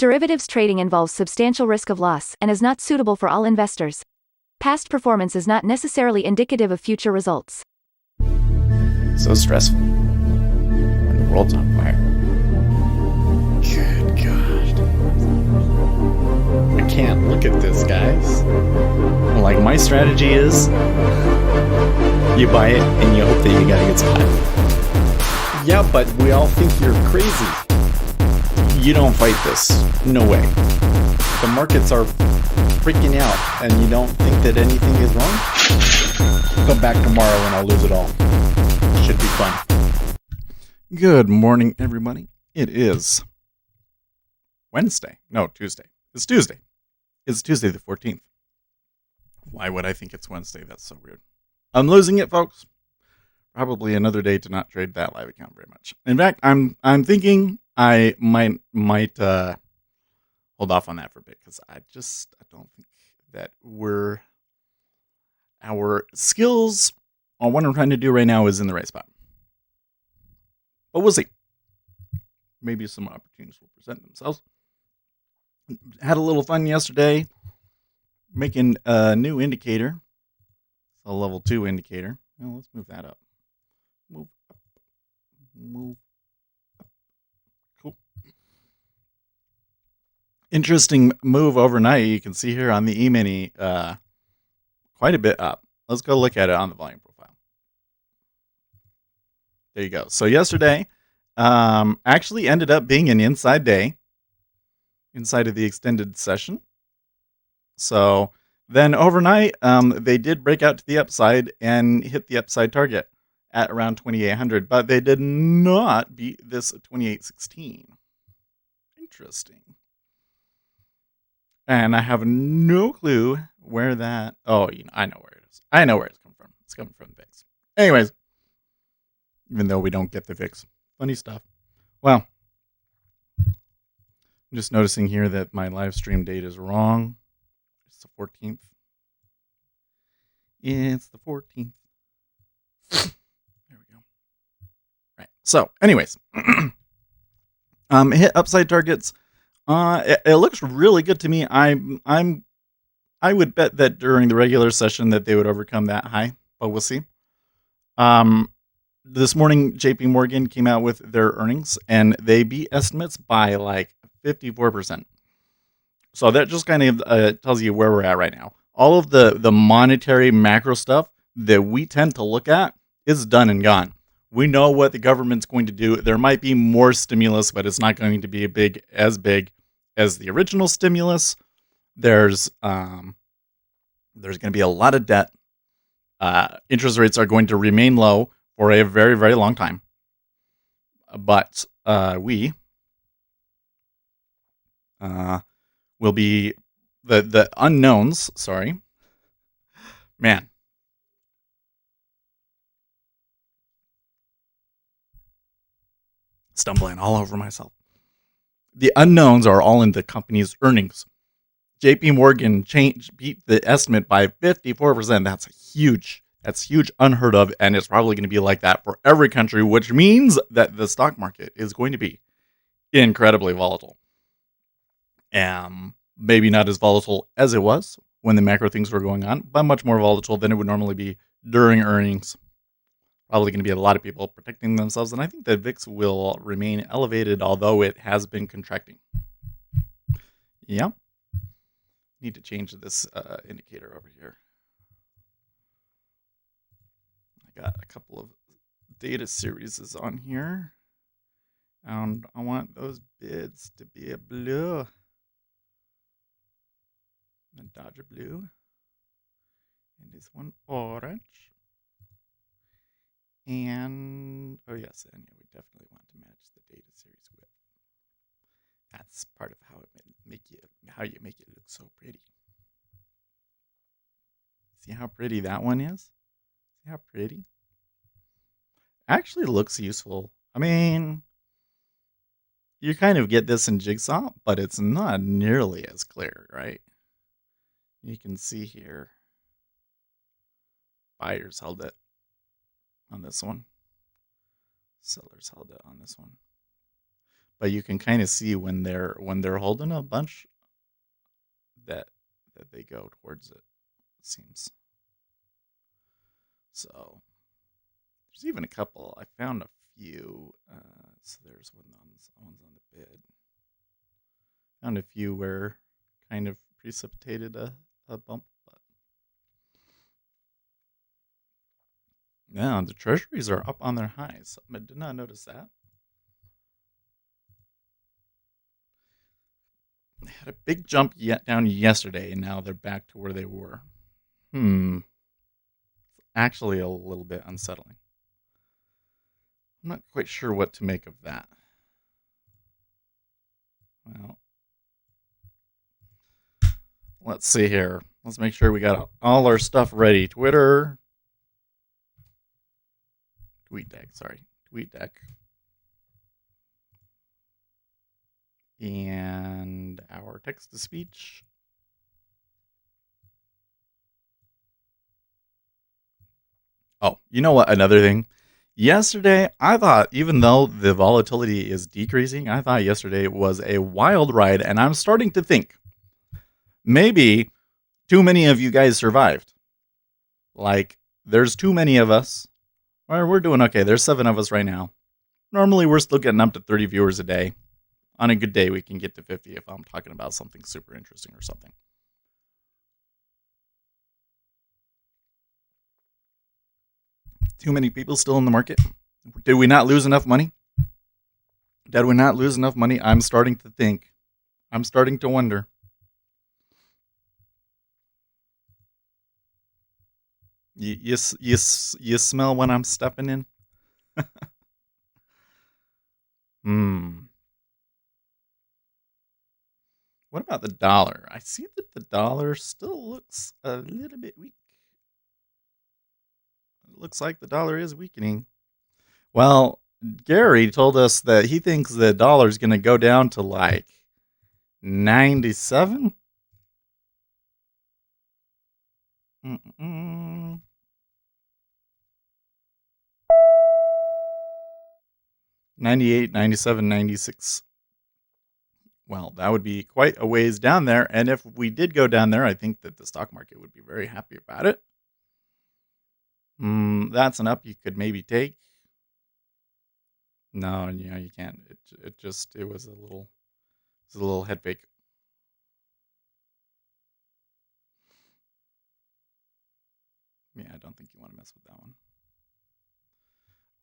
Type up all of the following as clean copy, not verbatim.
Derivatives trading involves substantial risk of loss and is not suitable for all investors. Past performance is not necessarily indicative of future results. So stressful when the world's on fire. Good God. I can't look at this, guys. Like, my strategy is you buy it and you hope that you got a good spot. Yeah, but we all think you're crazy. You don't fight this. No way. The markets are freaking out and you don't think that anything is wrong? Come back tomorrow and I'll lose it all. Should be fun. Good morning, everybody. It is Wednesday. No, Tuesday. It's Tuesday. It's Tuesday the 14th. Why would I think it's Wednesday? That's so weird. I'm losing it, folks. Probably another day to not trade that live account very much. In fact, I'm thinking I might hold off on that for a bit because I don't think that our skills on what I'm trying to do right now is in the right spot. But we'll see. Maybe some opportunities will present themselves. Had a little fun yesterday making a new indicator. It's a level 2 indicator. Well, let's move that up. Move up. Move up. Cool. Interesting move overnight. You can see here on the E-mini quite a bit up. Let's go look at it on the volume profile. There you go. So yesterday actually ended up being an inside day inside of the extended session. So then overnight, they did break out to the upside and hit the upside target at around 2,800, but they did not beat this 2,816. Interesting. And I have no clue where that. Oh, I know where it is. I know where it's coming from. It's coming from the VIX. Anyways, even though we don't get the VIX, funny stuff. Well, I'm just noticing here that my live stream date is wrong. It's the 14th. It's the 14th. There we go. Right. So, anyways, hit upside targets. It looks really good to me. I would bet that during the regular session that they would overcome that high, but we'll see. This morning, JP Morgan came out with their earnings, and they beat estimates by like 54%. So that just kind of tells you where we're at right now. All of the monetary macro stuff that we tend to look at is done and gone. We know what the government's going to do. There might be more stimulus, but it's not going to be as big as the original stimulus. There's going to be a lot of debt. Interest rates are going to remain low for a very, very long time. But we will be the unknowns. Sorry, man. Stumbling all over myself. The unknowns are all in the company's earnings. JP Morgan beat the estimate by 54%. That's huge. That's huge, unheard of, and it's probably going to be like that for every country, which means that the stock market is going to be incredibly volatile. Maybe not as volatile as it was when the macro things were going on, but much more volatile than it would normally be during earnings. Probably going to be a lot of people protecting themselves, and I think that VIX will remain elevated, although it has been contracting. Yeah. Need to change this indicator over here. I got a couple of data series on here, and I want those bids to be a blue. And Dodger blue. And this one orange. And, oh yes, and we definitely want to match the data series with. That's part of how you make it look so pretty. See how pretty that one is? See how pretty? Actually looks useful. I mean, you kind of get this in Jigsaw, but it's not nearly as clear, right? You can see here, buyers held it on this one. Sellers held it on this one. but you can kind of see when they're holding a bunch that they go towards it. It seems. So there's even a couple. I found a few. So there's one's on the bid. Found a few where kind of precipitated a bump, but yeah, the treasuries are up on their highs. I did not notice that. They had a big jump down yesterday, and now they're back to where they were. Actually, a little bit unsettling. I'm not quite sure what to make of that. Well, let's see here. Let's make sure we got all our stuff ready. TweetDeck, sorry. TweetDeck. And our text-to-speech. Oh, you know what? Another thing. Yesterday, I thought, even though the volatility is decreasing, I thought yesterday was a wild ride, and I'm starting to think maybe too many of you guys survived. Like, there's too many of us. We're doing okay. There's 7 of us right now. Normally, we're still getting up to 30 viewers a day. On a good day, we can get to 50 if I'm talking about something super interesting or something. Too many people still in the market? Did we not lose enough money? Did we not lose enough money? I'm starting to think. I'm starting to wonder. You smell when I'm stepping in? What about the dollar? I see that the dollar still looks a little bit weak. It looks like the dollar is weakening. Well, Gary told us that he thinks the dollar is going to go down to like 97. 98, 97, 96. Well, that would be quite a ways down there. And if we did go down there, I think that the stock market would be very happy about it. That's an up you could maybe take. No, you can't. It was a little head fake. Yeah, I don't think you want to mess with that one.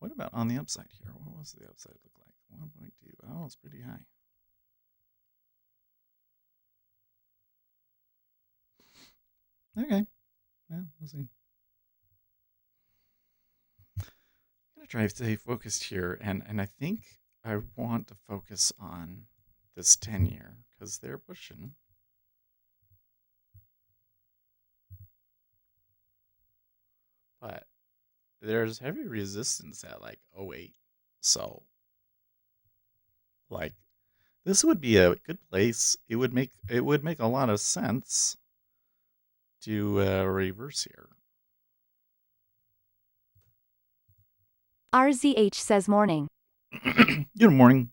What about on the upside here? What was the upside look like? 1.2. Oh, it's pretty high. Okay. Yeah, we'll see. I'm going to try to stay focused here, and I think I want to focus on this 10-year because they're pushing. But there's heavy resistance at like 08. So, like, this would be a good place. It would make a lot of sense to reverse here. RZH says morning. Good morning.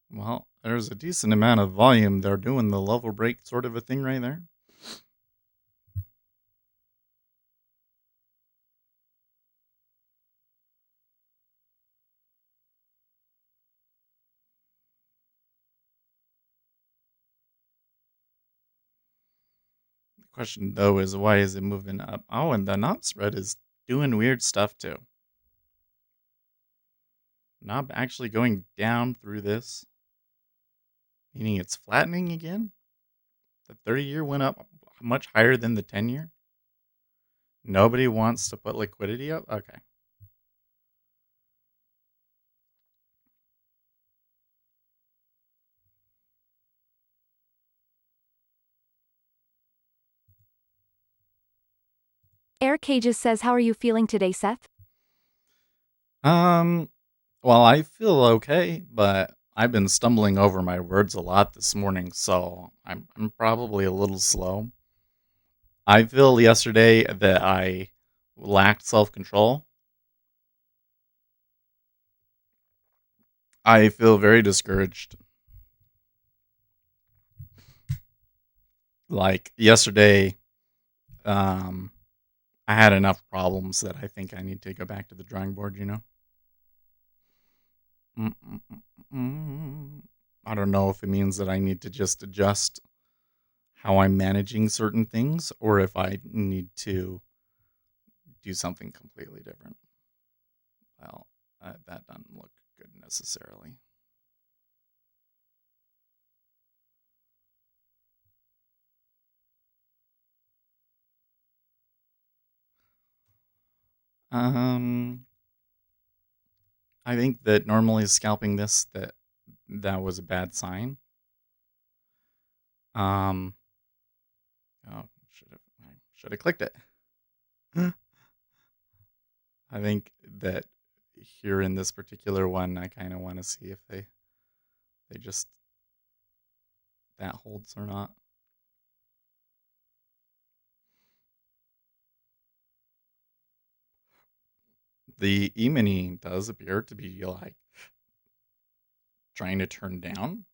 Well, there's a decent amount of volume. They're doing the level break sort of a thing right there. The question, though, is why is it moving up? Oh, and the knob spread is doing weird stuff, too. Knob actually going down through this, meaning it's flattening again. The 30-year went up much higher than the 10-year. Nobody wants to put liquidity up? Okay. Air Cages says, how are you feeling today, Seth? Well, I feel okay, but I've been stumbling over my words a lot this morning, so I'm probably a little slow. I feel yesterday that I lacked self-control. I feel very discouraged. Like yesterday, I had enough problems that I think I need to go back to the drawing board, you know? I don't know if it means that I need to just adjust how I'm managing certain things or if I need to do something completely different. Well, that doesn't look good necessarily. I think that normally scalping this that was a bad sign. Oh, should have clicked it. I think that here in this particular one, I kind of want to see if they just that holds or not. The E-mini does appear to be like trying to turn down.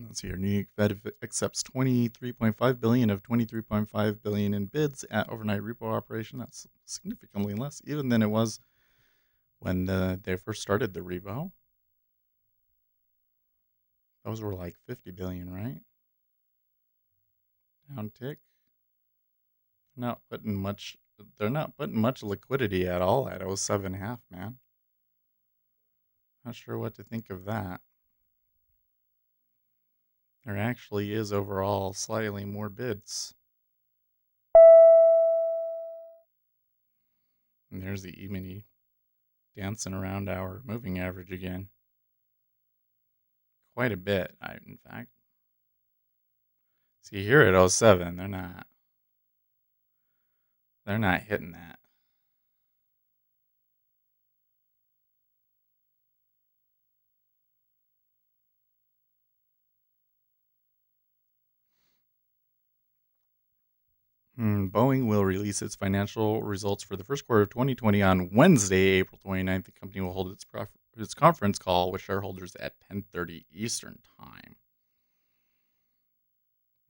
Let's see here. New York Fed accepts 23.5 billion of 23.5 billion in bids at overnight repo operation. That's significantly less even than it was when they first started the repo. Those were like 50 billion, right? Down tick. They're not putting much liquidity at all at 07.5, man. Not sure what to think of that. There actually is overall slightly more bids. And there's the E-mini dancing around our moving average again. Quite a bit, in fact. See here at 07, they're not hitting that. Boeing will release its financial results for the first quarter of 2020 on Wednesday, April 29th. The company will hold its conference call with shareholders at 10:30 Eastern Time.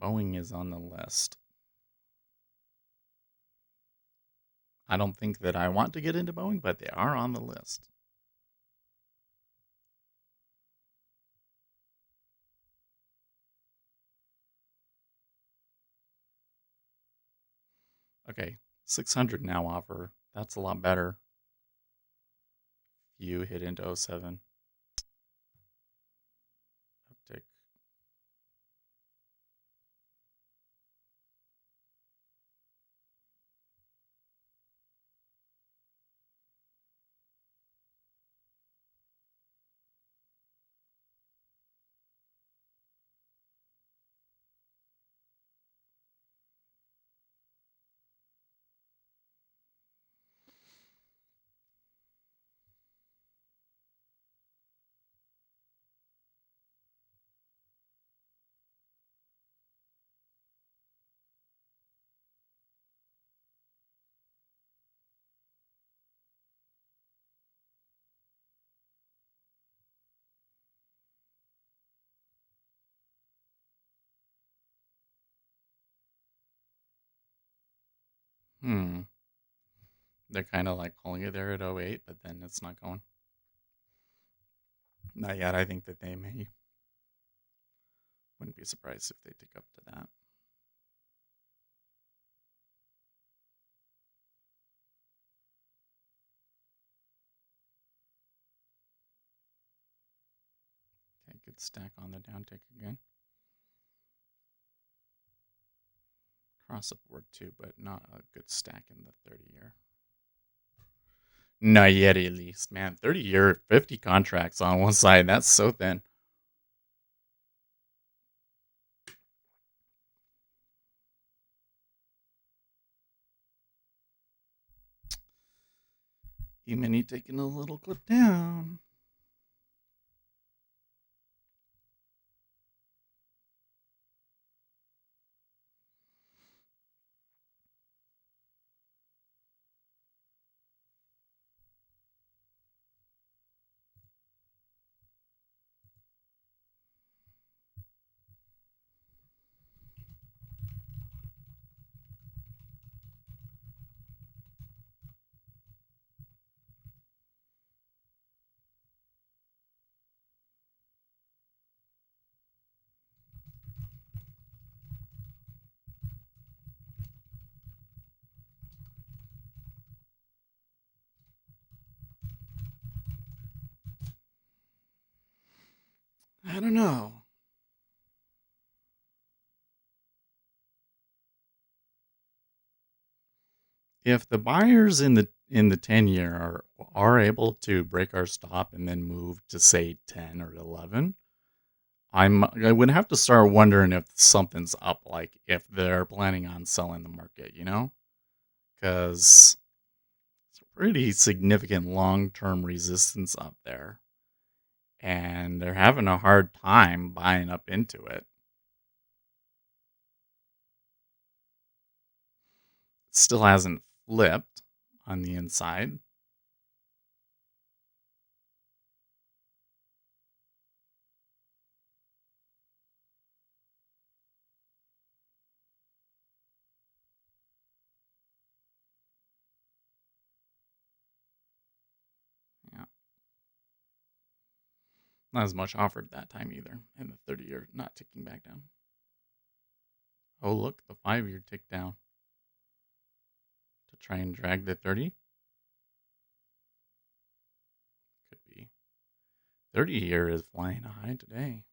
Boeing is on the list. I don't think that I want to get into Boeing, but they are on the list. Okay, 600 now offer. That's a lot better. You hit into 07. Uptick. They're kind of like calling it there at 08, but then it's not going. Not yet. I think that they may. Wouldn't be surprised if they tick up to that. Okay, good stack on the downtick again. Cross the board too, but not a good stack in the 30-year. Not yet, at least. Man, 30-year, 50 contracts on one side. That's so thin. E-mini taking a little clip down. I don't know. If the buyers in the 10-year are able to break our stop and then move to say 10 or 11, I would have to start wondering if something's up, like if they're planning on selling the market, because it's a pretty significant long-term resistance up there, and they're having a hard time buying up into it. Still hasn't flipped on the inside. Yeah. Not as much offered that time either. And the 30-year not ticking back down. Oh, look, the 5-year ticked down to try and drag the 30. Could be. 30-year is flying high today.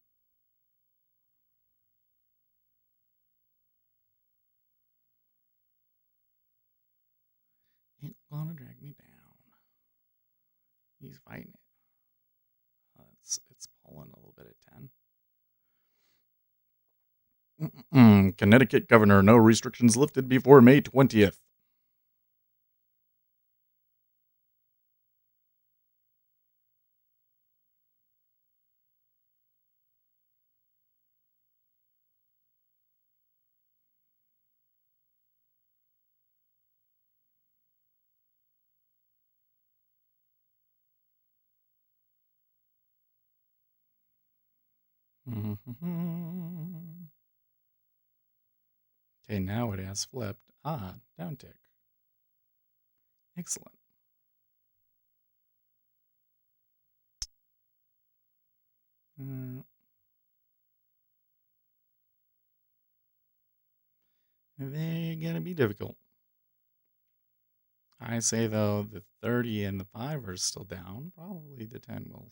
Ain't gonna drag me down. He's fighting it. It's pulling a little bit at 10. Connecticut governor, no restrictions lifted before May 20th. Okay, now it has flipped. Down tick. Excellent. They're gonna be difficult. I say though, the 30 and the 5 are still down. Probably the 10 will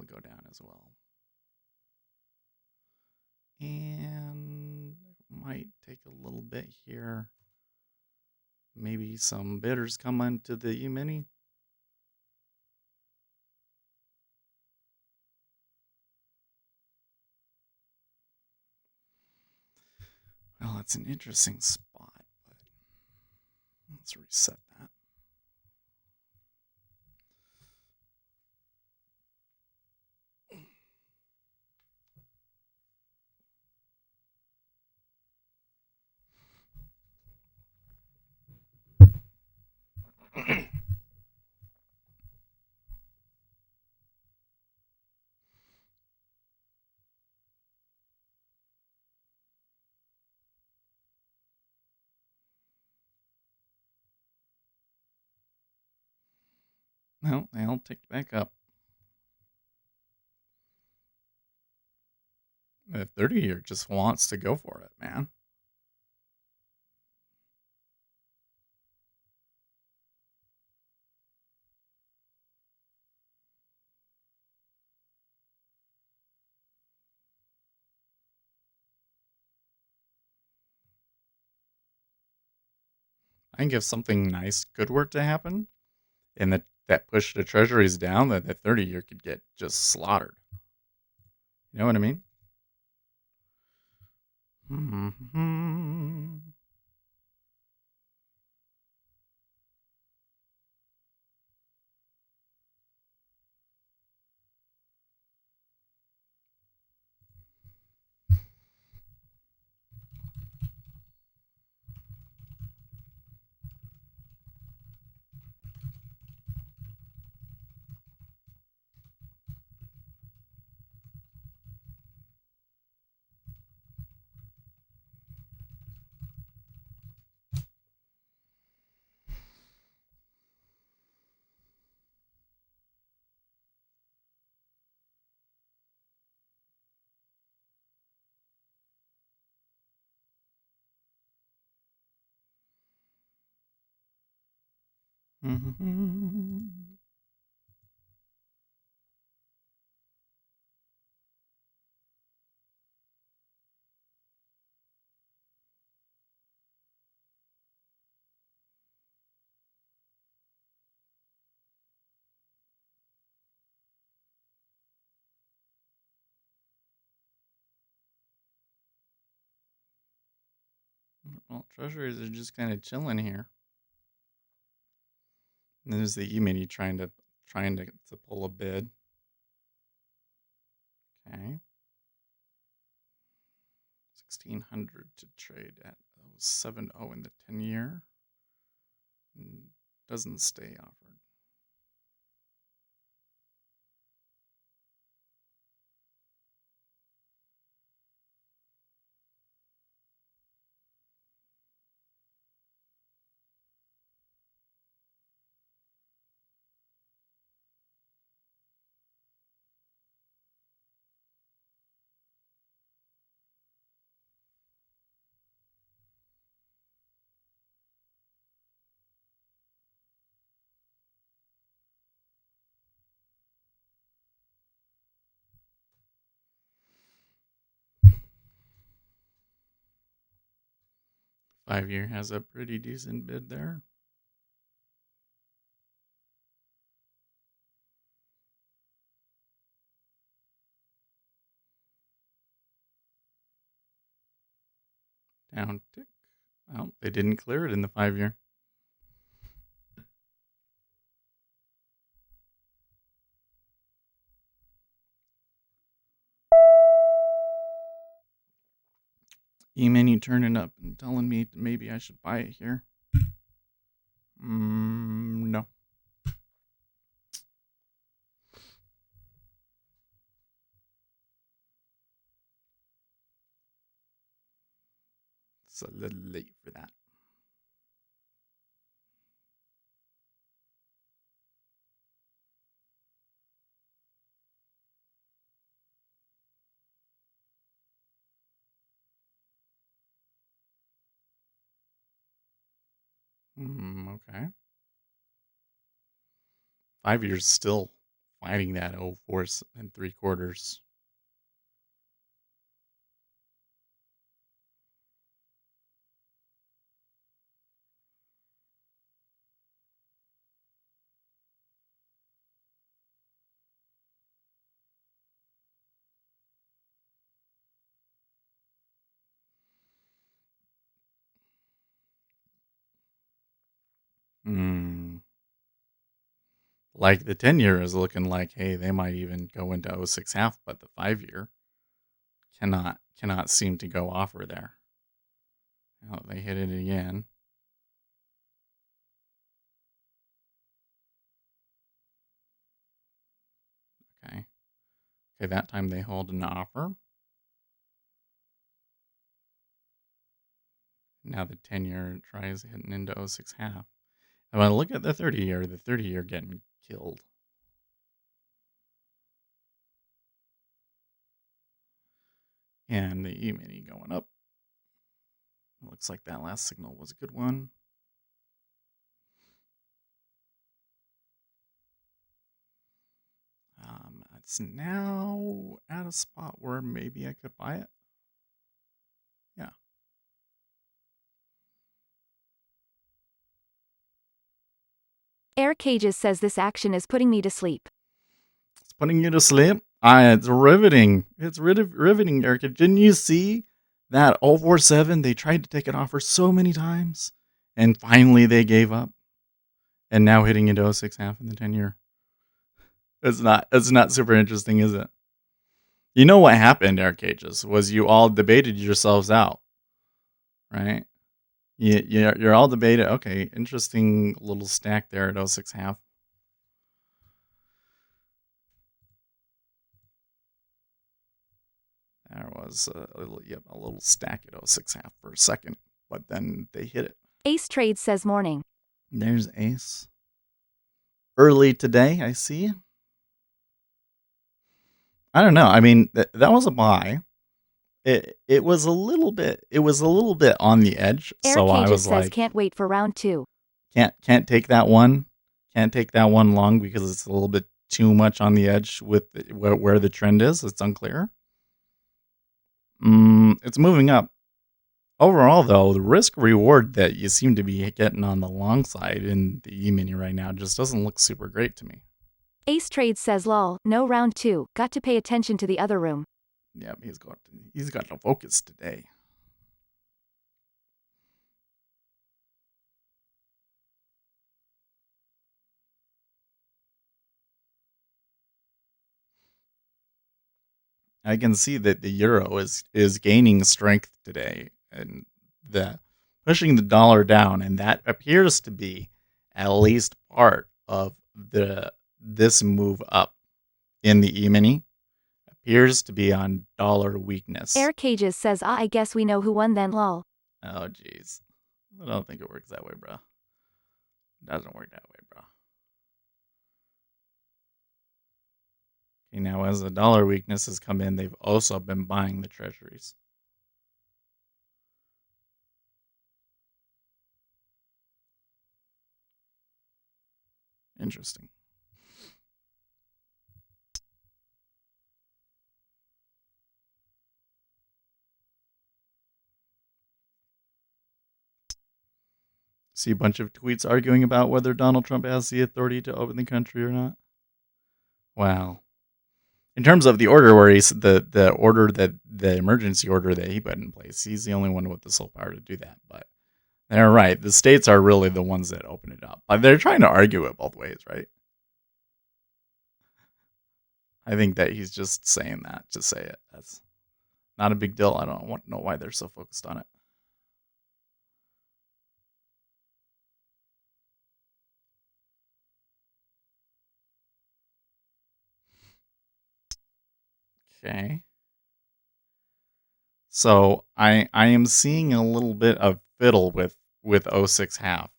go down as well. And it might take a little bit here. Maybe some bidders come onto the E-mini. Well, it's an interesting spot, but let's reset that. No, they all ticked back up. The 30-year just wants to go for it, man. I think if something nice good were to happen, and that push the treasuries down, that the 30-year could get just slaughtered. You know what I mean? Well, treasuries are just kind of chilling here. And there's the E-mini trying to pull a bid. Okay. 1600 to trade at 0.70 in the 10-year. Doesn't stay offered. Five-year has a pretty decent bid there. Down tick. Oh, they didn't clear it in the 5-year. E-mini turning up and telling me maybe I should buy it here. No. It's a little late for that. Okay. 5 years still fighting that 0.4 3/4. Like the 10-year is looking like, hey, they might even go into 0.6 but the 5-year cannot seem to go offer there. Oh, they hit it again. Okay. Okay, that time they hold an offer. Now the 10-year tries hitting into 0.6. I want to look at the 30-year. The 30-year getting killed. And the E-mini going up. Looks like that last signal was a good one. It's now at a spot where maybe I could buy it. Yeah. Air Cages says this action is putting me to sleep. It's putting you to sleep? It's riveting. It's riveting, Erica. Didn't you see that 0.47? They tried to take it off for so many times. And finally they gave up. And now hitting into 0.6 in the 10-year. It's not super interesting, is it? You know what happened, Air Cages, was you all debated yourselves out. Right? You're all debated. Okay, interesting little stack there at 0.6. There was a little stack at 0.6 for a second, but then they hit it. Ace Trades says morning. There's Ace. Early today, I see. I don't know. I mean, that was a buy. It was a little bit on the edge. Air So I Cages was says like, can't wait for round 2. Can't take that one. Can't take that one long because it's a little bit too much on the edge with where the trend is. It's unclear. It's moving up. Overall, though, the risk reward that you seem to be getting on the long side in the E-mini right now just doesn't look super great to me. Ace Trades says lol, no round 2, got to pay attention to the other room. Yeah, he's got no focus today. I can see that the euro is gaining strength today, and the pushing the dollar down, and that appears to be at least part of this move up in the E-mini. Appears to be on dollar weakness. Air Cages says I guess we know who won then lol. Oh jeez, I don't think it works that way, bro. It doesn't work that way, bro. Okay, now as the dollar weakness has come in, they've also been buying the treasuries. Interesting. See a bunch of tweets arguing about whether Donald Trump has the authority to open the country or not. Wow. In terms of the order where he's the order that the emergency order that he put in place, he's the only one with the sole power to do that. But they're right. The states are really the ones that open it up. They're trying to argue it both ways, right? I think that he's just saying that to say it. That's not a big deal. I don't know why they're so focused on it. Okay. So I am seeing a little bit of fiddle with 06 half.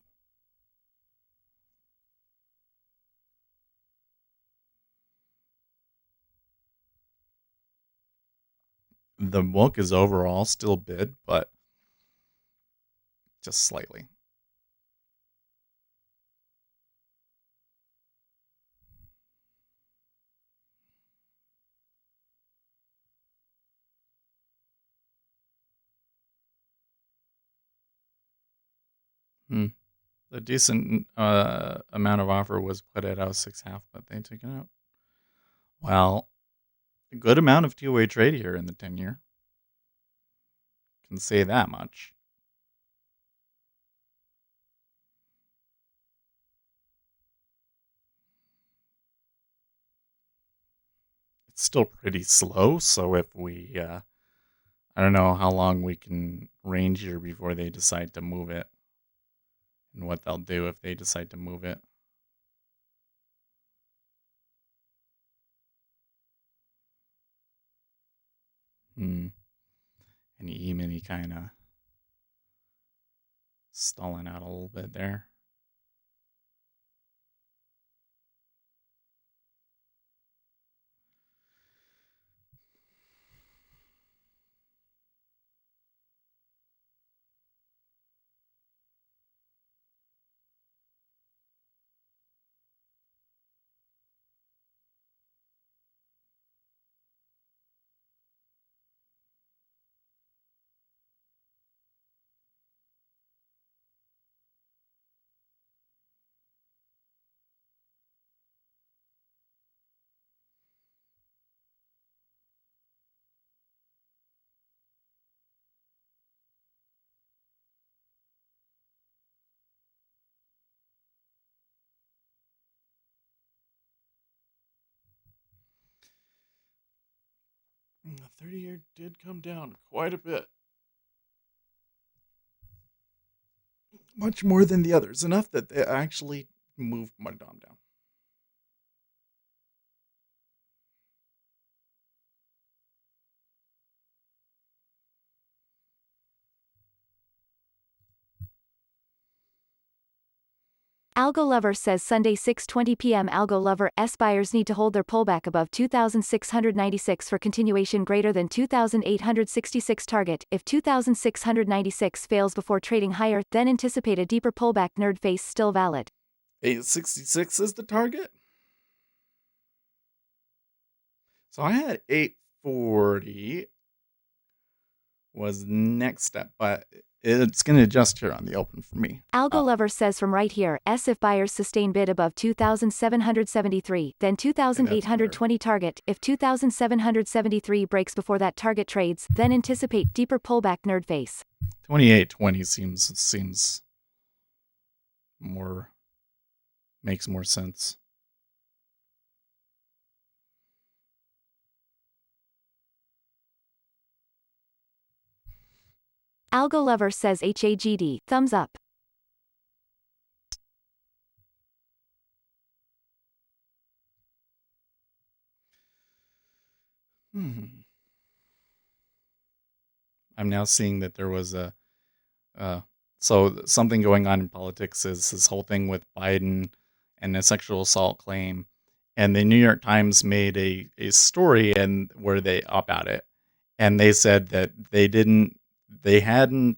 The book is overall still bid, but just slightly. The decent amount of offer was put at 06 half, but they took it out. Well, a good amount of two-way trade here in the 10-year. Can say that much. It's still pretty slow, so if we, I don't know how long we can range here before they decide to move it, and what they'll do if they decide to move it. And E-mini kind of stalling out a little bit there. The 30-year did come down quite a bit. Much more than the others. Enough that they actually moved my dom down. Algo Lover says Sunday 6:20 p.m. Algo Lover S buyers need to hold their pullback above 2,696 for continuation greater than 2,866 target. If 2,696 fails before trading higher, then anticipate a deeper pullback. Nerd face still valid. 866 is the target. So I had 840 was next step, but it's going to adjust here on the open for me. Algo Lover says from right here, if buyers sustain bid above 2,773, then 2,820 target. If 2,773 breaks before that target trades, then anticipate deeper pullback nerd face. 2820 seems more, makes more sense. Algo Lover says HAGD, thumbs up. I'm now seeing that there was so something going on in politics is this whole thing with Biden and a sexual assault claim, and the New York Times made a story and where they about it, and they said that they hadn't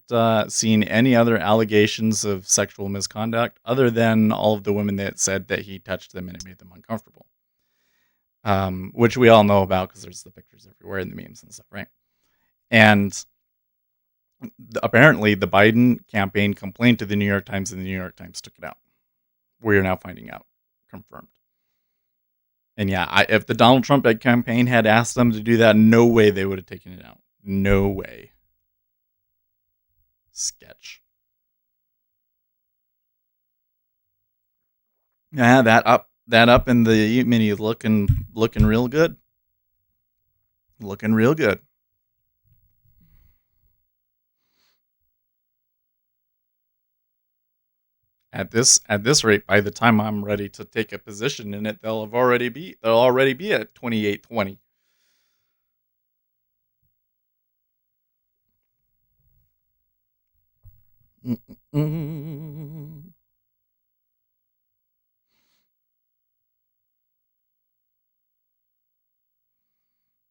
seen any other allegations of sexual misconduct other than all of the women that said that he touched them and it made them uncomfortable. Which we all know about because there's the pictures everywhere in the memes and stuff, right? And apparently the Biden campaign complained to the New York Times and the New York Times took it out. We are now finding out, confirmed. And yeah, if the Donald Trump campaign had asked them to do that, no way they would have taken it out. No way. Sketch. Yeah, that up in the mini looking real good. Looking real good. At this rate, by the time I'm ready to take a position in it, they'll already be at 2820.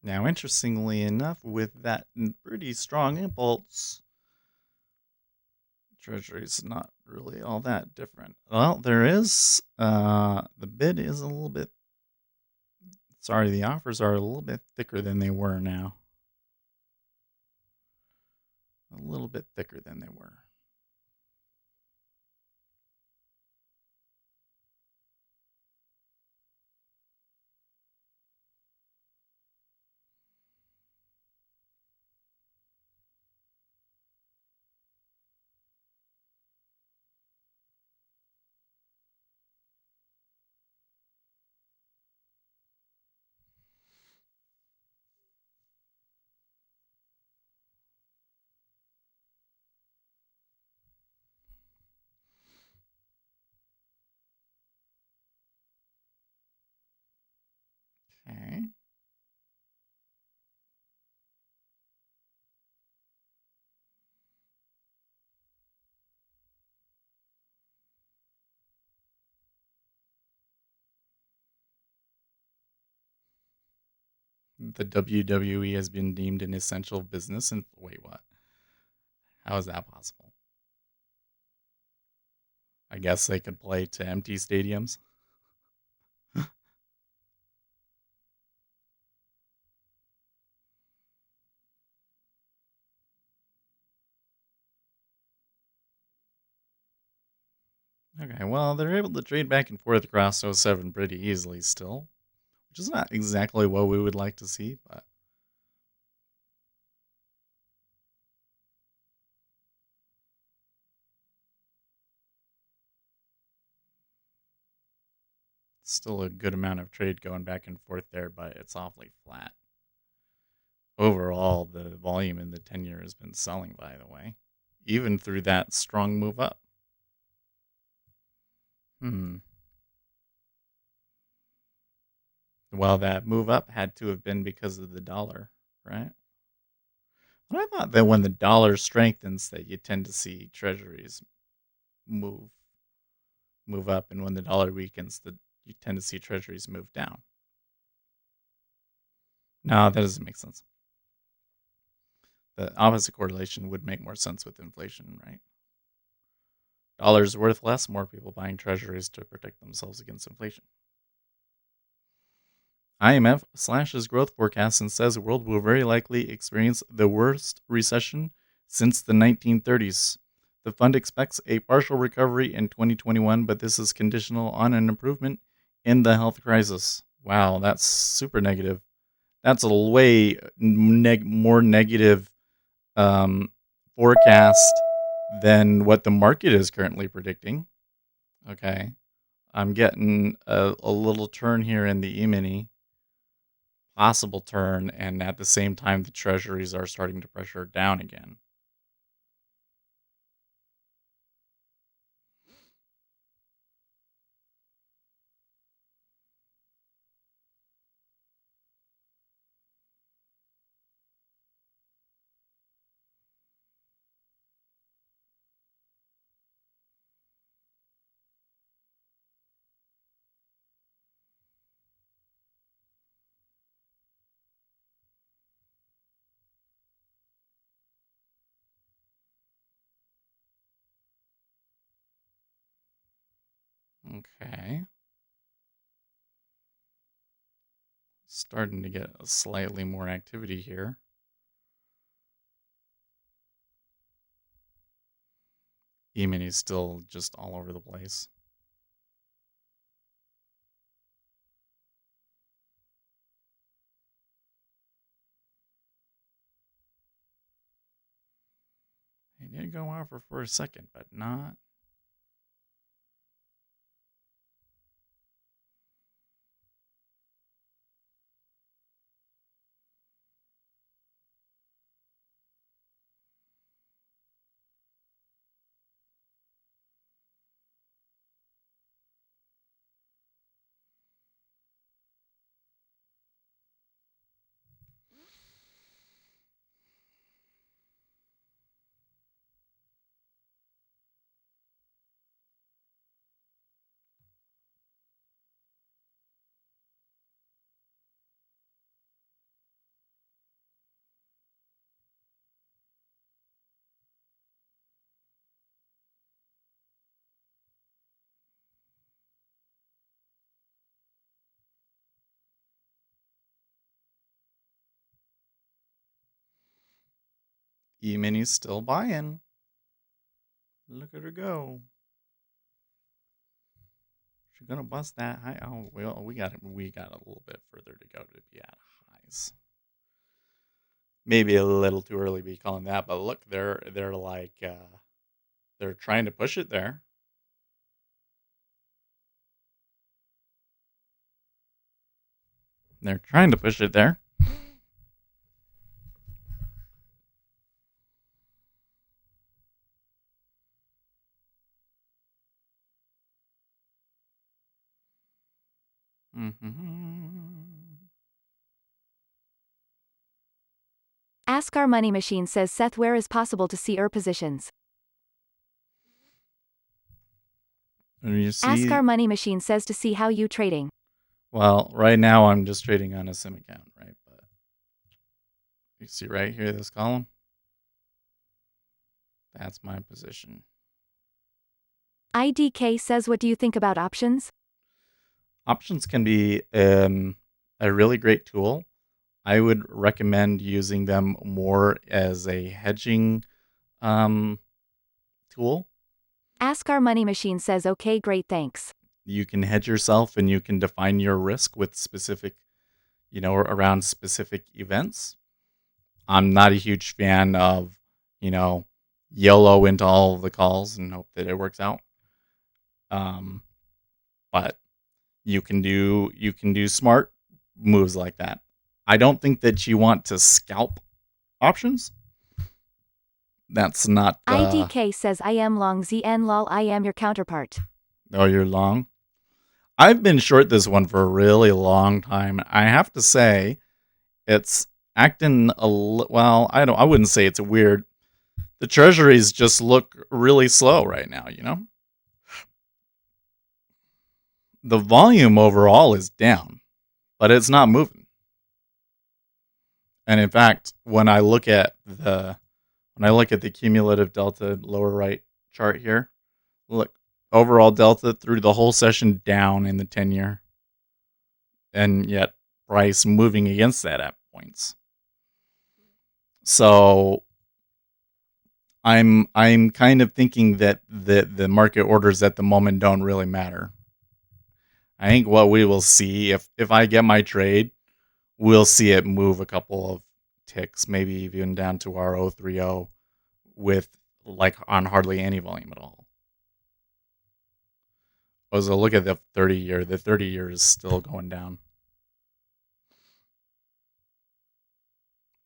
Now, interestingly enough, with that pretty strong impulse, Treasury's not really all that different. Well, there is, the bid is a little bit, sorry, the offers are a little bit thicker than they were now. A little bit thicker than they were. Okay. The WWE has been deemed an essential business, and wait, what? How is that possible? I guess they could play to empty stadiums. Okay, well, they're able to trade back and forth across 07 pretty easily still, which is not exactly what we would like to see, but still a good amount of trade going back and forth there, but it's awfully flat. Overall, the volume in the 10-year has been selling, by the way, even through that strong move up. Well, that move up had to have been because of the dollar, right? But I thought that when the dollar strengthens, that you tend to see treasuries move up, and when the dollar weakens, that you tend to see treasuries move down. No, that doesn't make sense. The opposite correlation would make more sense with inflation, right? Dollars worth less, more people buying treasuries to protect themselves against inflation. IMF slashes growth forecast and says the world will very likely experience the worst recession since the 1930s. The fund expects a partial recovery in 2021, but this is conditional on an improvement in the health crisis. Wow, that's super negative. That's a way more negative forecast than what the market is currently predicting. Okay. I'm getting a little turn here in the E-mini, possible turn, and at the same time, the treasuries are starting to pressure down again. Okay. Starting to get slightly more activity here. E-mini's still just all over the place. It did go off for a second, but not. E-mini's still buying. Look at her go. She's gonna bust that high. Oh well, we got a little bit further to go to be at highs. Maybe a little too early to be calling that, but look, they're like they're trying to push it there. They're trying to push it there. Mm-hmm. Ask Our Money Machine says Seth, where is possible to see positions? And you see, Ask Our Money Machine says to see how you trading. well, right now I'm just trading on a sim account, right? But you see right here, this column. That's my position. IDK says, what do you think about options? Options can be a really great tool. I would recommend using them more as a hedging tool. Ask Our Money Machine says, okay, great, thanks. You can hedge yourself and you can define your risk with specific, around specific events. I'm not a huge fan of, YOLO into all of the calls and hope that it works out. But you can do smart moves like that. I don't think that you want to scalp options. That's not. IDK says, I am long ZN lol, I am your counterpart. Oh, you're long? I've been short this one for a really long time. I have to say, it's acting well. I wouldn't say it's weird. The treasuries just look really slow right now. The volume overall is down, but it's not moving. And in fact, when I look at the cumulative delta lower right chart here, Look, overall delta through the whole session down in the 10-year. And yet price moving against that at points. So I'm kind of thinking that the market orders at the moment don't really matter. I think what we will see if I get my trade, we'll see it move a couple of ticks, maybe even down to our 030 with like on hardly any volume at all. So look at the 30-year. The 30-year is still going down.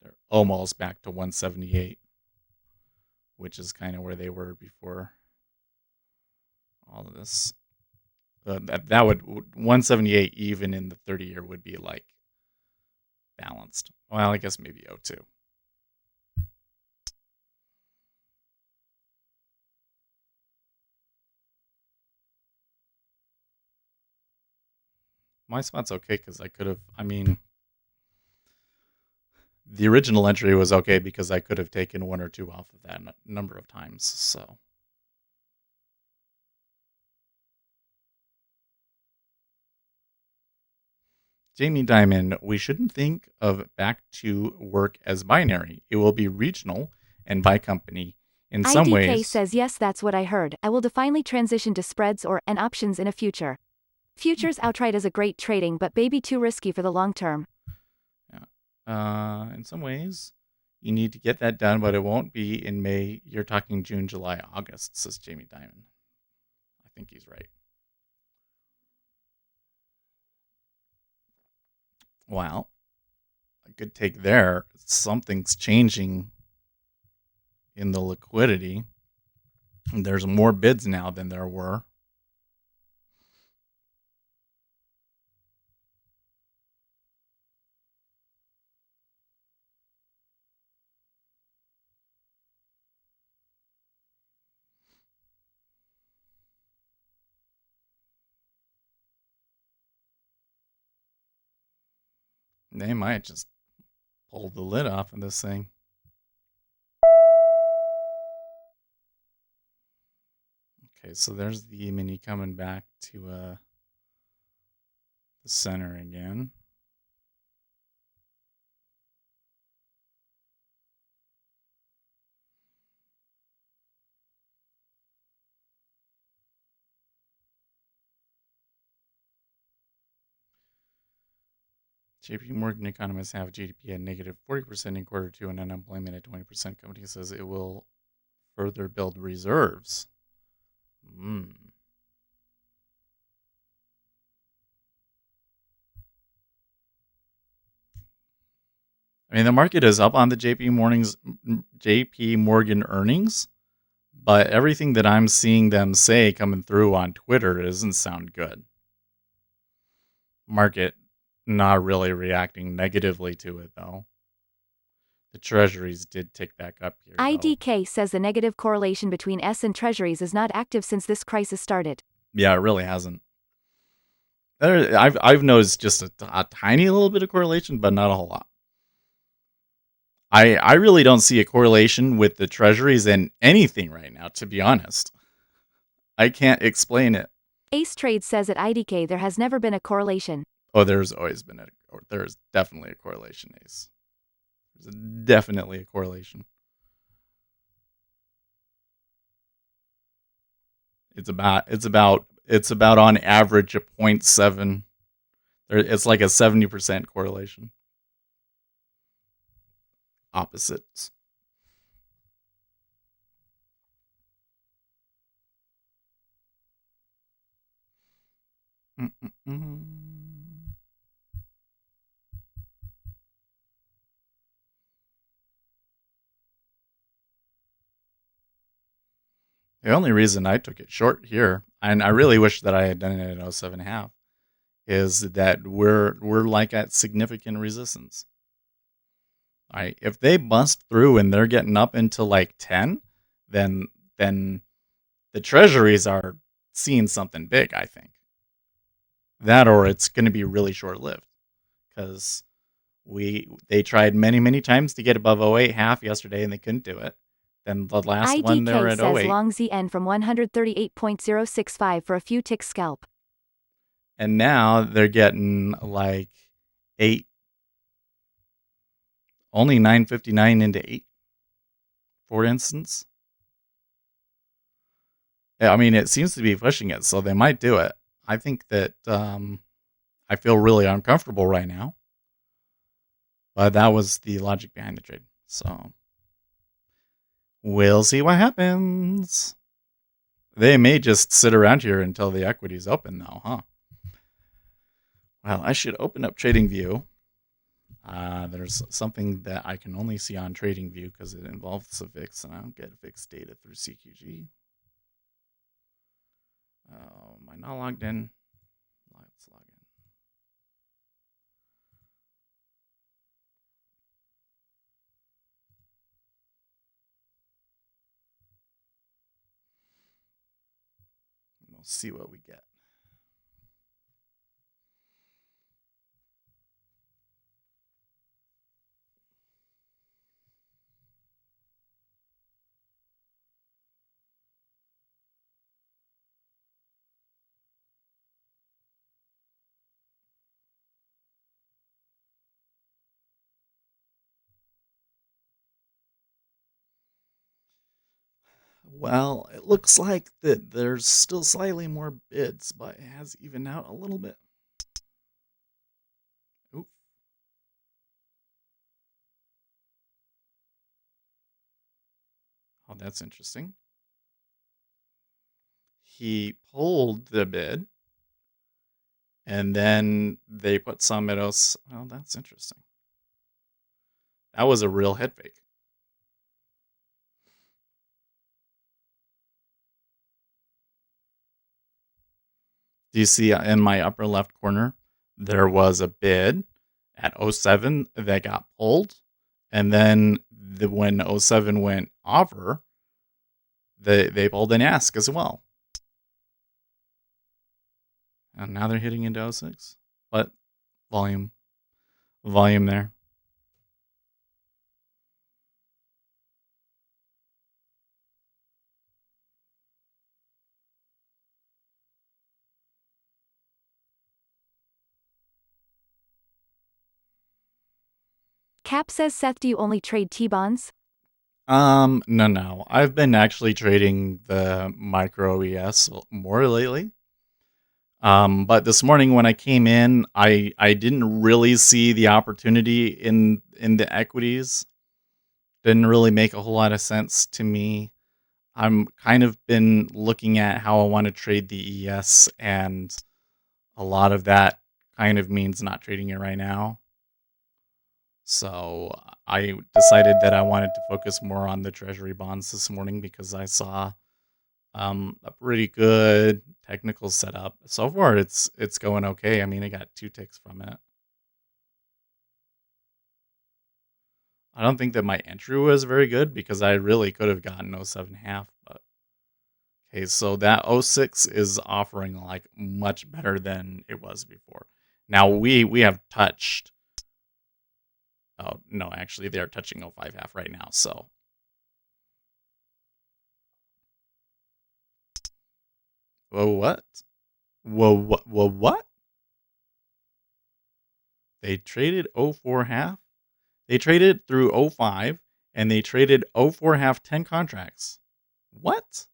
They're almost back to 178, which is kind of where they were before all of this. That would 178 even in the 30-year would be like balanced. Well, I guess maybe 02. My spot's okay because I could have, the original entry was okay because I could have taken one or two off of that number of times, so. Jamie Dimon, we shouldn't think of back to work as binary. It will be regional and by company. In some IDK ways, says yes, that's what I heard. I will definitely transition to spreads or and options in a future. Futures outright is a great trading, but maybe too risky for the long term. in some ways, you need to get that done, but it won't be in May. You're talking June, July, August, says Jamie Dimon. I think he's right. Wow. A good take there. Something's changing in the liquidity. There's more bids now than there were. They might just pull the lid off of this thing. Okay, so there's the E-mini coming back to the center again. JP Morgan economists have GDP at negative 40% in quarter two and unemployment at 20%. Company says it will further build reserves. I mean, the market is up on the JP Morgan earnings, but everything that I'm seeing them say coming through on Twitter doesn't sound good. Market not really reacting negatively to it, though. The treasuries did tick back up here. IDK says the negative correlation between S and treasuries is not active since this crisis started. Yeah, it really hasn't. I've noticed just a tiny little bit of correlation, but not a whole lot. I really don't see a correlation with the treasuries and anything right now, to be honest. I can't explain it. Ace Trade says at IDK there has never been a correlation. Oh, there's definitely a correlation, Ace. There's definitely a correlation. It's about on average a 0.7. It's like a 70% correlation. Opposites. The only reason I took it short here, and I really wish that I had done it at 07.5, is that we're like at significant resistance. All right, if they bust through and they're getting up into like 10, then the treasuries are seeing something big, I think. That or it's going to be really short-lived because they tried many times to get above 08.5 yesterday and they couldn't do it. Then the last one they were IDK at says 08. long ZN from 138.065 for a few tick scalp. And now they're getting like 8, only 959 into 8, for instance. Yeah, I mean, it seems to be pushing it, so they might do it. I think that I feel really uncomfortable right now. But that was the logic behind the trade. So we'll see what happens. They may just sit around here until the equity's open, though, huh? Well, I should open up TradingView. There's something that I can only see on TradingView because it involves the VIX, and I don't get VIX data through CQG. Am I not logged in? Let's log in. We'll see what we get. Well, it looks like that there's still slightly more bids, but it has evened out a little bit. Oop. Oh, that's interesting. He pulled the bid, and then they put some at us. Oh, that's interesting. That was a real head fake. Do you see in my upper left corner, there was a bid at 07 that got pulled. And then when 07 went over, they pulled an ask as well. And now they're hitting into 06. But volume there. Cap says, Seth, do you only trade T-bonds? No. I've been actually trading the micro ES more lately. But this morning when I came in, I didn't really see the opportunity in the equities. Didn't really make a whole lot of sense to me. I'm kind of been looking at how I want to trade the ES, and a lot of that kind of means not trading it right now. So I decided that I wanted to focus more on the treasury bonds this morning because I saw a pretty good technical setup. So far, it's going okay. I mean, I got 2 ticks from it. I don't think that my entry was very good because I really could have gotten 07.5. But okay, so that 06 is offering like much better than it was before. Now we have touched. Oh no, actually they're touching 05.5 right now. So. Whoa, what? What? They traded 04.5. They traded through 05, and they traded 04.5 10 contracts. What?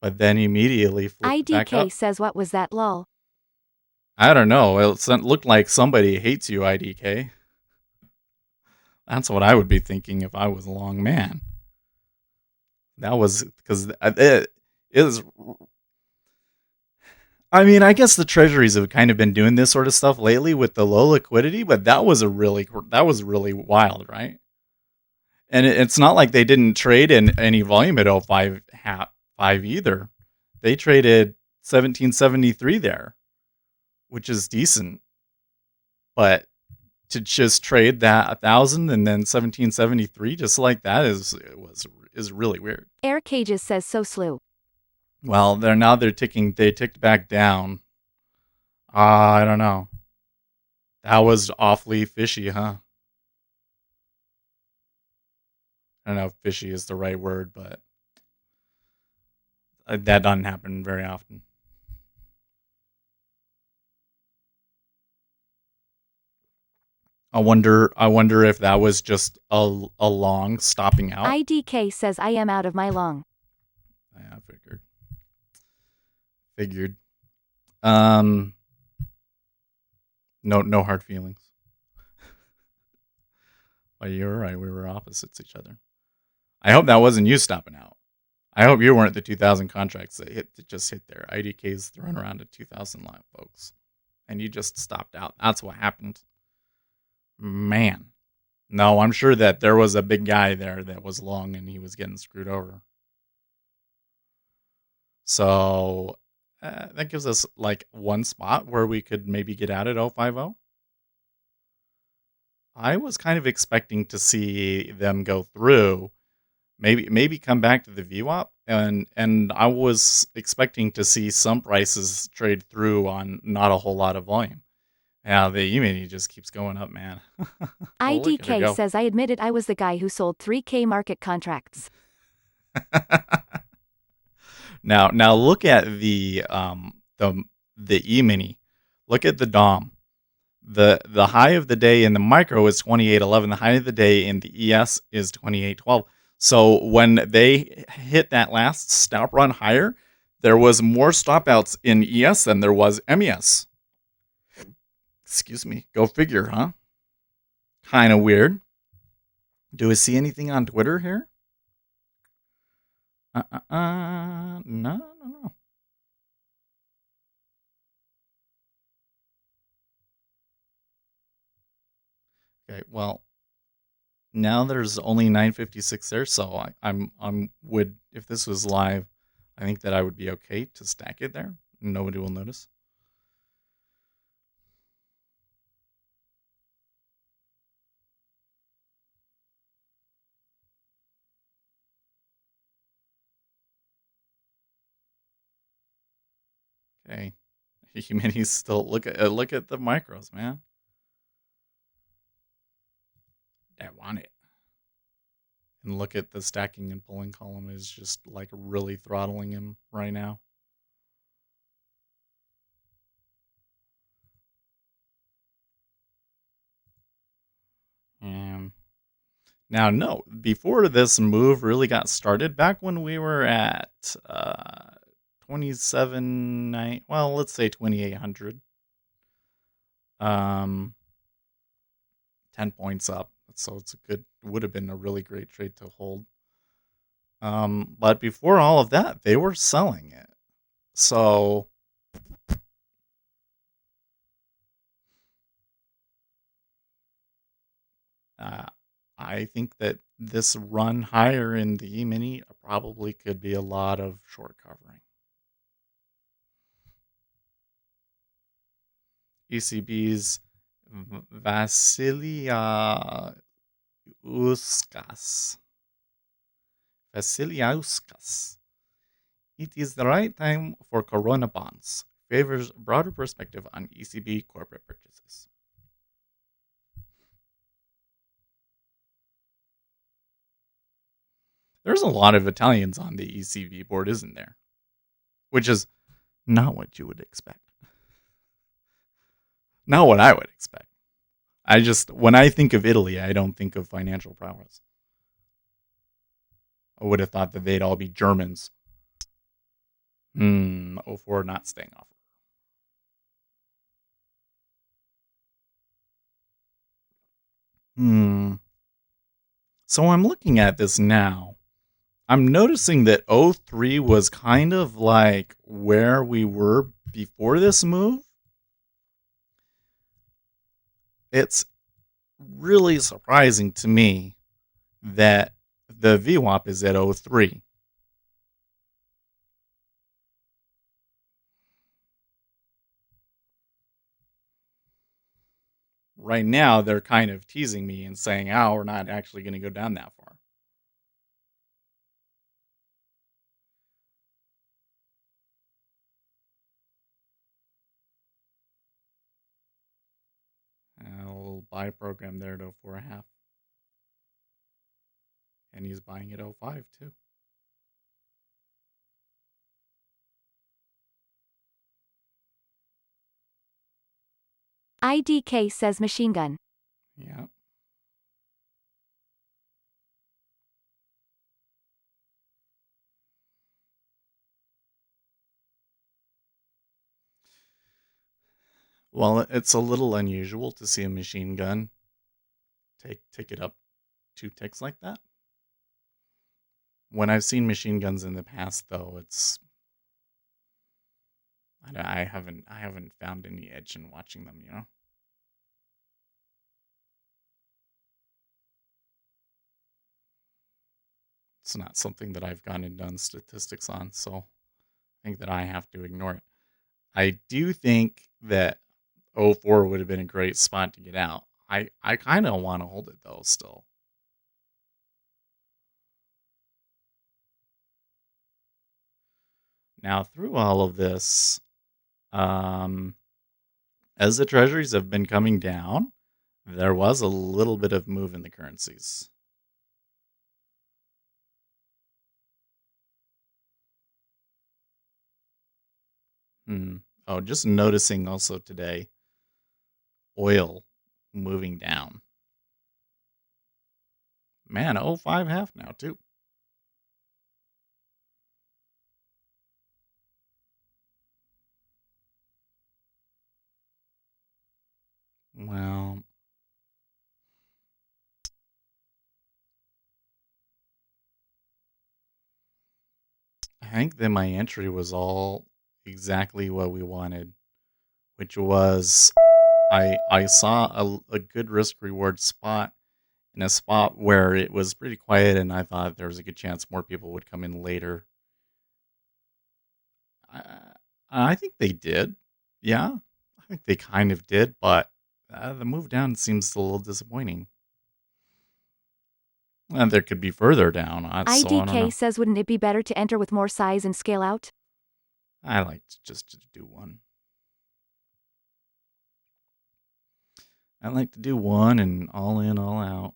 But then immediately flipped back up. IDK says, what was that, lol? I don't know. It looked like somebody hates you, IDK. That's what I would be thinking if I was a long man. That was because it is. I mean, I guess the treasuries have kind of been doing this sort of stuff lately with the low liquidity, but that was really wild, right? And it's not like they didn't trade in any volume at 05.5 either. They traded 1773 there, which is decent. But to just trade that 1,000 and then 1773 just like that is really weird. Air Cages says, so slew. Well, they ticked back down. I don't know. That was awfully fishy, huh? I don't know if fishy is the right word, but that doesn't happen very often. I wonder if that was just a long stopping out. IDK says I am out of my long. Yeah, figured. No hard feelings. Well, you were right. We were opposites each other. I hope that wasn't you stopping out. I hope you weren't the 2000 contracts that just hit there. IDK's thrown around a 2000 line, folks, and you just stopped out. That's what happened. Man, no, I'm sure that there was a big guy there that was long and he was getting screwed over. So that gives us like one spot where we could maybe get out at 050. I was kind of expecting to see them go through, maybe come back to the VWAP, and I was expecting to see some prices trade through on not a whole lot of volume. Yeah, the E-mini just keeps going up, man. Well, look at her IDK go. says I admitted I was the guy who sold 3K market contracts. Now look at the E-mini. Look at the DOM. The high of the day in the micro is 28.11. The high of the day in the ES is 28.12. So when they hit that last stop run higher, there was more stop outs in ES than there was MES. Excuse me. Go figure, huh? Kind of weird. Do we see anything on Twitter here? No. Okay, well, now there's only 956 there, so I'm would, if this was live, I think that I would be okay to stack it there. Nobody will notice. Okay, humanity's still look at the micros, man. I want it. And look at the stacking and pulling column is just like really throttling him right now. Now, no, before this move really got started, back when we were at 27, well, let's say 2800, 10 points up. So it's would have been a really great trade to hold. But before all of that, they were selling it. So I think that this run higher in the E-mini probably could be a lot of short covering. ECB's Vasiliauskas. It is the right time for Corona bonds. Favors broader perspective on ECB corporate purchases. There's a lot of Italians on the ECB board, isn't there? Which is not what you would expect. Not what I would expect. When I think of Italy, I don't think of financial prowess. I would have thought that they'd all be Germans. 04 not staying off. So I'm looking at this now. I'm noticing that 03 was kind of like where we were before this move. It's really surprising to me that the VWAP is at 03. Right now, they're kind of teasing me and saying, oh, we're not actually going to go down that far. A little buy program there to 4.5. And he's buying at 05 too. IDK says machine gun. Yeah. Well, it's a little unusual to see a machine gun take it up 2 ticks like that. When I've seen machine guns in the past, though, I haven't found any edge in watching them. It's not something that I've gone and done statistics on, so I think that I have to ignore it. I do think that 04 would have been a great spot to get out. I kind of want to hold it though still. Now through all of this, as the treasuries have been coming down, there was a little bit of move in the currencies. Oh, just noticing also today, oil moving down. Man, 05 half now too. Well, I think that my entry was all exactly what we wanted, which was I saw a good risk reward spot in a spot where it was pretty quiet, and I thought there was a good chance more people would come in later. I think they did. Yeah, I think they kind of did, but the move down seems a little disappointing. And there could be further down, so I don't know. IDK says wouldn't it be better to enter with more size and scale out? I like just to do one. I like to do one and all in, all out.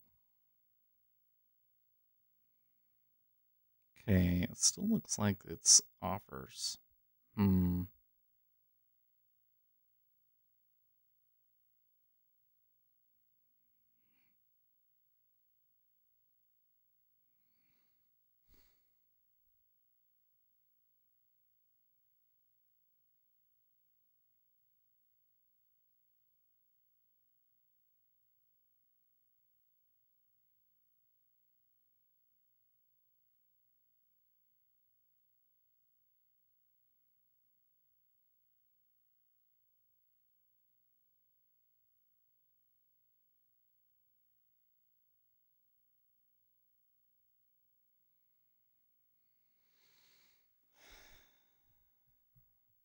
Okay, it still looks like it's offers.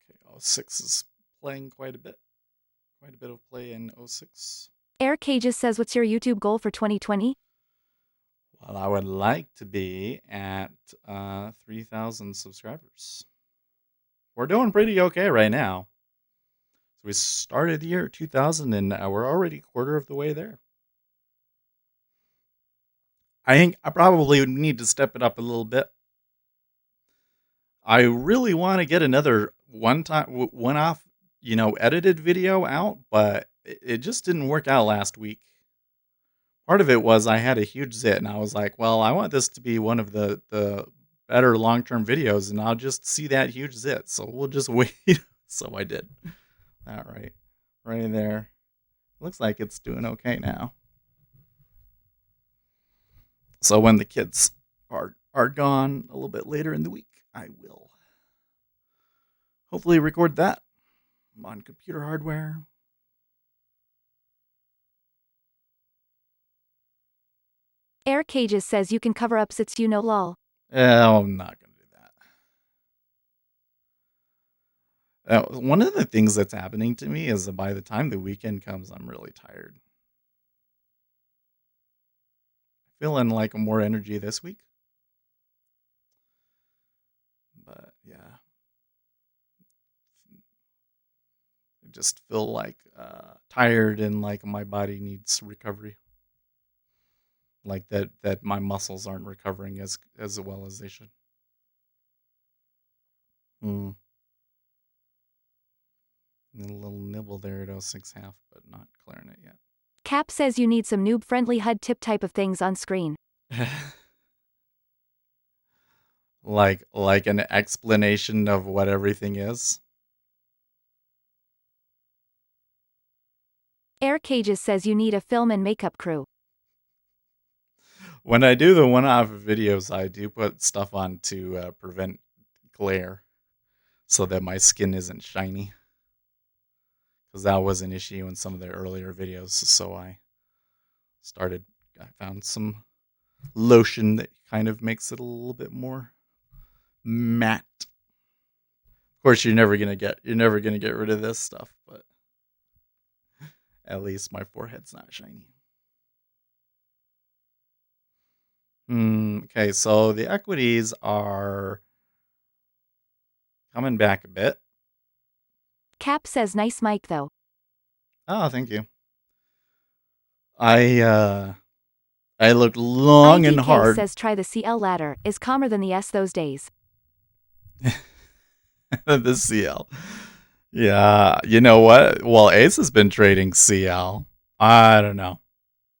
Okay, 06 is playing quite a bit. Quite a bit of play in 06. Air Cages says what's your YouTube goal for 2020? Well, I would like to be at 3,000 subscribers. We're doing pretty okay right now. So we started the year at 2,000 and we're already a quarter of the way there. I think I probably would need to step it up a little bit. I really want to get another one-off, edited video out, but it just didn't work out last week. Part of it was I had a huge zit, and I was like, well, I want this to be one of the better long-term videos, and I'll just see that huge zit, so we'll just wait. So I did. All right. Right there. Looks like it's doing okay now. So when the kids are gone a little bit later in the week, I will hopefully record that on computer hardware. Air Cages says you can cover up sits lol. I'm not going to do that. One of the things that's happening to me is that by the time the weekend comes, I'm really tired. Feeling like more energy this week. But yeah. I just feel like tired and like my body needs recovery. like that my muscles aren't recovering as well as they should. Mm. A little nibble there at 06.5, but not clearing it Cap says you need some noob-friendly HUD tip type of things on screen. yet. Like an explanation of what everything is. Air Cages says you need a film and makeup crew. When I do the one-off videos, I do put stuff on to prevent glare so that my skin isn't shiny. Because that was an issue in some of the earlier videos. So I found some lotion that kind of makes it a little bit more matte. Of course, you're never gonna get rid of this stuff, but at least my forehead's not shiny. Okay, so the equities are coming back a bit. Cap says nice mic though. Oh, thank you. I looked long and IDK hard. says try the CL ladder, is calmer than the S those days. The CL. Yeah, you know what? Well, Ace has been trading CL. I don't know.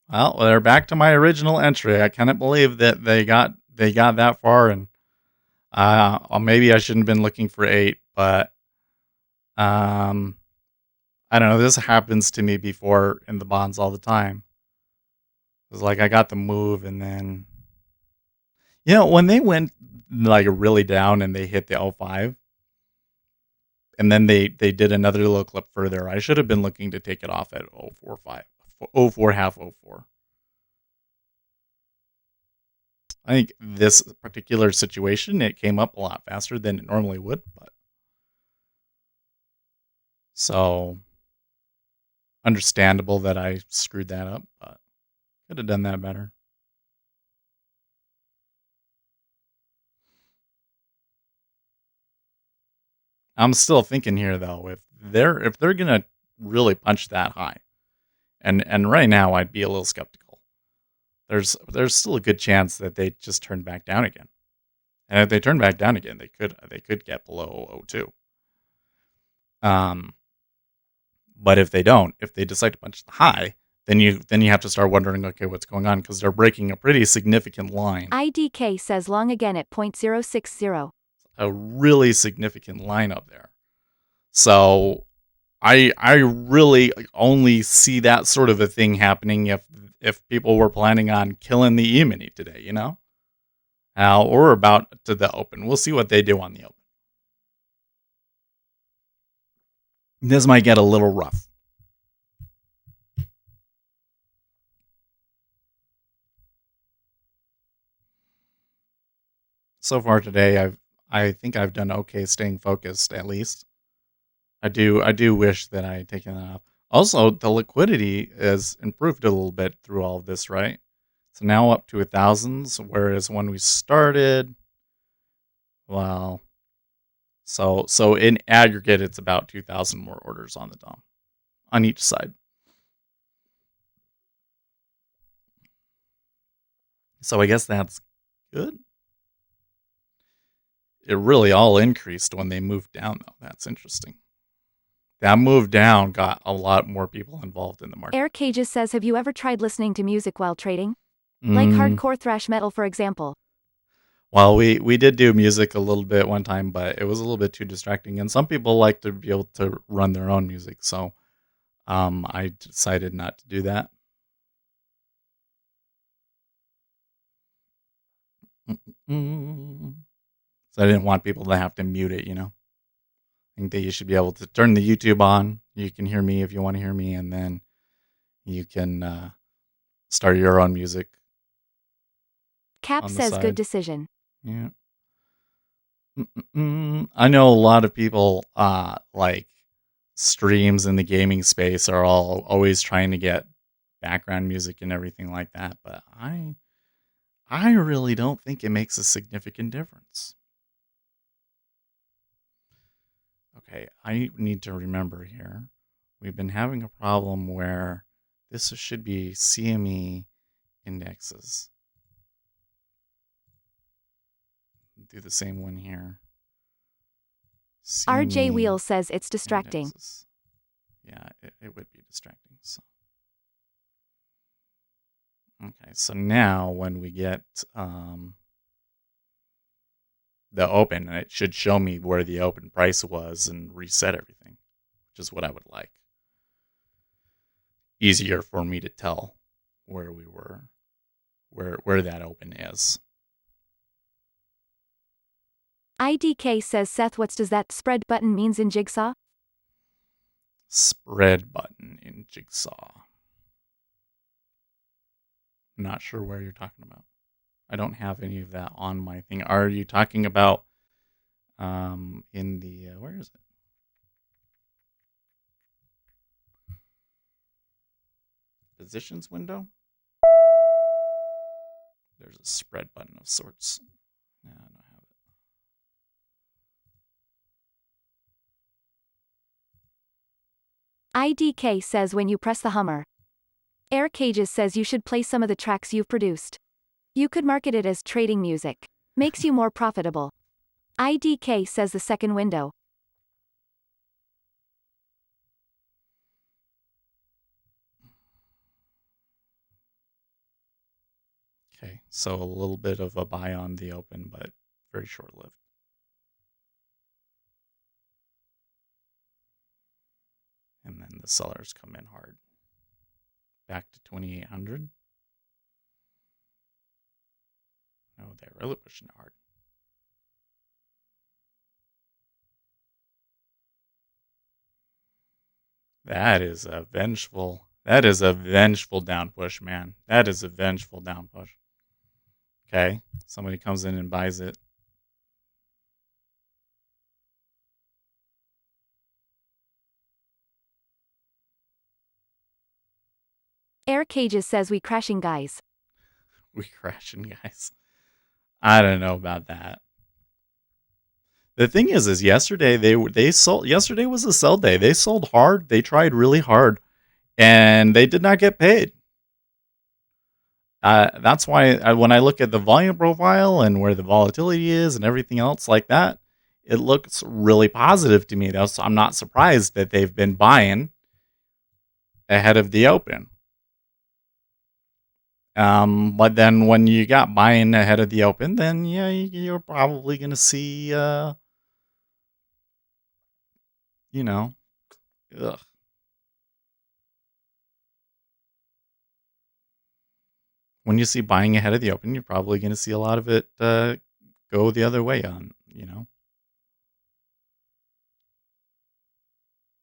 Well, they're back to my original entry. I cannot believe that they got that far, and maybe I shouldn't have been looking for 8, but I don't know. This happens to me before in the bonds all the time. It's like I got the move, and then when they went like really down and they hit the 05, and then they did another little clip further, I should have been looking to take it off at 045, 04 half 04. I think this particular situation, it came up a lot faster than it normally would, but so understandable that I screwed that up, but could have done that better. I'm still thinking here though, if they're gonna really punch that high, and right now I'd be a little skeptical. There's still a good chance that they just turn back down again, and if they turn back down again, they could get below 02. But if they don't, if they decide to punch the high, then you have to start wondering, okay, what's going on? Because they're breaking a pretty significant line. IDK says long again at 0.060. A really significant line up there. So I really only see that sort of a thing happening if people were planning on killing the E-mini today, or about to the open. We'll see what they do on the open. This might get a little rough. So far today, I think I've done okay staying focused, at least. I do wish that I had taken that off. Also, the liquidity has improved a little bit through all of this, right? So now up to 1,000, whereas when we started, well, so in aggregate, it's about 2,000 more orders on the DOM on each side. So I guess that's good. It really all increased when they moved down, though. That's interesting. That move down got a lot more people involved in the market. Air Cages says have you ever tried listening to music while trading? Like hardcore thrash metal, for example. Well, we did do music a little bit one time, but it was a little bit too distracting. And some people like to be able to run their own music, so I decided not to do that. So I didn't want people to have to mute it, I think that you should be able to turn the YouTube on. You can hear me if you want to hear me, and then you can start your own music. Cap says good decision. Yeah. I know a lot of people like streams in the gaming space are always trying to get background music and everything like that, but I really don't think it makes a significant difference. Okay, I need to remember here. We've been having a problem where this should be CME indexes. Do the same one here. RJ Wheel says it's distracting. Indexes. Yeah, it would be distracting. So. Okay, so now when we get the open, it should show me where the open price was and reset everything, which is what I would like. Easier for me to tell where we were, where that open is. IDK says, Seth, what does that spread button means in Jigsaw? Spread button in Jigsaw. Not sure where you're talking about. I don't have any of that on my thing. Are you talking about in the where is it? Positions window? There's a spread button of sorts. Yeah, I don't have it. IDK says when you press the Hummer. Air Cages says you should play some of the tracks you've produced. You could market it as trading music. Makes you more profitable. IDK says the second window. Okay, so a little bit of a buy on the open, but very short-lived. And then the sellers come in hard. Back to 2,800. Oh, they're really pushing it hard. That is a vengeful down push, man. That is a vengeful down push. Okay, somebody comes in and buys it. Air Cages says we crashing guys. We crashing guys. I don't know about that. The thing is yesterday they sold. Yesterday was a sell day. They sold hard. They tried really hard, and they did not get paid. That's why when I look at the volume profile and where the volatility is and everything else like that, it looks really positive to me. I'm not surprised that they've been buying ahead of the open. But then when you got buying ahead of the open, then yeah, you're probably going to see, ugh. When you see buying ahead of the open, you're probably going to see a lot of it go the other way on,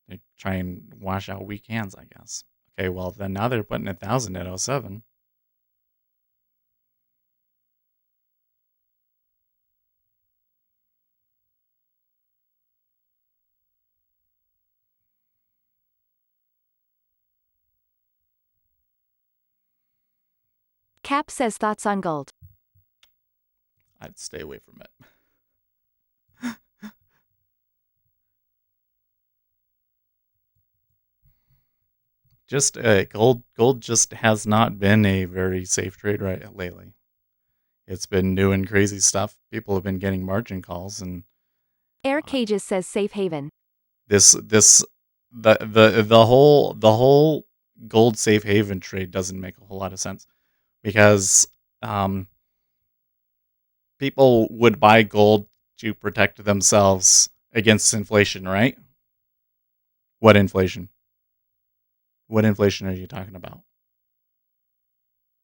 They try and wash out weak hands, I guess. Okay, well, then now they're putting 1,000 at 07. Cap says thoughts on gold. I'd stay away from it. Just gold just has not been a very safe trade right lately. It's been doing crazy stuff. People have been getting margin calls, and Air Cages says safe haven. the whole gold safe haven trade doesn't make a whole lot of sense, because people would buy gold to protect themselves against inflation, right? What inflation? What inflation are you talking about?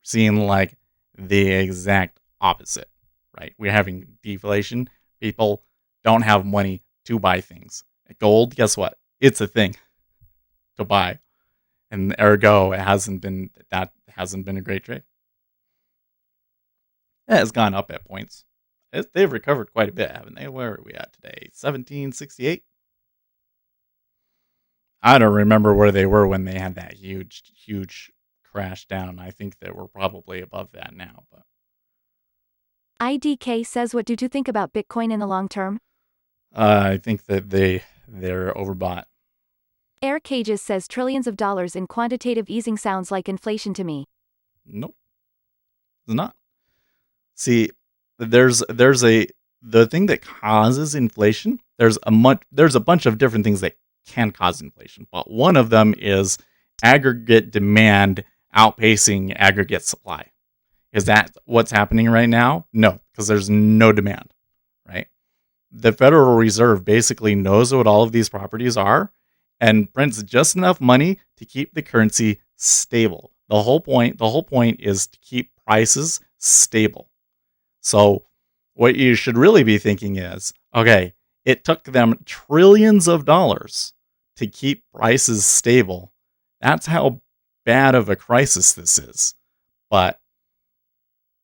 Seeing like the exact opposite, right? We're having deflation. People don't have money to buy things. Gold, guess what? It's a thing to buy. And ergo, it hasn't been a great trade. It has gone up at points. They've recovered quite a bit, haven't they? Where are we at today? 1768? I don't remember where they were when they had that huge crash down. I think that we're probably above that now. But IDK says, what do you think about Bitcoin in the long term? I think that they're overbought. Air Cages says trillions of dollars in quantitative easing sounds like inflation to me. Nope. It's not. See, there's the thing that causes inflation. There's a bunch of different things that can cause inflation, but one of them is aggregate demand outpacing aggregate supply. Is that what's happening right now? No, because there's no demand, right? The Federal Reserve basically knows what all of these properties are and prints just enough money to keep the currency stable. The whole point is to keep prices stable. So what you should really be thinking is, okay, it took them trillions of dollars to keep prices stable. That's how bad of a crisis this is. But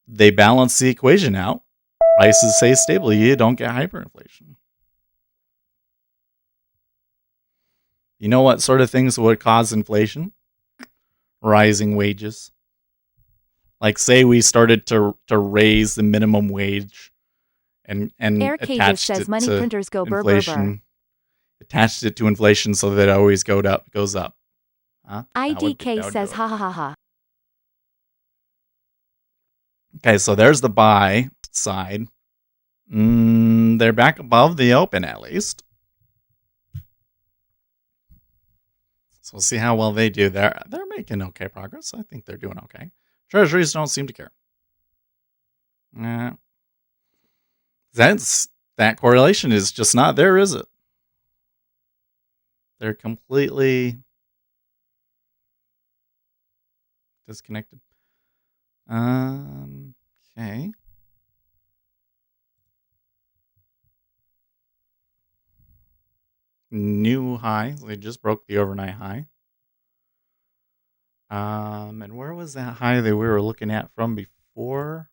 they balance the equation out. Prices stay stable. You don't get hyperinflation. You know what sort of things would cause inflation? Rising wages. Like say we started to raise the minimum wage and Air Cages attached says it money to printers go burr burr burr. inflation. Attached it to inflation so that it always goes up. Huh? IDK would says do it. ha ha ha ha. Okay, so there's the buy side. They're back above the open at least. So we'll see how well they do. They're making okay progress. I think they're doing okay. Treasuries don't seem to care. That correlation is just not there, is it? They're completely disconnected. Okay. New high. They just broke the overnight high. And where was that high that we were looking at from before?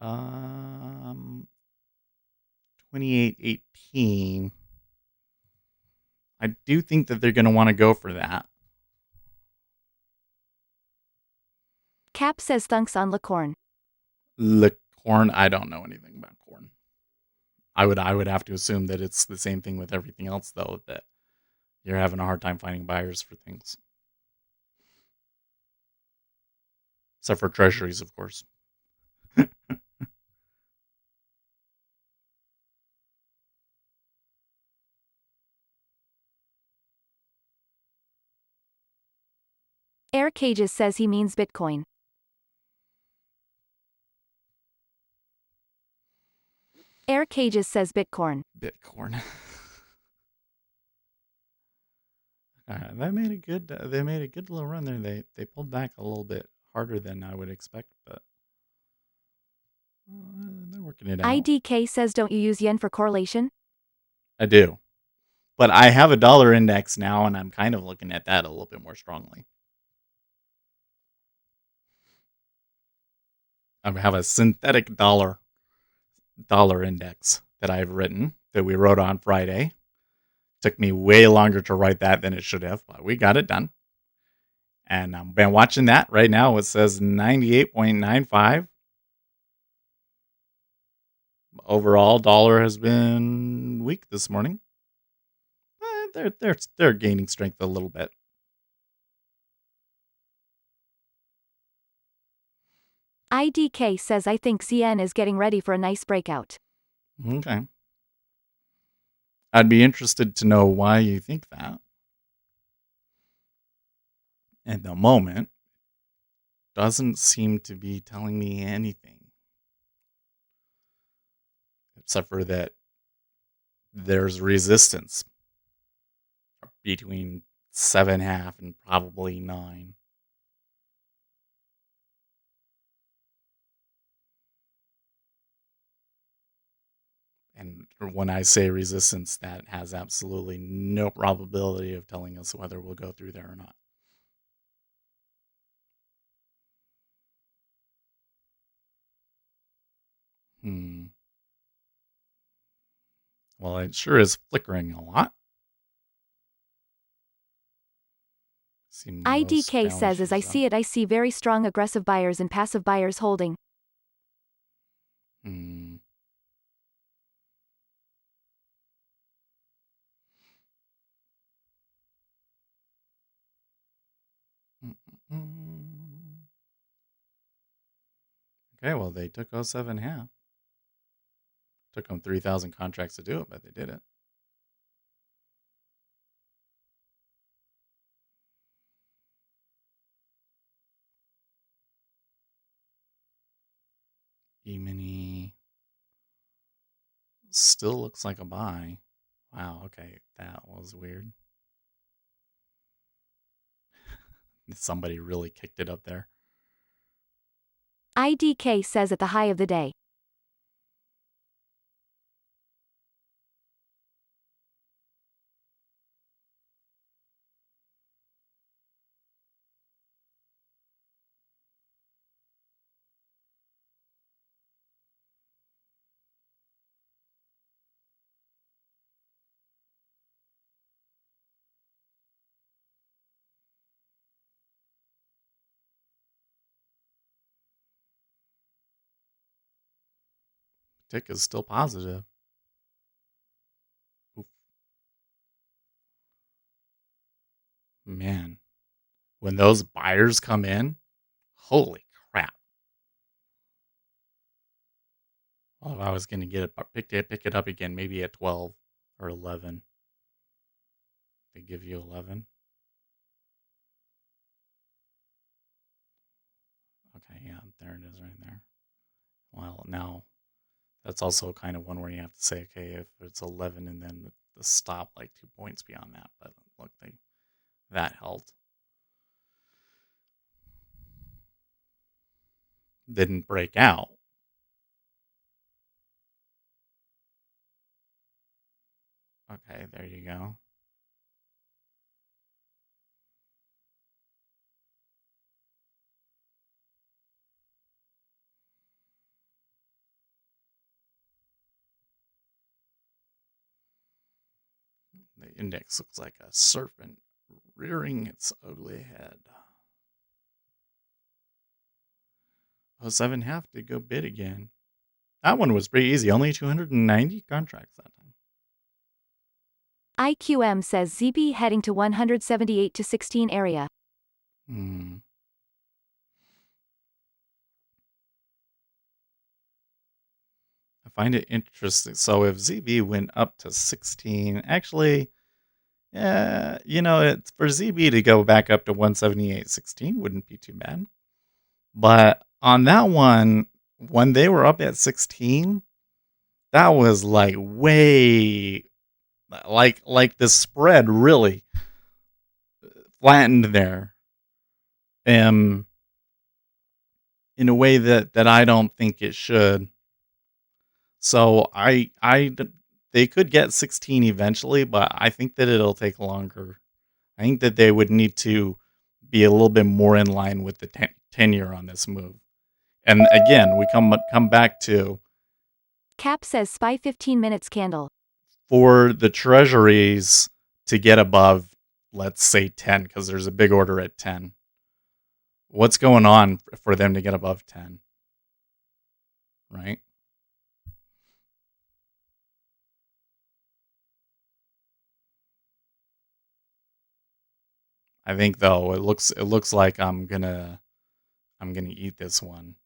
2818. I do think that they're going to want to go for that. Cap says thunks on Licorn. Corn, I don't know anything about corn. I would have to assume that it's the same thing with everything else, though, that you're having a hard time finding buyers for things. Except for treasuries, of course. Air Cages says he means Bitcoin. Air Cages says Bitcoin. Bitcoin. They made a good little run there. They pulled back a little bit harder than I would expect, but they're working it out. IDK says don't you use yen for correlation? I do. But I have a dollar index now, and I'm kind of looking at that a little bit more strongly. I have a synthetic dollar index that I've written, that we wrote on Friday. Took me way longer to write that than it should have, but we got it done. And I've been watching that right now. It says 98.95. Overall, dollar has been weak this morning. They're gaining strength a little bit. IDK says I think CN is getting ready for a nice breakout. Okay. I'd be interested to know why you think that. At the moment, doesn't seem to be telling me anything. Except for that there's resistance between 7.5 and probably 9. And when I say resistance, that has absolutely no probability of telling us whether we'll go through there or not. Well, it sure is flickering a lot. IDK says as I see it, I see very strong aggressive buyers and passive buyers holding. Okay, well, they took 07 half. Took them 3,000 contracts to do it, but they did it. E-mini still looks like a buy. Wow, okay, that was weird. Somebody really kicked it up there. IDK says at the high of the day. Tick is still positive. Oof. Man, when those buyers come in, holy crap. Well, if I was going to get it, pick it up again, maybe at 12 or 11. They give you 11. Okay, yeah, there it is right there. Well, now that's also kind of one where you have to say, okay, if it's 11 and then the stop like 2 points beyond that. But look, that held. Didn't break out. Okay, there you go. The index looks like a serpent rearing its ugly head. 07 half did go bid again. That one was pretty easy. Only 290 contracts that time. IQM says ZB heading to 178 to 16 area. I find it interesting. So if ZB went up to 16, actually, it's for ZB to go back up to 178.16 wouldn't be too bad. But on that one, when they were up at 16, that was like way, like the spread really flattened there, in a way that I don't think it should. So they could get 16 eventually, but I think that it'll take longer. I think that they would need to be a little bit more in line with the 10-year on this move. And again, we come back to Cap says SPY 15 minutes candle. for the treasuries to get above, let's say 10, because there's a big order at 10. What's going on for them to get above 10? Right? I think though it looks like I'm gonna eat this one.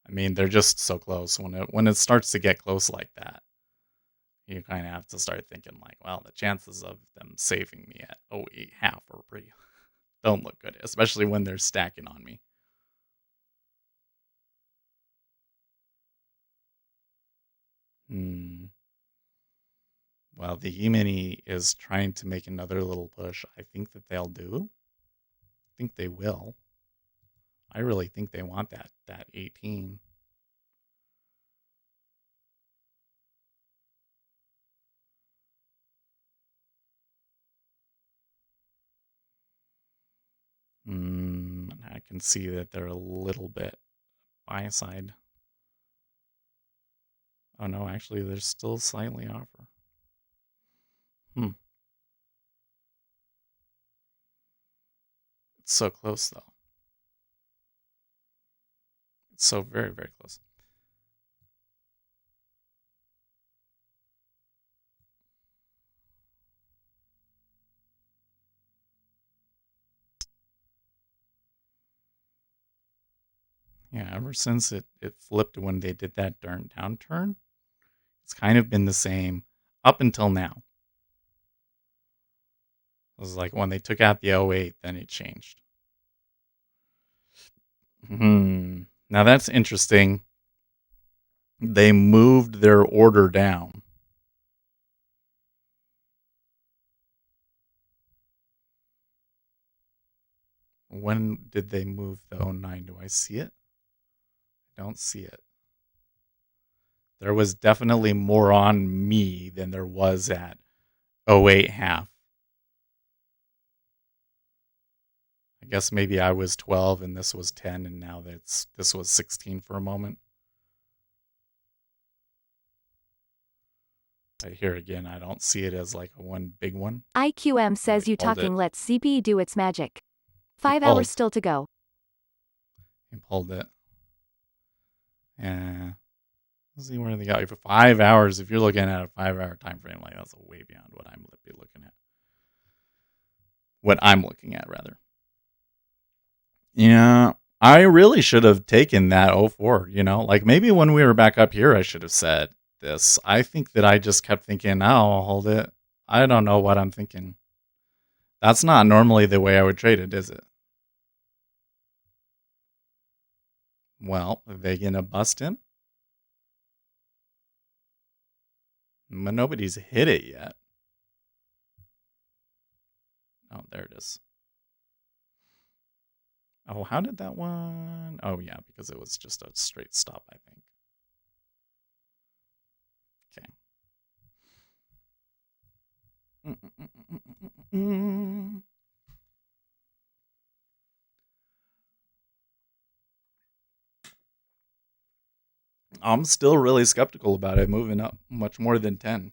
I mean, they're just so close. When it starts to get close like that, you kind of have to start thinking like, well, the chances of them saving me at 08 half are pretty don't look good, especially when they're stacking on me. Well, the E-mini is trying to make another little push. I think that they'll do. I think they will. I really think they want that 18. I can see that they're a little bit buy side. Oh no, actually they're still slightly offer. It's so close though. It's so very, very close. Yeah, ever since it flipped when they did that downturn, it's kind of been the same up until now. It was like when they took out the '08, then it changed. Now that's interesting. They moved their order down. When did they move the '09? Do I see it? I don't see it. There was definitely more on me than there was at '08 half. I guess maybe I was 12 and this was 10, and now this was 16 for a moment. Here again, I don't see it as like a one big one. IQM says you talking lets CP do its magic. 5 hours still to go. He pulled it. Yeah. Let's see where they got you for 5 hours. If you're looking at a 5-hour time frame, like that's way beyond what I'm looking at. What I'm looking at, rather. Yeah, I really should have taken that '04, like maybe when we were back up here, I should have said this. I think that I just kept thinking, oh, I'll hold it. I don't know what I'm thinking. That's not normally the way I would trade it, is it? Well, are they going to bust him? But nobody's hit it yet. Oh, there it is. Oh, how did that one? Oh, yeah, because it was just a straight stop, I think. Okay. I'm still really skeptical about it moving up much more than 10.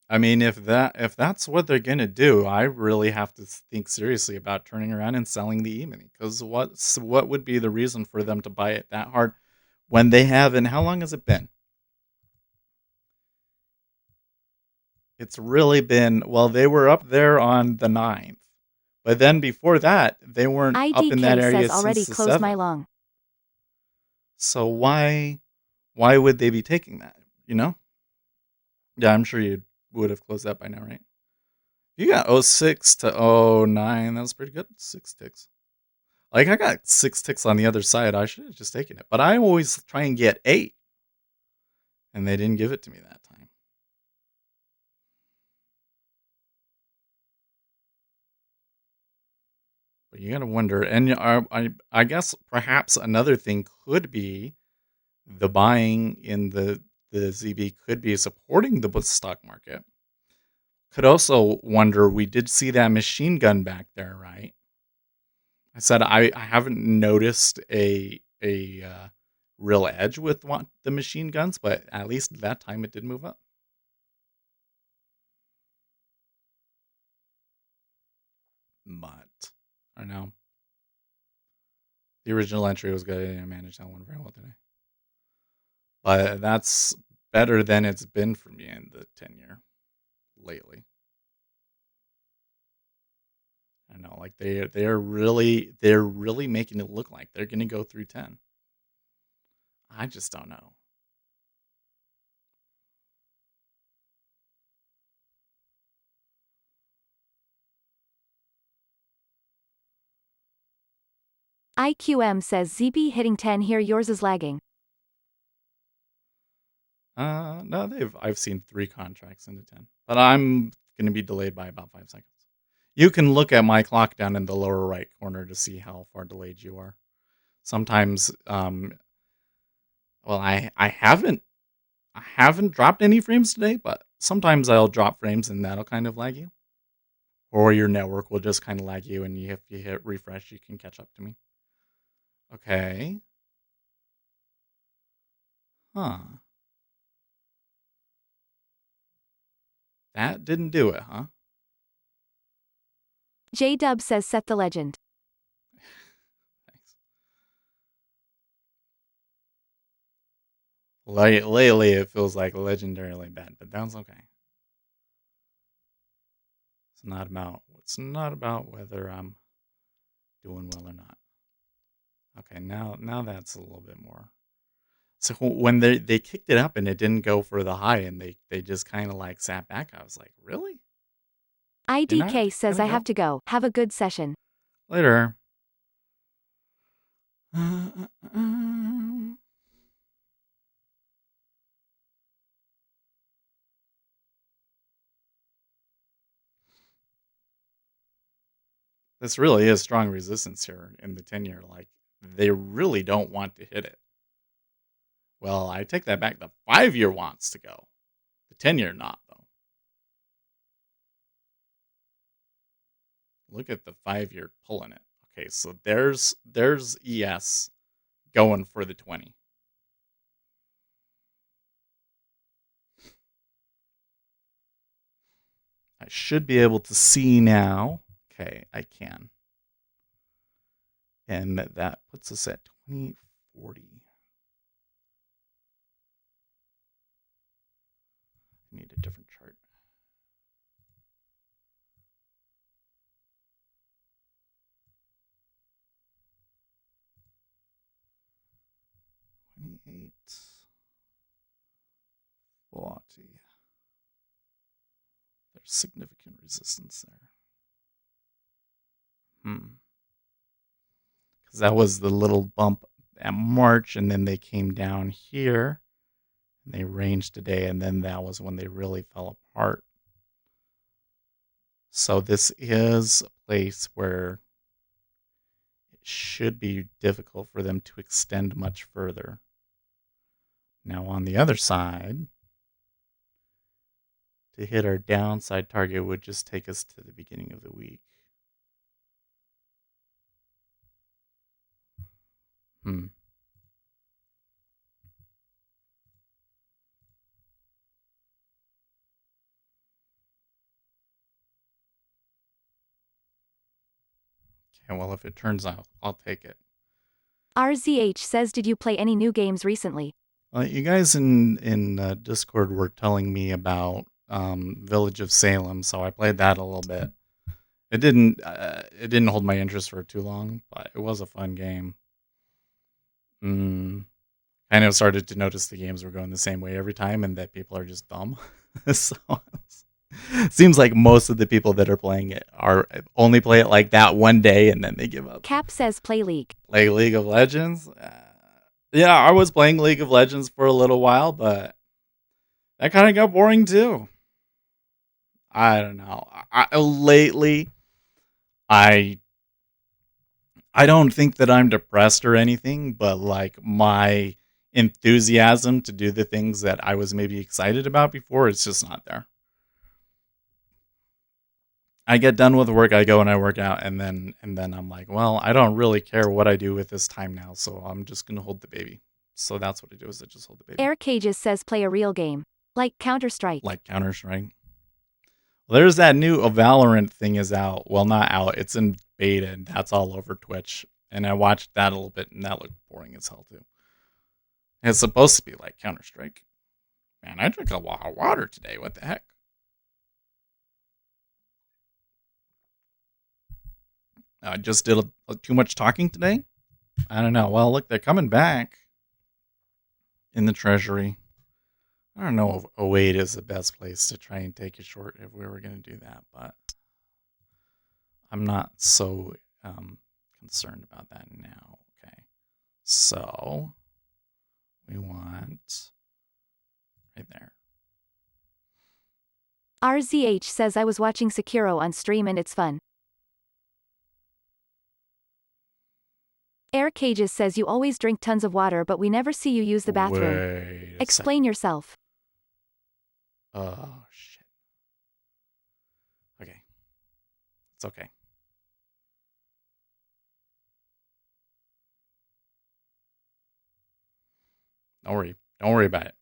I mean, if that's what they're gonna do, I really have to think seriously about turning around and selling the E-mini. Because what would be the reason for them to buy it that hard when they haven't? How long has it been? It's really been, well, they were up there on the 9th, but then before that, they weren't up in that area says already since the closed 7th. my long. So why would they be taking that? Yeah, I'm sure you would have closed that by now, right? You got '06 to '09. That was pretty good. 6 ticks. Like, I got 6 ticks on the other side. I should have just taken it. But I always try and get 8. And they didn't give it to me that time. But you gotta wonder. And I guess perhaps another thing could be the buying in the ZB could be supporting the stock market. Could also wonder, we did see that machine gun back there, right? I said I haven't noticed a real edge with the machine guns, but at least that time it did move up. But I don't know. The original entry was good. I managed that one very well today. But that's better than it's been for me in the 10-year lately. I know, like they're really making it look like they're gonna go through 10. I just don't know. IQM says ZB hitting 10 here, yours is lagging. No, I've seen 3 contracts into 10, but I'm gonna be delayed by about 5 seconds. You can look at my clock down in the lower right corner to see how far delayed you are. Sometimes, well, I haven't dropped any frames today, but sometimes I'll drop frames and that'll kind of lag you. Or your network will just kind of lag you, and if you hit refresh, you can catch up to me. Okay. Huh. That didn't do it, huh? J-Dub says set the legend. Thanks. Lately, it feels like legendarily bad, but that's okay. It's not about whether I'm doing well or not. Okay, now that's a little bit more. So when they kicked it up and it didn't go for the high and they just kind of like sat back, I was like, really? You're not IDK says gonna I go have to go. Have a good session. later? This really is strong resistance here in the 10-year. Like, they really don't want to hit it. Well, I take that back. The 5-year wants to go. The 10-year not, though. Look at the 5-year pulling it. Okay, so there's ES going for the 20. I should be able to see now. Okay, I can. And that puts us at 2040. I need a different chart. $28.40. There's significant resistance there. Because that was the little bump at March, and then they came down here, and they ranged today, and then that was when they really fell apart. So this is a place where it should be difficult for them to extend much further. Now on the other side, to hit our downside target would just take us to the beginning of the week. Okay, well, if it turns out, I'll take it. RZH says, did you play any new games recently? You guys in Discord were telling me about Village of Salem, so I played that a little bit. It didn't hold my interest for too long, but it was a fun game. I know started to notice the games were going the same way every time, and that people are just dumb. So it seems like most of the people that are playing it are only play it like that one day and then they give up. Cap says play League. Play League of Legends? Yeah, I was playing League of Legends for a little while, but that kind of got boring too. I don't know. Lately, I don't think that I'm depressed or anything, but like my enthusiasm to do the things that I was maybe excited about before, it's just not there. I get done with work, I go and I work out, and then I'm like, well, I don't really care what I do with this time now, so I'm just gonna hold the baby. So that's what I do, is I just hold the baby. Air Cages says play a real game. Like Counter-Strike. Like Counter-Strike. Well, there's that new Valorant thing is out. Well, not out. It's in beta, and that's all over Twitch. And I watched that a little bit, and that looked boring as hell, too. It's supposed to be like Counter-Strike. Man, I drank a lot of water today. What the heck? I just did too much talking today? I don't know. Well, look, they're coming back in the treasury. I don't know if 08 is the best place to try and take a short if we were going to do that, but I'm not so concerned about that now. Okay. So we want right there. RZH says I was watching Sekiro on stream and it's fun. Air Cages says you always drink tons of water but we never see you use the bathroom. Wait a Explain yourself. Oh, shit. Okay. It's okay. Don't worry. Don't worry about it.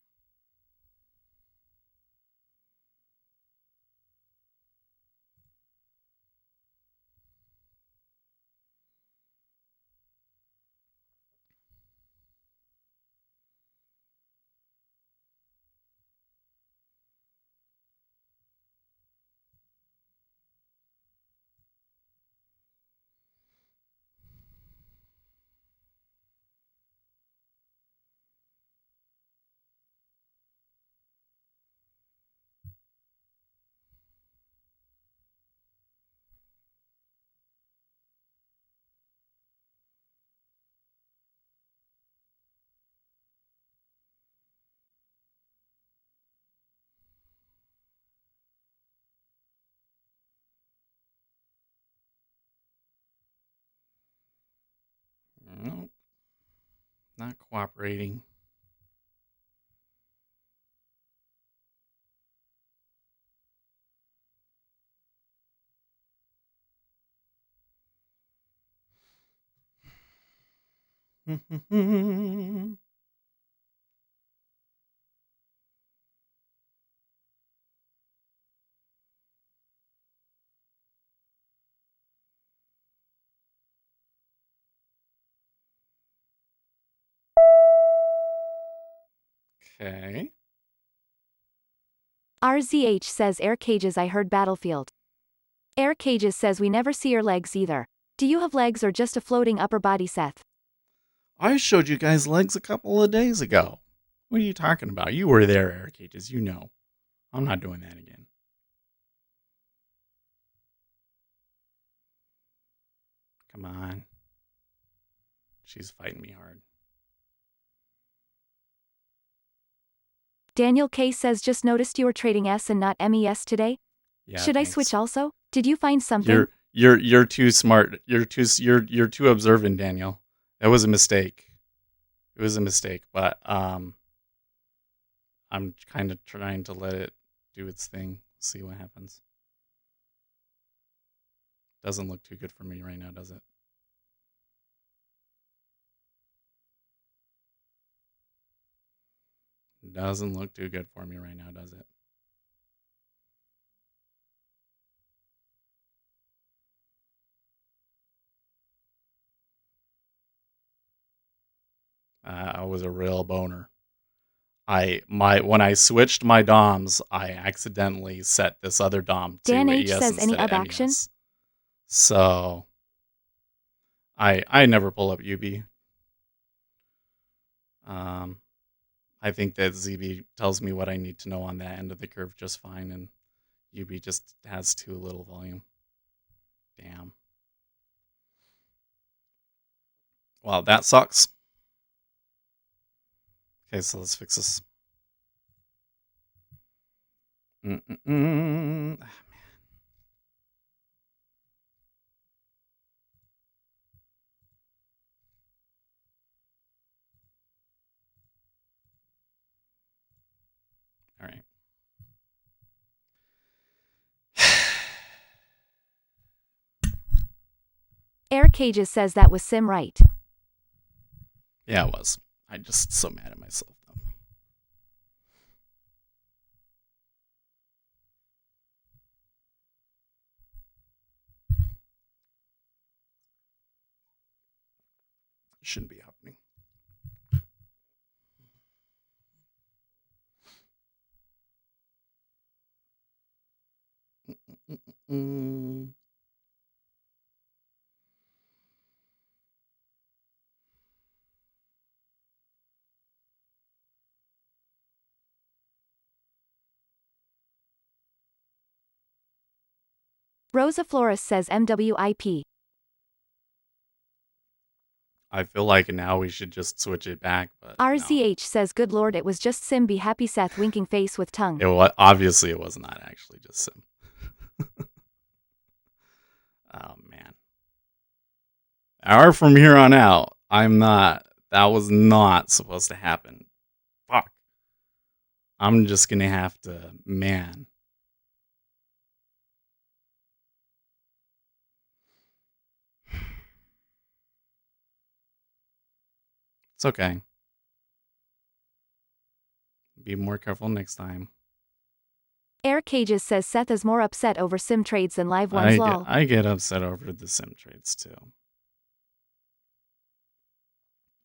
not cooperating. Okay. RZH says air cages. I heard battlefield. Air cages says we never see your legs either. Do you have legs or just a floating upper body, Seth? I showed you guys legs a couple of days ago. What are you talking about? You were there, Air Cages. You know. I'm not doing that again. Come on. She's fighting me hard. Daniel K says just noticed you were trading S and not MES today. Yeah. Should thanks. I switch also? Did you find something? You're too smart. You're too observant, Daniel. That was a mistake. It was a mistake, but I'm kind of trying to let it do its thing. See what happens. Doesn't look too good for me right now, does it? Doesn't look too good for me right now, does it? I was a real boner. When I switched my DOMs, I accidentally set this other DOM to Dan H ES says any instead of action? MES. So I never pull up UB. I think that ZB tells me what I need to know on that end of the curve just fine, and UB just has too little volume. Damn. Well, that sucks. Okay, so let's fix this. Ah, man. All right. Air cages says that was Sim right. Yeah, it was. I'm just so mad at myself, though. Shouldn't be happening. Rosa Flores says MWIP. I feel like now we should just switch it back, but RZH says good lord it was just Sim. Be happy, Seth winking face with tongue. Obviously it was not actually just Sim. Oh man. Or from here on out, that was not supposed to happen. Fuck. I'm just gonna have to, man. It's okay. Be more careful next time. Air cages says Seth is more upset over Sim trades than live ones. Lol. I get upset over the Sim trades too.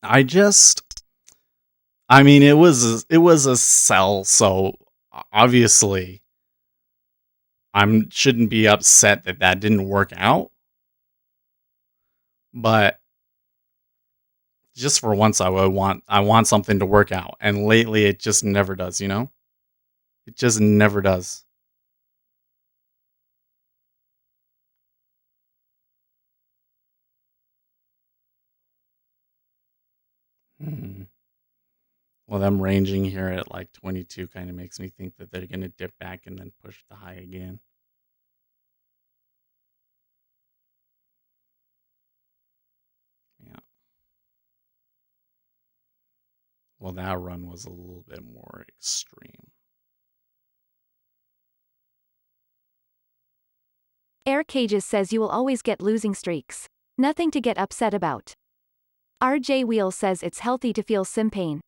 I mean, it was a sell, so obviously I shouldn't be upset that didn't work out. But just for once, I want something to work out, and lately it just never does. You know, it just never does. Well, them ranging here at like 22 kind of makes me think that they're going to dip back and then push the high again. Yeah. Well, that run was a little bit more extreme. Air Cages says you will always get losing streaks. Nothing to get upset about. RJ Wheel says it's healthy to feel sim pain.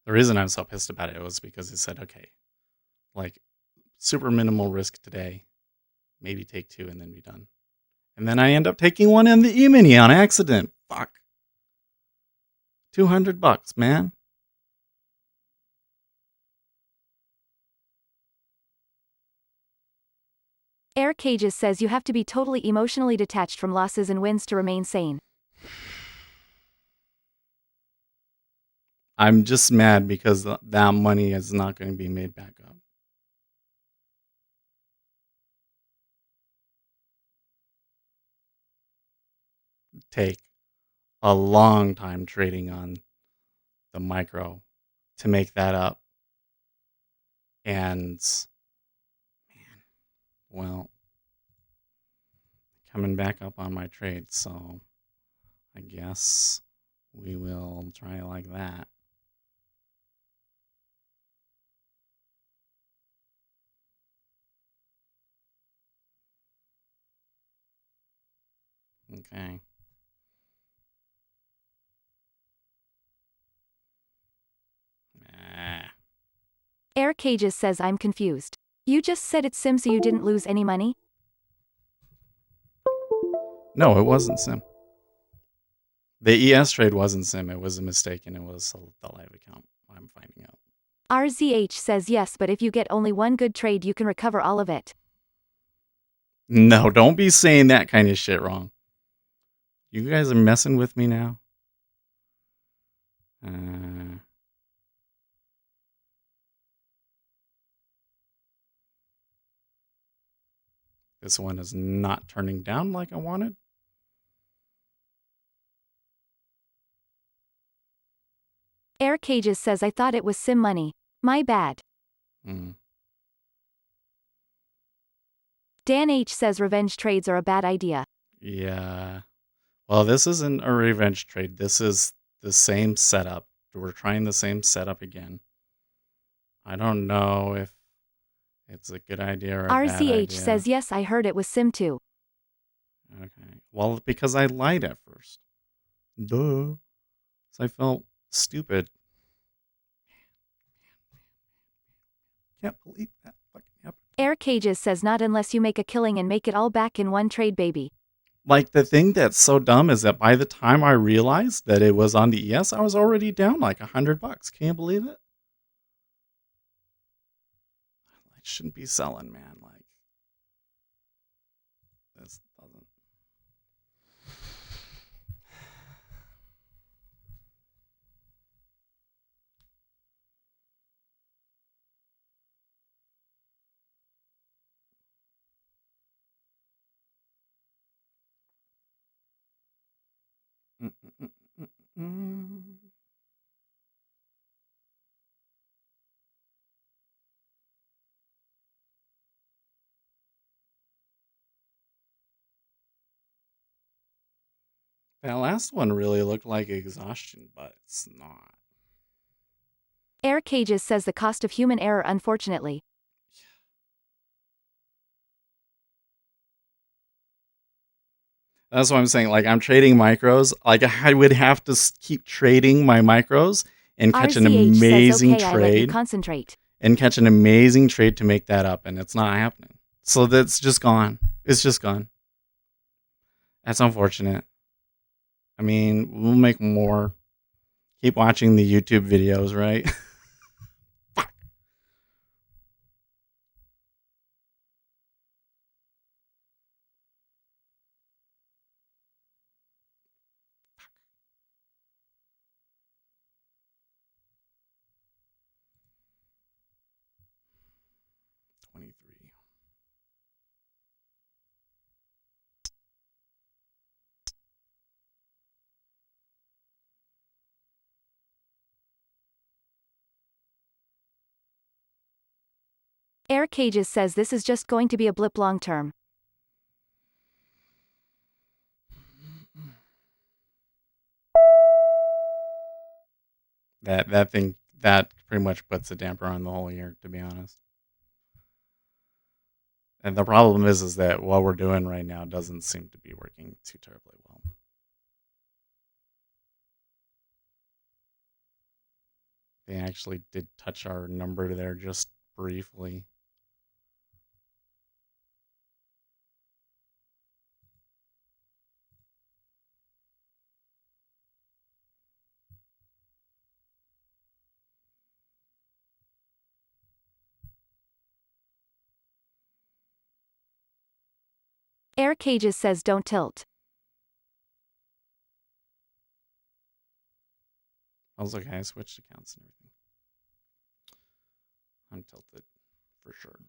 The reason I'm so pissed about it was because it said, okay, like super minimal risk today, maybe take 2 and then be done. And then I end up taking one in the E-mini on accident. Fuck. $200, man. Air Cages says you have to be totally emotionally detached from losses and wins to remain sane. I'm just mad because that money is not going to be made back up. Take a long time trading on the micro to make that up. And, man, well, coming back up on my trade, so I guess we will try like that. Okay. Air Cages says I'm confused. You just said it's sim so you didn't lose any money? No, it wasn't sim. The ES trade wasn't sim. It was a mistake, and it was the live account. I'm finding out. RZH says yes, but if you get only one good trade you can recover all of it. No, don't be saying that kind of shit wrong. You guys are messing with me now? This one is not turning down like I wanted. Air Cages says I thought it was sim money. My bad. Dan H says revenge trades are a bad idea. Yeah. Well, this isn't a revenge trade. This is the same setup. We're trying the same setup again. I don't know if it's a good idea or a bad idea. RZH says yes, I heard it was sim too. Okay. Well, because I lied at first. Duh. So I felt stupid. Can't believe that fucking happened. Air Cages says not unless you make a killing and make it all back in one trade, baby. Like, the thing that's so dumb is that by the time I realized that it was on the ES, I was already down like $100. Can you believe it? I shouldn't be selling, man. Like, this doesn't. That last one really looked like exhaustion, but it's not. Air Cages says the cost of human error, unfortunately. That's what I'm saying. Like, I'm trading micros. Like, I would have to keep trading my micros and catch an RZH amazing says, okay, I let you trade concentrate. and catch an amazing trade to make that up, and it's not happening. So that's just gone. It's just gone. That's unfortunate. I mean, we'll make more. Keep watching the YouTube videos, right? Air Cages says this is just going to be a blip long term. That thing that pretty much puts a damper on the whole year, to be honest. And the problem is that what we're doing right now doesn't seem to be working too terribly well. They actually did touch our number there just briefly. Air Cages says don't tilt. I was okay, I switched accounts and everything. I'm tilted, for sure.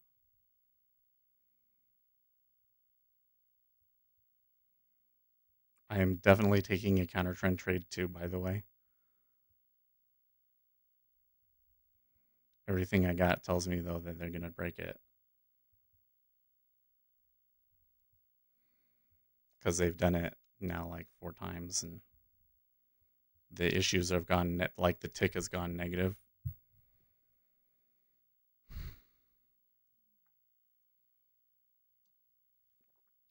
I am definitely taking a counter trend trade too, by the way. Everything I got tells me, though, that they're going to break it. Because they've done it now like 4 times, and the issues have gone, like the tick has gone negative.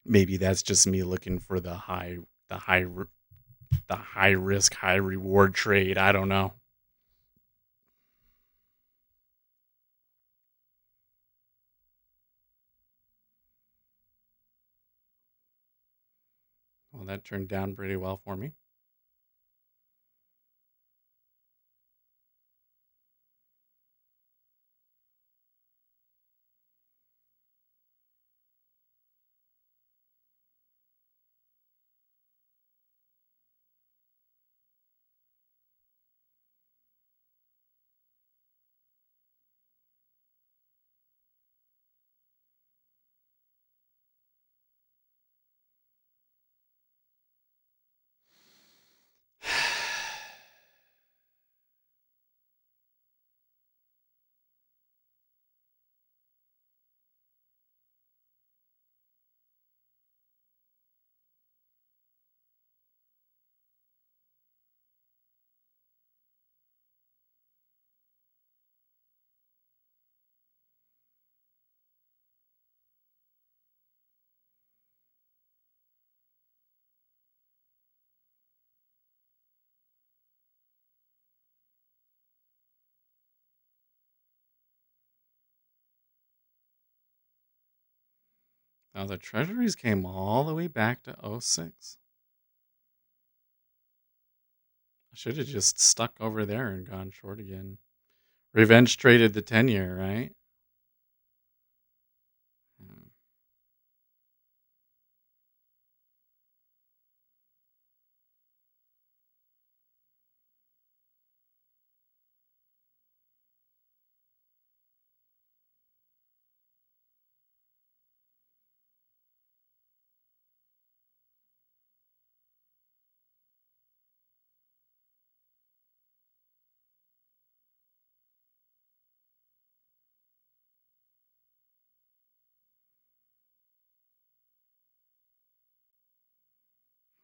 Maybe that's just me looking for the high risk, high reward trade. I don't know. Well, that turned down pretty well for me. Now the treasuries came all the way back to 06. I should have just stuck over there and gone short again. Revenge traded the 10-year, right?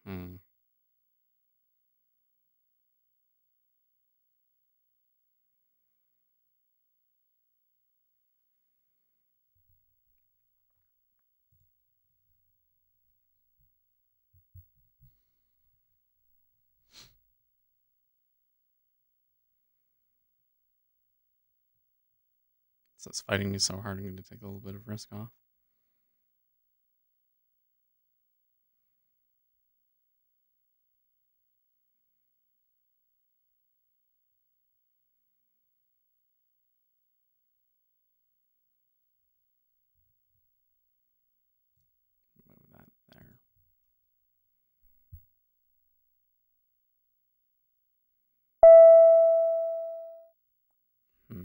Hmm. So it's fighting me so hard, I'm going to take a little bit of risk off. Move that there. Hmm.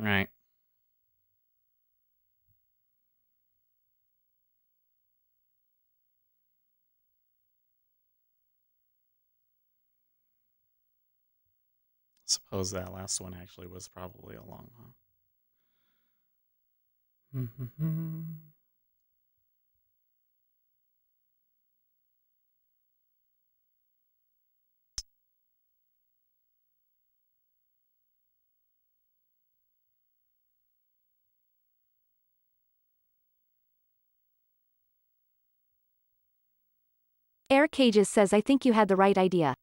Right. Suppose that last one actually was probably a long one. Air Cages says I think you had the right idea.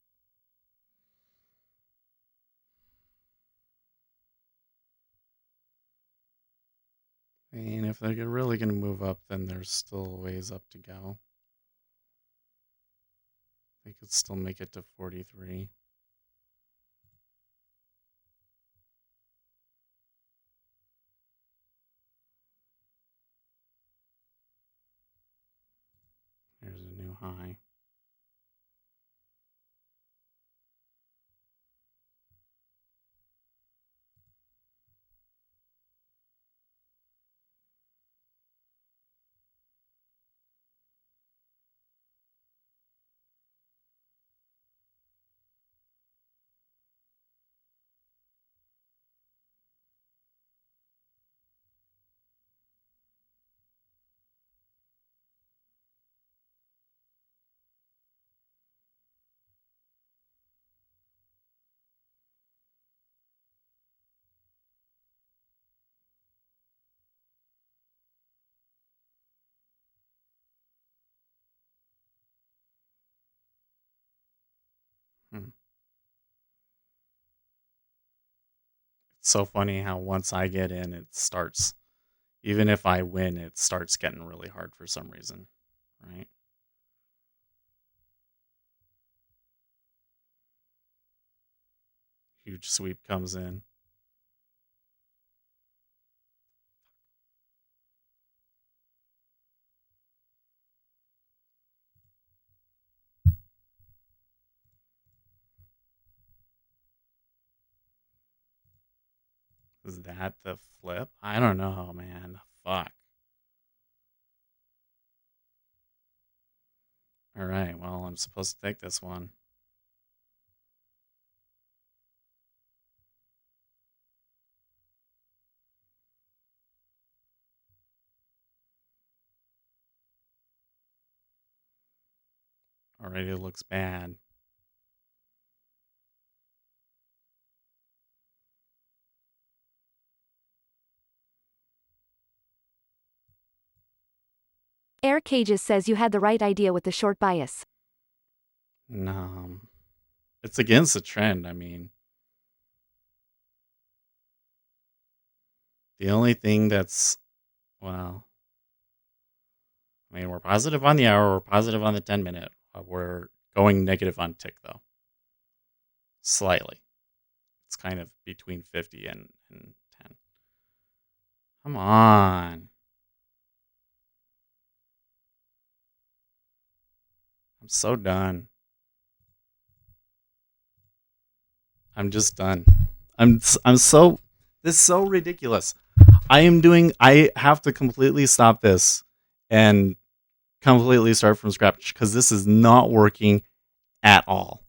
And if they're really going to move up, then there's still a ways up to go. They could still make it to 43. There's a new high. Hmm. It's so funny how once I get in, it starts, even if I win, it starts getting really hard for some reason, right? Huge sweep comes in. Is that the flip? I don't know, man. Fuck. All right, well, I'm supposed to take this one. Already looks bad. Air Cages says you had the right idea with the short bias. No. It's against the trend, I mean. The only thing that's, well, I mean, we're positive on the hour, we're positive on the 10-minute. We're going negative on tick, though. Slightly. It's kind of between 50 and 10. Come on. I'm so done. I'm just done. I'm so, this is so ridiculous. I have to completely stop this and completely start from scratch because this is not working at all.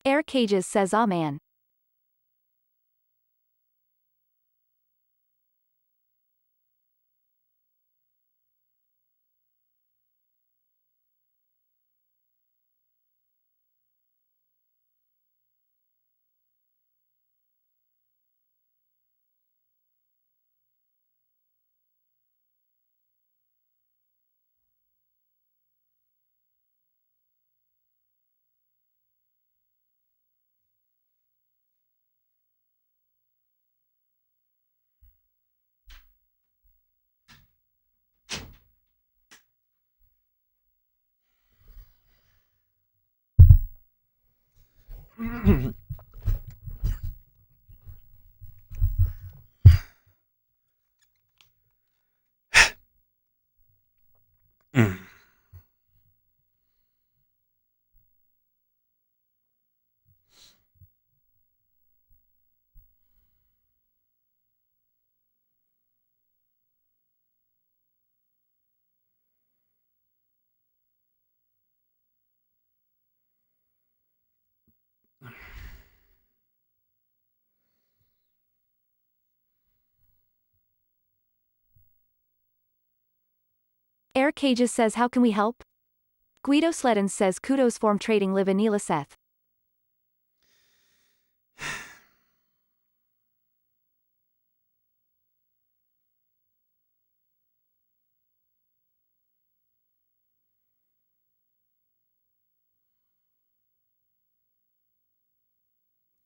Air Cages says aw man. Air Cages says how can we help? Guido Sledden says kudos form trading live in Seth.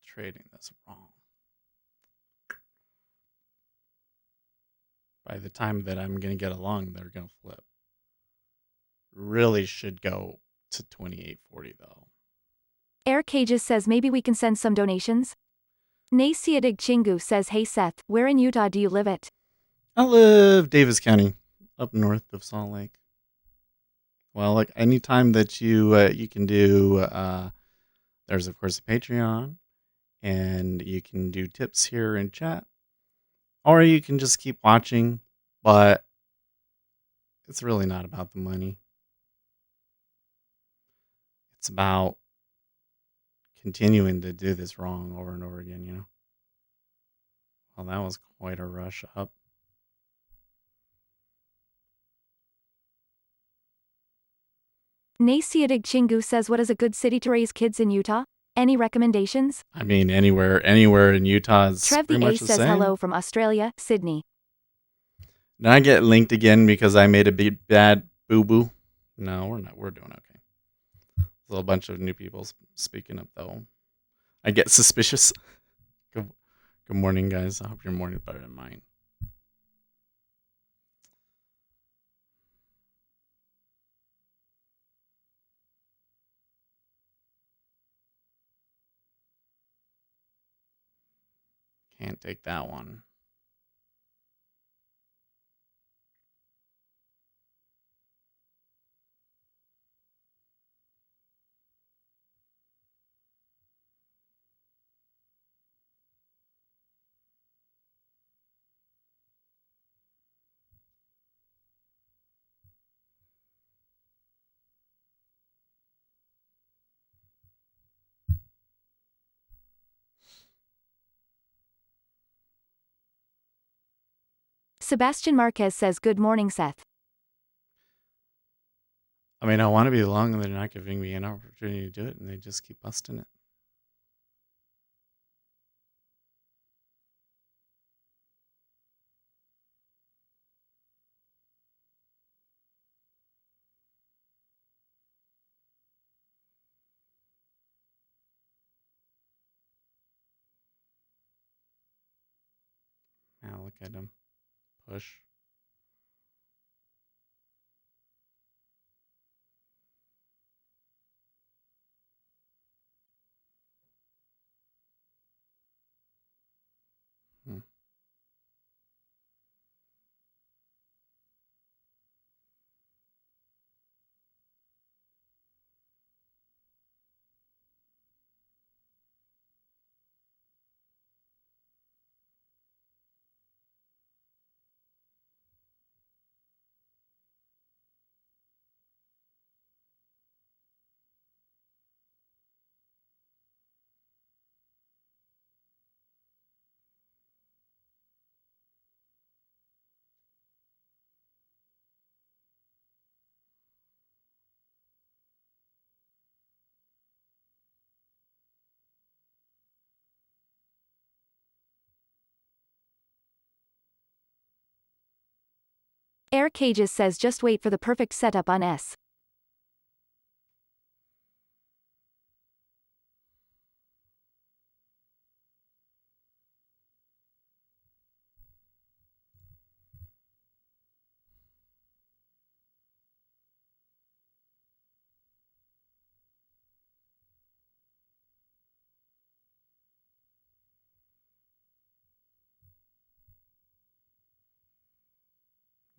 Trading this wrong. By the time that I'm going to get along, they're going to flip. Really should go to 28.40 though. Air Cages says maybe we can send some donations? Nasiadig Chingu says hey Seth, where in Utah do you live at? I live Davis County, up north of Salt Lake. Well, like anytime that you can do, there's of course a Patreon, and you can do tips here in chat, or you can just keep watching, but it's really not about the money. It's about continuing to do this wrong over and over again, you know? Well, that was quite a rush up. Nasiadig Chingu says what is a good city to raise kids in Utah? Any recommendations? I mean, anywhere in Utah is Trev pretty the much Ace the says same. hello from Australia, Sydney. Did I get linked again because I made a big bad boo-boo? No, we're not. We're doing okay. There's a bunch of new people speaking up, though. I get suspicious. Good morning, guys. I hope your morning's better than mine. Can't take that one. Sebastian Marquez says good morning, Seth. I mean, I want to be long, and they're not giving me an opportunity to do it, and they just keep busting it. Now look at them. Push. Hmm. Air Cages says just wait for the perfect setup on S.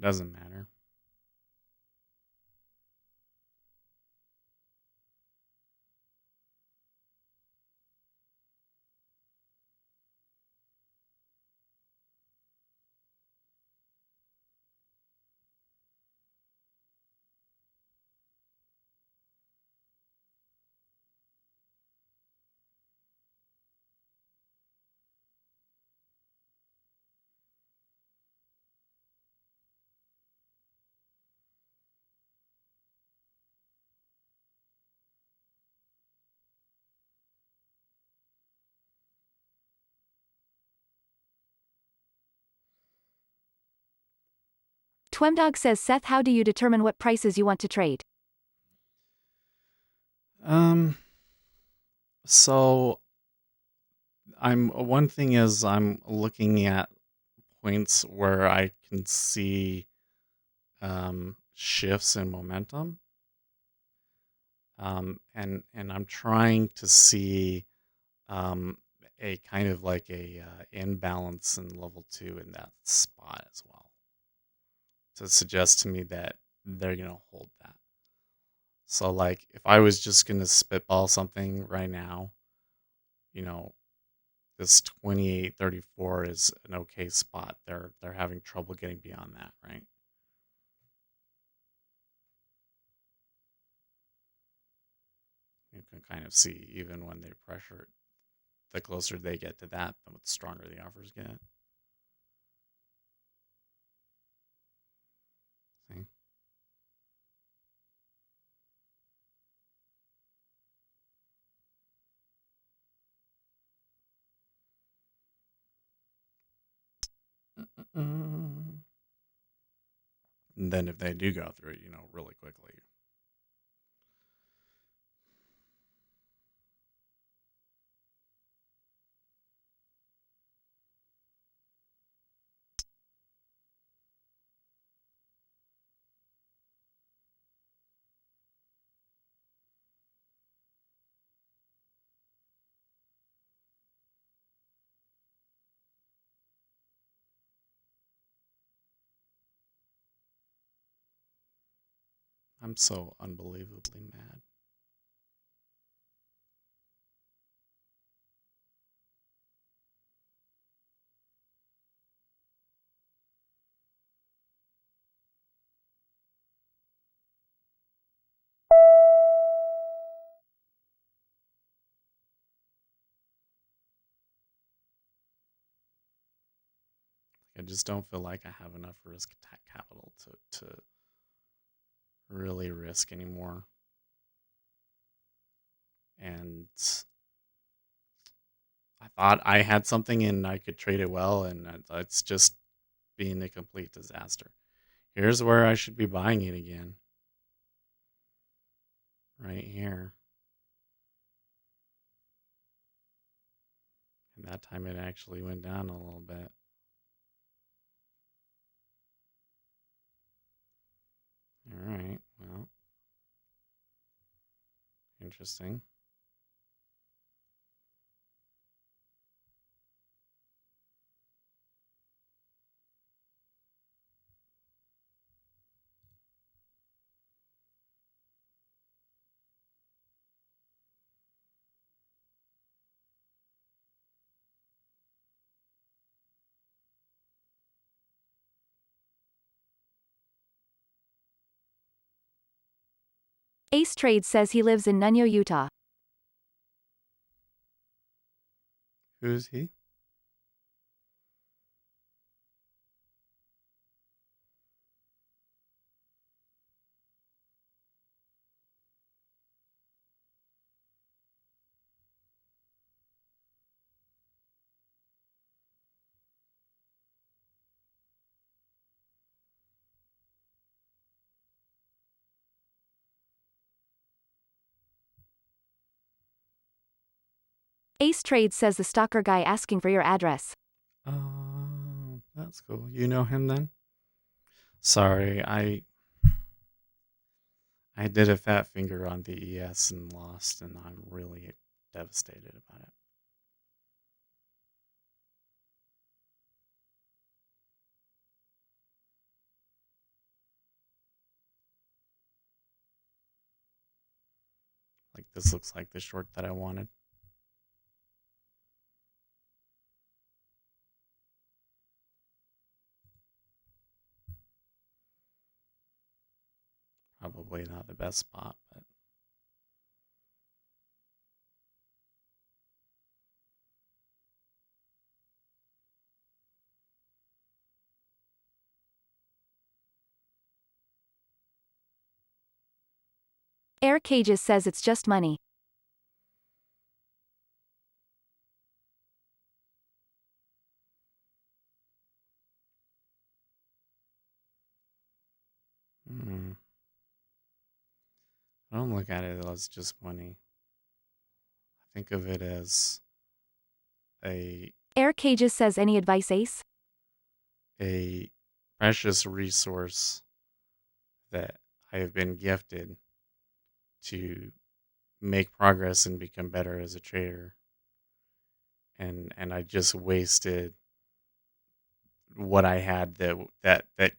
Doesn't matter. Twemdog says, Seth, how do you determine what prices you want to trade? So one thing is I'm looking at points where I can see shifts in momentum. And I'm trying to see a kind of like a imbalance in level 2 in that spot as well, to suggest to me that they're gonna hold that. So like if I was just gonna spitball something right now, you know, this 2834 is an okay spot. They're having trouble getting beyond that, right? You can kind of see even when they pressure it, the closer they get to that, the stronger the offers get. See? And then if they do go through it, really quickly. I'm so unbelievably mad. I just don't feel like I have enough risk capital to really risk anymore. And I thought I had something and I could trade it well, and it's just being a complete disaster. Here's where I should be buying it again. Right here. And that time it actually went down a little bit. Alright, well. Interesting. Ace Trades says he lives in Nuno, Utah. Who's he? Ace Trades says the stalker guy asking for your address. Oh, that's cool. You know him then? Sorry, I did a fat finger on the ES and lost, and I'm really devastated about it. Like this looks like the short that I wanted. Probably not the best spot, but Air Cages says it's just money. I don't look at it as just money. I think of it as a Air Cages says any advice, Ace? a precious resource that I have been gifted to make progress and become better as a trader. And I just wasted what I had that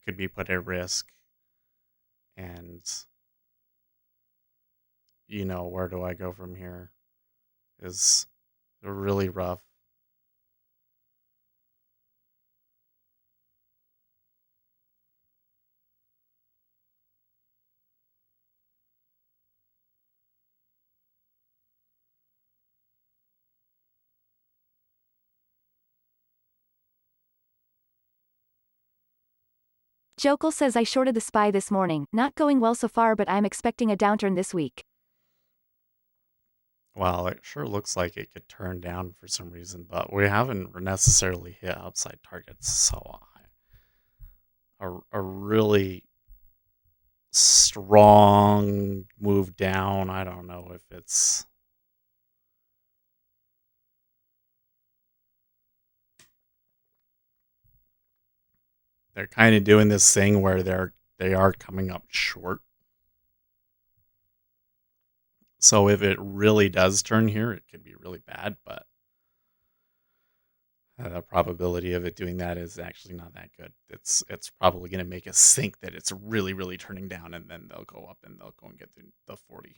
could be put at risk. And where do I go from here is really rough. Jokel says I shorted the SPY this morning, not going well so far, but I'm expecting a downturn this week. Well, it sure looks like it could turn down for some reason, but we haven't necessarily hit upside targets. So a really strong move down, I don't know if it's... They're kind of doing this thing where they are coming up short. So if it really does turn here, it could be really bad, but the probability of it doing that is actually not that good. It's probably going to make us think that it's really, really turning down, and then they'll go up and they'll go and get the 40.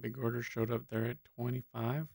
Big order showed up there at 25.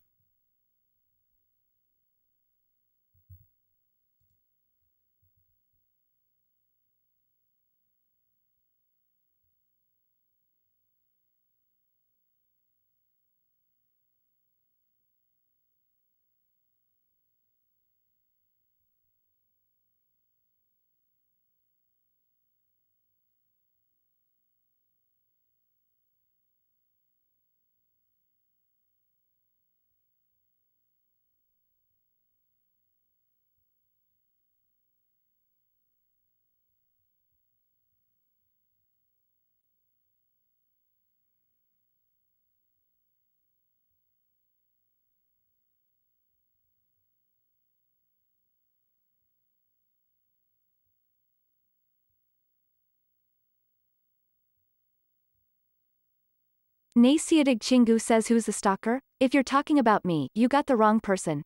Nasiadig Chingu says who's the stalker? If you're talking about me, you got the wrong person.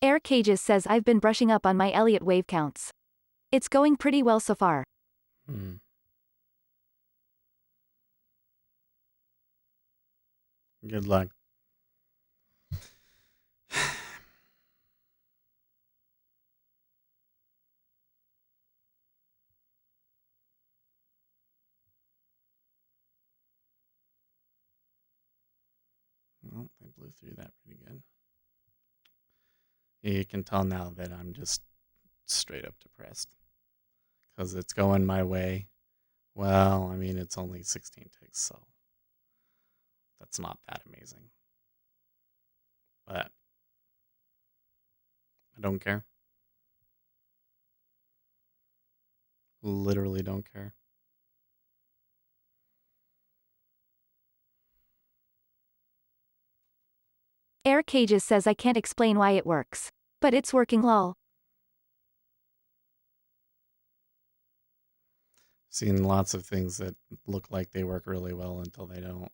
Air Cages says I've been brushing up on my Elliott wave counts. It's going pretty well so far. Good luck. Well, I blew through that pretty good. You can tell now that I'm just straight up depressed because it's going my way. Well, I mean, it's only 16 ticks, so that's not that amazing. But I don't care. Literally don't care. Air Cages says I can't explain why it works. But it's working lol. Seen lots of things that look like they work really well until they don't.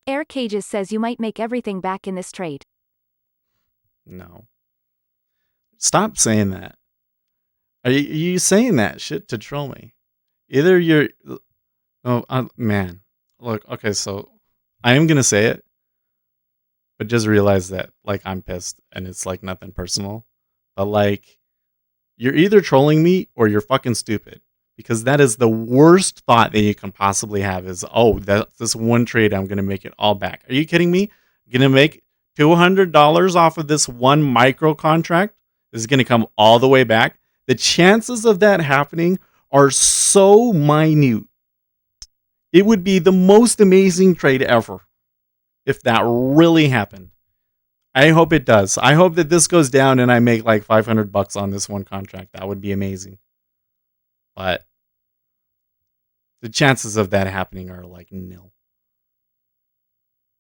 Air Cages says you might make everything back in this trade. No. Stop saying that. Are you saying that shit to troll me? Either you're... Oh, man. Look, okay, so I am going to say it, but just realize that, like, I'm pissed and it's, like, nothing personal. But, like, you're either trolling me or you're fucking stupid. Because that is the worst thought that you can possibly have is, oh, this one trade, I'm going to make it all back. Are you kidding me? I'm going to make $200 off of this one micro contract? This is going to come all the way back? The chances of that happening are so minute. It would be the most amazing trade ever if that really happened. I hope it does. I hope that this goes down and I make like $500 on this one contract. That would be amazing. But the chances of that happening are like nil.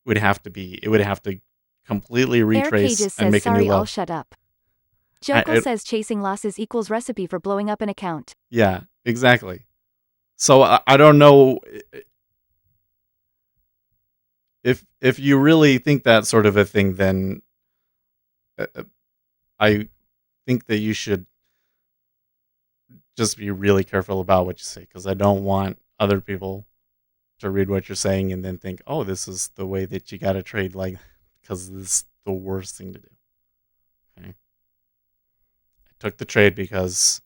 It would have to completely retrace Air and says make a new sorry, low. I'll shut up. Joko says chasing losses equals recipe for blowing up an account. Yeah, exactly. So I don't know if you really think that sort of a thing, then I think that you should just be really careful about what you say, because I don't want other people to read what you're saying and then think, oh, this is the way that you got to trade, like, because this is the worst thing to do. Okay. I took the trade because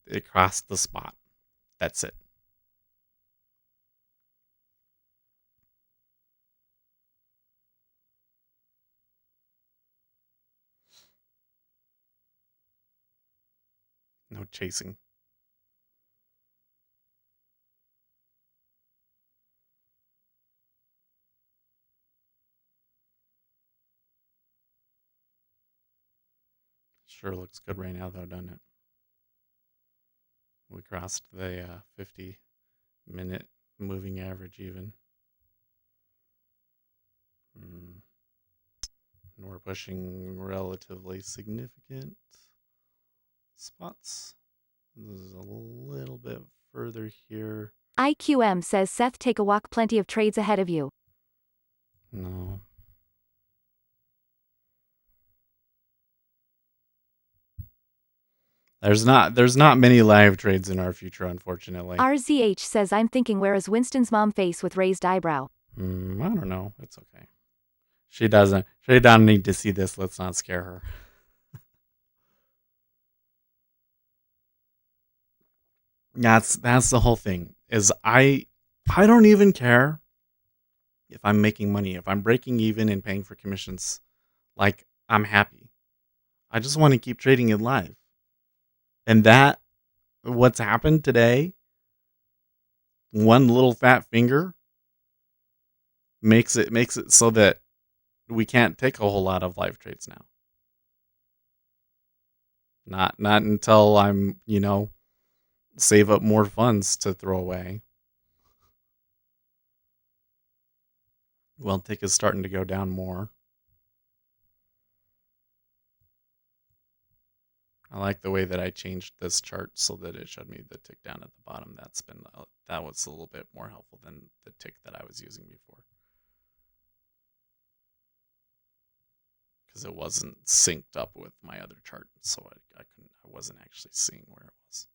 it crossed the spot. That's it. No chasing. Sure looks good right now, though, doesn't it? We crossed the 50-minute moving average even. And we're pushing relatively significant spots. This is a little bit further here. IQM says Seth, take a walk, plenty of trades ahead of you. No. There's not many live trades in our future, unfortunately. RZH says I'm thinking where is Winston's mom face with raised eyebrow. I don't know. It's okay. She doesn't need to see this. Let's not scare her. That's the whole thing. Is I I don't even care if I'm making money. If I'm breaking even and paying for commissions, like, I'm happy. I just want to keep trading it live. And what's happened today, one little fat finger makes it so that we can't take a whole lot of live trades now. Not until I'm, save up more funds to throw away. Well, tick is starting to go down more. I like the way that I changed this chart so that it showed me the tick down at the bottom. That was a little bit more helpful than the tick that I was using before, because it wasn't synced up with my other chart, so I wasn't actually seeing where it was.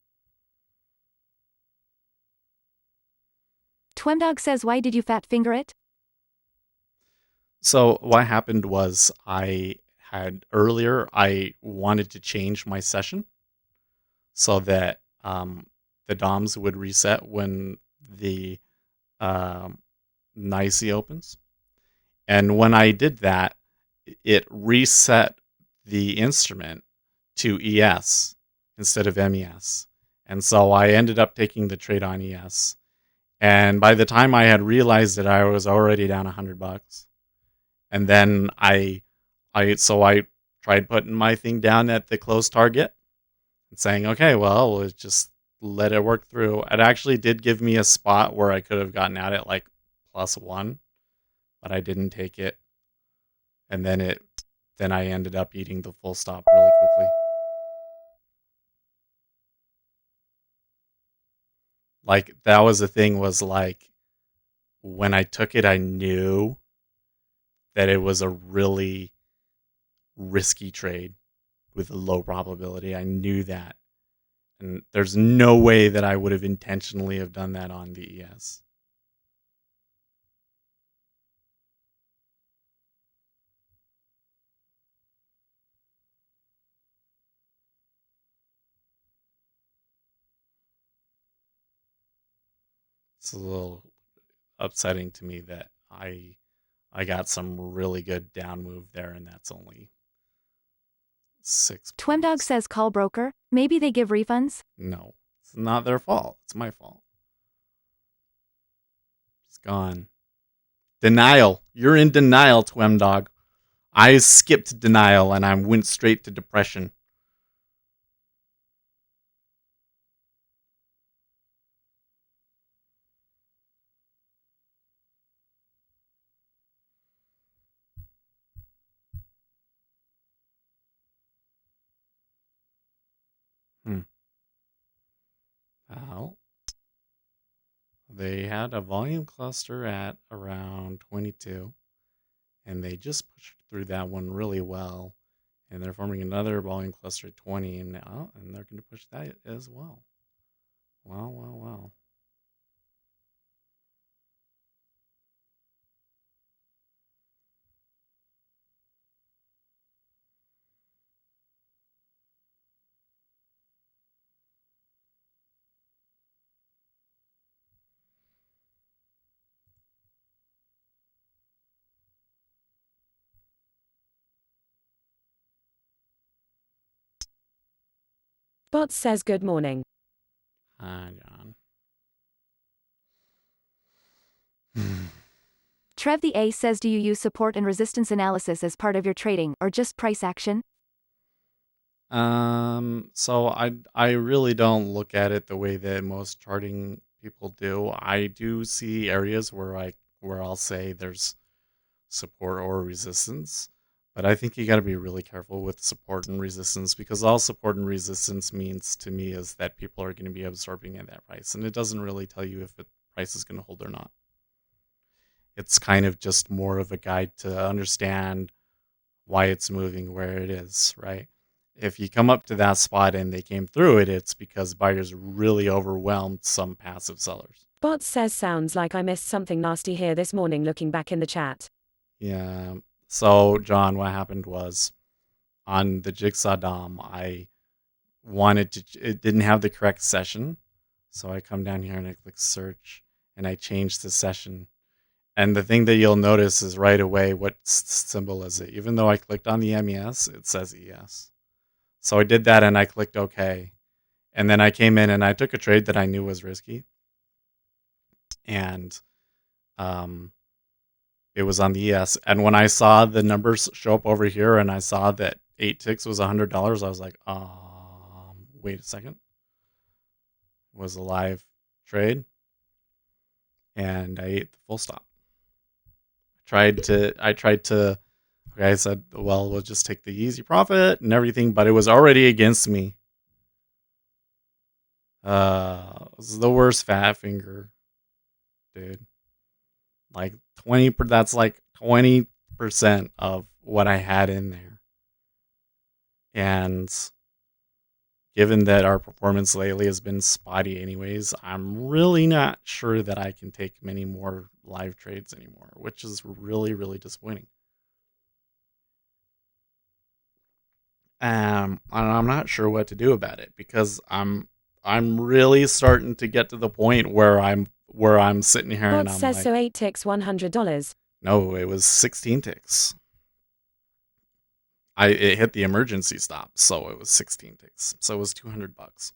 Twemdog says, why did you fat finger it? So what happened was I wanted to change my session so that the DOMs would reset when the NYSE opens. And when I did that, it reset the instrument to ES instead of MES. And so I ended up taking the trade on ES. And by the time I had realized it, I was already down $100. And then I tried putting my thing down at the close target and saying, okay, well, let's just let it work through. It actually did give me a spot where I could have gotten out at like +1, but I didn't take it. And then I ended up eating the full stop really quickly. Like, that was the thing, was like, when I took it, I knew that it was a really risky trade with a low probability. I knew that. And there's no way that I would have intentionally have done that on the ES. It's a little upsetting to me that I got some really good down move there, and that's only 6 Twemdog points. says, call broker. Maybe they give refunds? No, it's not their fault. It's my fault. It's gone. Denial. You're in denial, Twemdog. I skipped denial and I went straight to depression. Well, they had a volume cluster at around 22, and they just pushed through that one really well. And they're forming another volume cluster at 20, and they're going to push that as well. Well. Bot says good morning. Hi, John. Trev the A says, do you use support and resistance analysis as part of your trading, or just price action? So I really don't look at it the way that most charting people do. I do see areas where I'll say there's support or resistance, but I think you got to be really careful with support and resistance, because all support and resistance means to me is that people are going to be absorbing at that price, and it doesn't really tell you if the price is going to hold or not. It's kind of just more of a guide to understand why it's moving where it is, right? If you come up to that spot and they came through it, it's because buyers really overwhelmed some passive sellers. Bot says, sounds like I missed something nasty here this morning looking back in the chat. Yeah. So, John, what happened was, on the Jigsaw DOM, it didn't have the correct session. So I come down here and I click search, and I changed the session. And the thing that you'll notice is right away what symbol is it. Even though I clicked on the MES, it says ES. So I did that and I clicked OK. And then I came in and I took a trade that I knew was risky. And it was on the ES. And when I saw the numbers show up over here and I saw that 8 ticks was $100, I was like, wait a second. It was a live trade. And I ate the full stop. I tried to okay, I said, well, we'll just take the easy profit and everything, but it was already against me. It was the worst fat finger, dude. Like 20, that's like 20% of what I had in there. And given that our performance lately has been spotty anyways, I'm really not sure that I can take many more live trades anymore, which is really, really disappointing. And I'm not sure what to do about it because I'm really starting to get to the point where I'm sitting here Bot and I'm says like, so 8 ticks $100. no, it was 16 ticks. It hit the emergency stop, so it was 16 ticks. So it was $200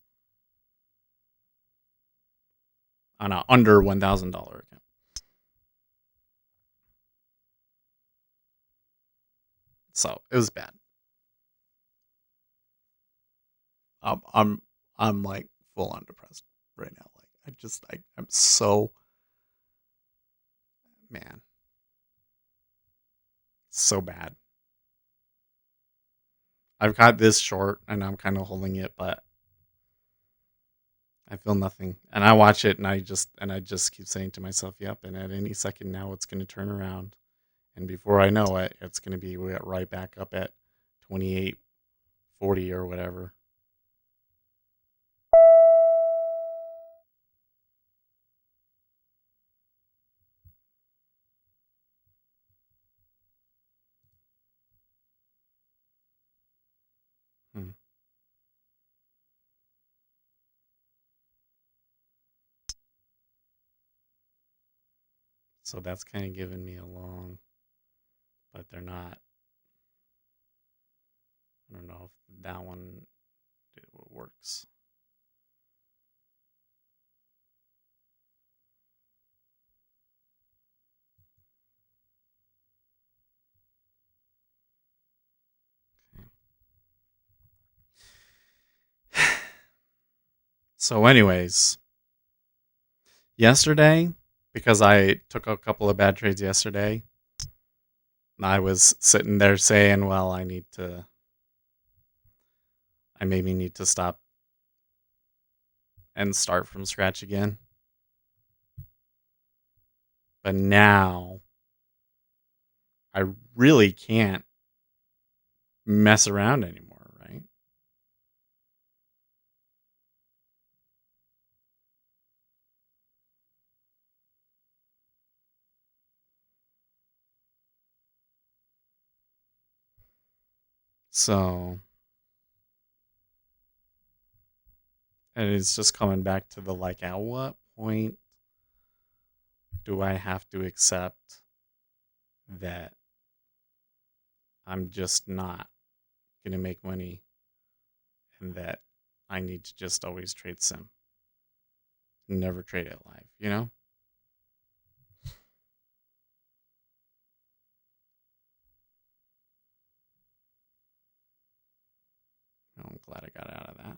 on a under $1,000 account. So it was bad. I'm like full on depressed right now. Like I'm so, man, so bad. I've got this short and I'm kind of holding it, but I feel nothing. And I watch it and I just keep saying to myself, yep, and at any second now it's going to turn around. And before I know it, it's going to be right back up at 28.40 or whatever. Hmm. So that's kind of giving me a long, but they're not. I don't know if that one works. So, anyways, yesterday, because I took a couple of bad trades yesterday, I was sitting there saying, well, I maybe need to stop and start from scratch again. But now I really can't mess around anymore, right? So, and it's just coming back to the like, at what point do I have to accept that I'm just not going to make money and that I need to just always trade sim, never trade it live, you know? I'm glad I got out of that.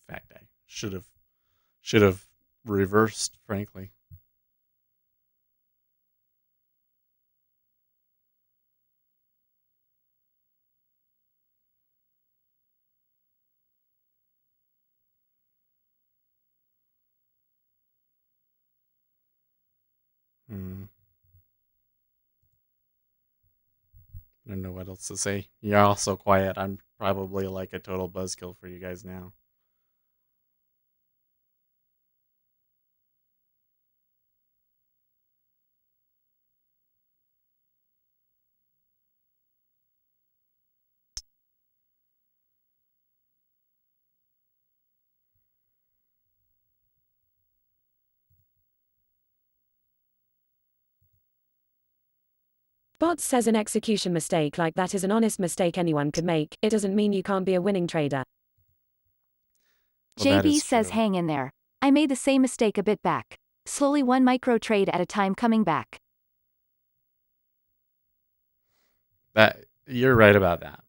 In fact, I should have reversed, frankly. Hmm. I don't know what else to say. You're all so quiet. I'm probably like a total buzzkill for you guys now. Bot says an execution mistake like that is an honest mistake anyone could make. It doesn't mean you can't be a winning trader. Well, that JB is says true. hang in there. I made the same mistake a bit back. Slowly one micro trade at a time coming back. That you're right about that.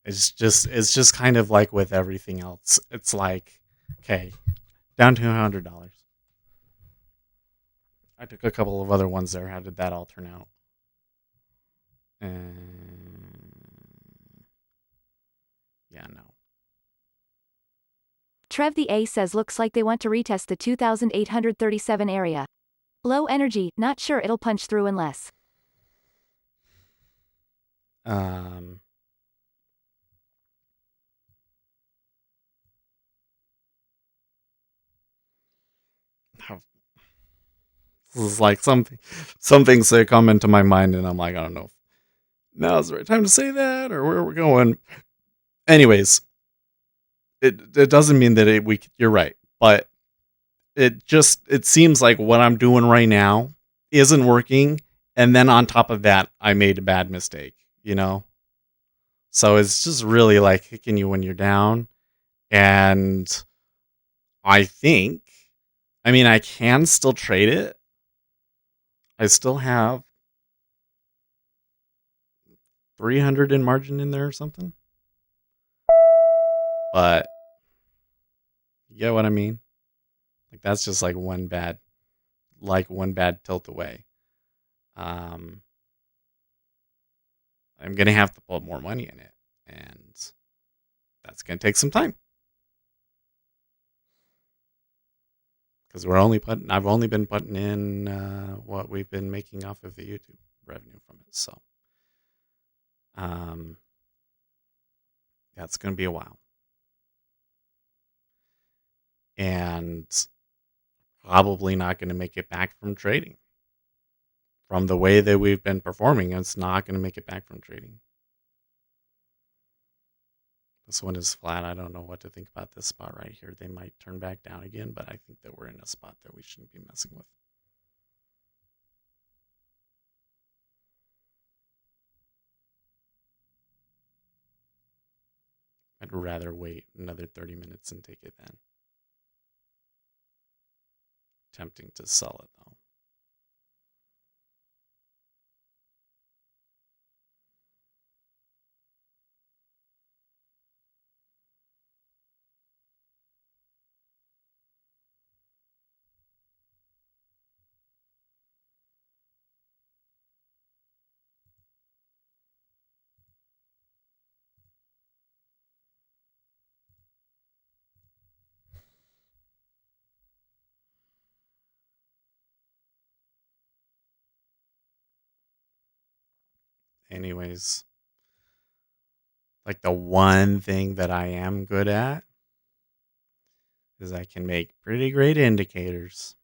It's just kind of like with everything else. It's like, okay, down to $100. I took a couple of other ones there. How did that all turn out? Yeah, no. Trev the A says looks like they want to retest the 2837 area. Low energy, not sure it'll punch through unless. Um, how- this is like some things that come into my mind, and I'm like, I don't know if now's the right time to say that or where we're going. Anyways, it doesn't mean that you're right, but it seems like what I'm doing right now isn't working, and then on top of that, I made a bad mistake. You know, so it's just really like kicking you when you're down, and I think, I mean, I can still trade it. I still have 300 in margin in there or something. But you get what I mean? Like that's just like one bad tilt away. Um I'm going to have to put more money in it, and that's going to take some time. Cuz I've only been putting in what we've been making off of the YouTube revenue from it. So um that's going to be a while. And probably not going to make it back from trading. From the way that we've been performing, it's not going to make it back from trading. This one is flat. I don't know what to think about this spot right here. They might turn back down again, but I think that we're in a spot that we shouldn't be messing with. I'd rather wait another 30 minutes and take it then. Tempting to sell it though. Anyways, like the one thing that I am good at is I can make pretty great indicators.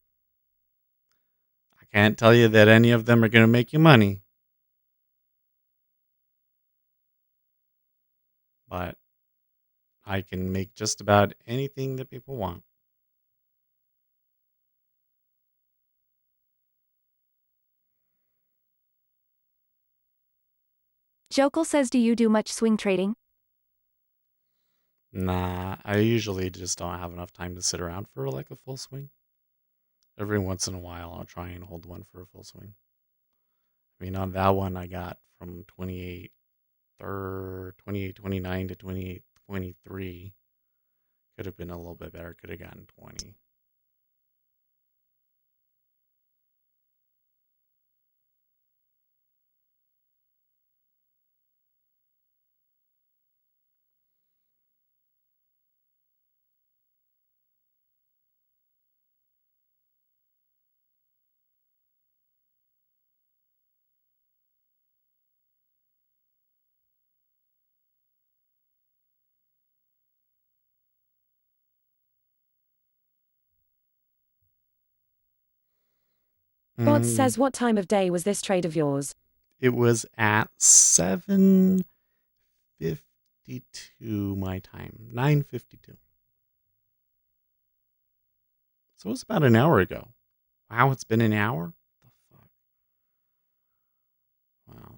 I can't tell you that any of them are going to make you money, but I can make just about anything that people want. Jokel says do you do much swing trading? Nah, I usually just don't have enough time to sit around for like a full swing. Every once in a while, I'll try and hold one for a full swing. I mean, on that one, I got from 28.29 to 28.23. Could have been a little bit better. Could have gotten 20. Bots says, what time of day was this trade of yours? It was at 7:52 my time. 9:52. So it was about an hour ago. Wow, it's been an hour? What the fuck? Wow.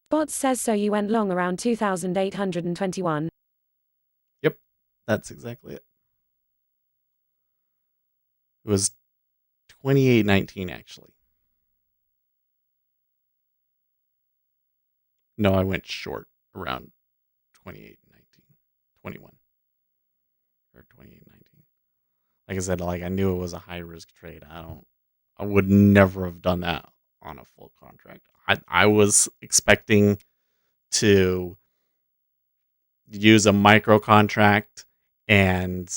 Bots says, so you went long around 2,821. Yep, that's exactly it. It was 28.19 actually. No, I went short around 28.19, 21 or 28.19. Like I said, like I knew it was a high risk trade. I would never have done that on a full contract. I was expecting to use a micro contract and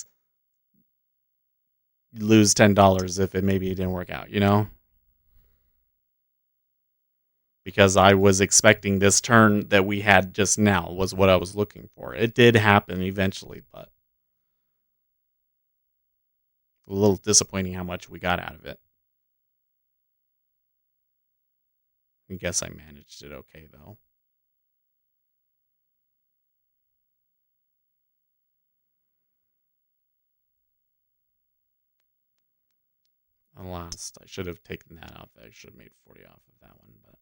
lose $10 if it didn't work out, because I was expecting this turn that we had just now was what I was looking for. It did happen eventually, but a little disappointing how much we got out of it. I guess I managed it okay though. I lost. I should have taken that off. I should have made 40 off of that one, but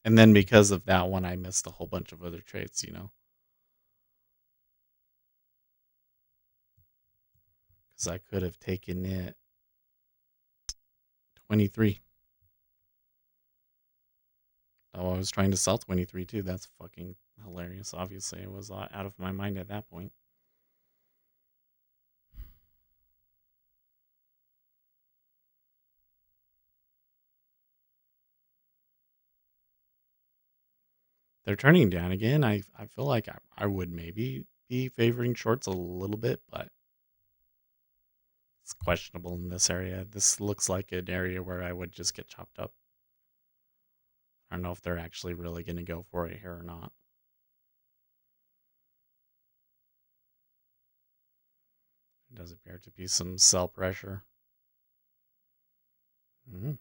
and then because of that one, I missed a whole bunch of other trades, because I could have taken it 23. Oh, I was trying to sell 23 too. That's fucking hilarious. Obviously, I was out of my mind at that point. They're turning down again. I feel like I would maybe be favoring shorts a little bit, but it's questionable in this area. This looks like an area where I would just get chopped up. I don't know if they're actually really going to go for it here or not. It does appear to be some sell pressure. Mm-hmm.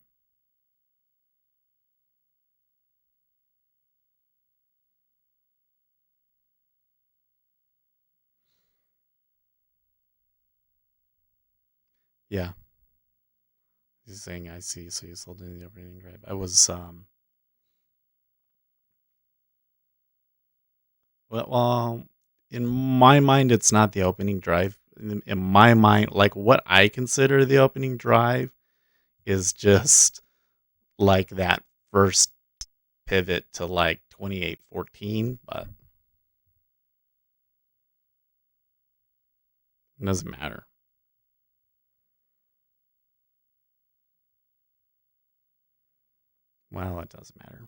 Yeah. He's saying I see, so you sold in the opening drive. I was well, in my mind it's not the opening drive. In my mind, like what I consider the opening drive is just like that first pivot to like 28.14, but it doesn't matter. Well, it doesn't matter.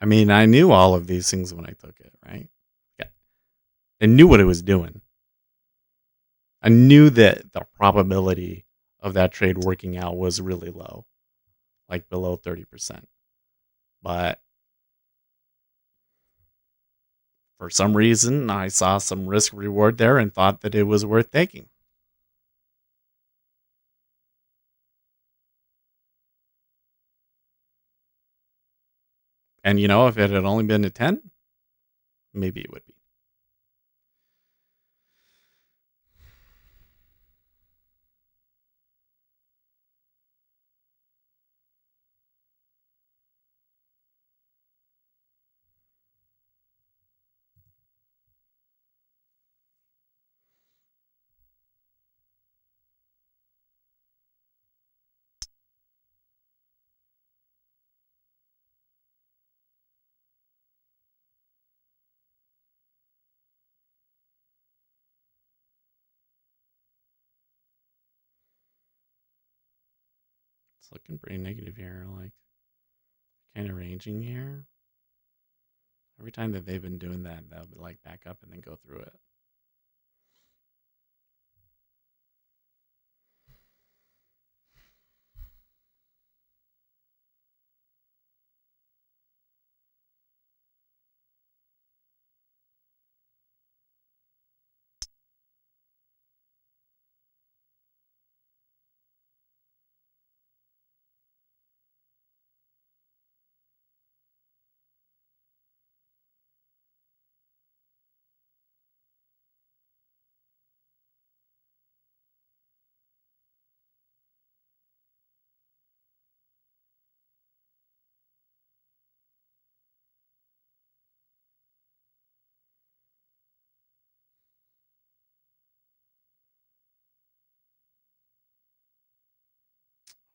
I mean, I knew all of these things when I took it, right? Yeah. I knew what it was doing. I knew that the probability of that trade working out was really low, like below 30%. But for some reason, I saw some risk reward there and thought that it was worth taking. And if it had only been a 10, maybe it would be. It's looking pretty negative here, like kind of ranging here. Every time that they've been doing that, they'll be like back up and then go through it.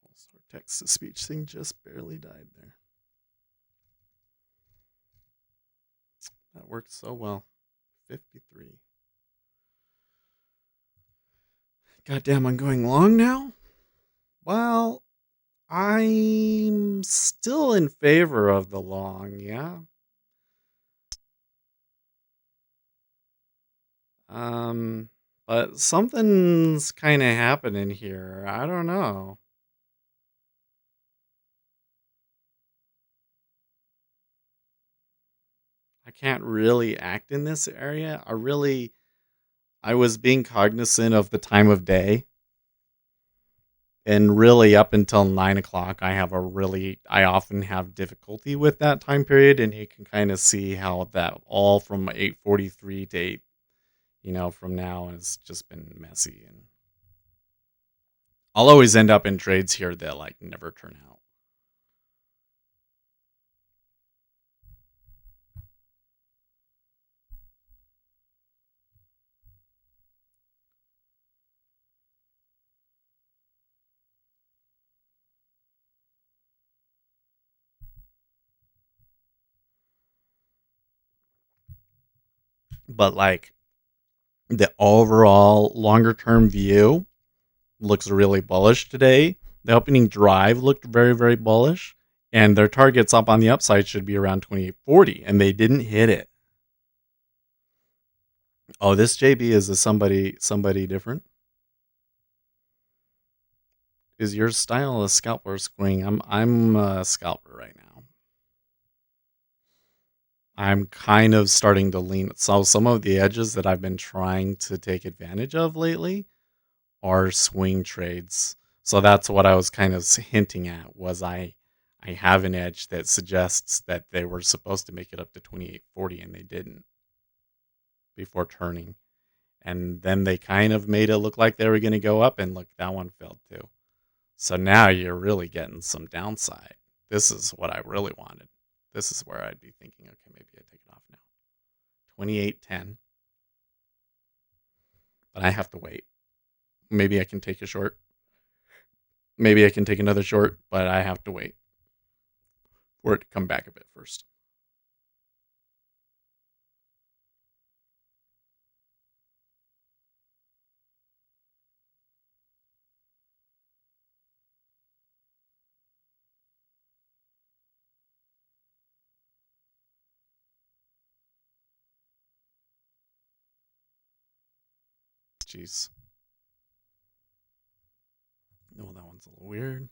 Also, our text to speech thing just barely died there. That worked so well. 53. Goddamn, I'm going long now? Well, I'm still in favor of the long, yeah. But something's kind of happening here. I don't know. I can't really act in this area. I was being cognizant of the time of day. And really up until 9 o'clock, I often have difficulty with that time period. And you can kind of see how that all from 8:43 to 8, from now has just been messy. And I'll always end up in trades here that like never turn out. But like the overall longer term view looks really bullish today. The opening drive looked very, very bullish. And their targets up on the upside should be around 2840, and they didn't hit it. Oh, this JB is somebody different? Is your style a scalper or swing? I'm a scalper right now. I'm kind of starting to lean. So some of the edges that I've been trying to take advantage of lately are swing trades. So that's what I was kind of hinting at, was I have an edge that suggests that they were supposed to make it up to 2840 and they didn't before turning. And then they kind of made it look like they were going to go up, and look, that one failed too. So now you're really getting some downside. This is what I really wanted. This is where I'd be thinking, okay, maybe I take it off now. 2810. But I have to wait. Maybe I can take a short. Maybe I can take another short, but I have to wait for it to come back a bit first. Jeez. Oh, that one's a little weird.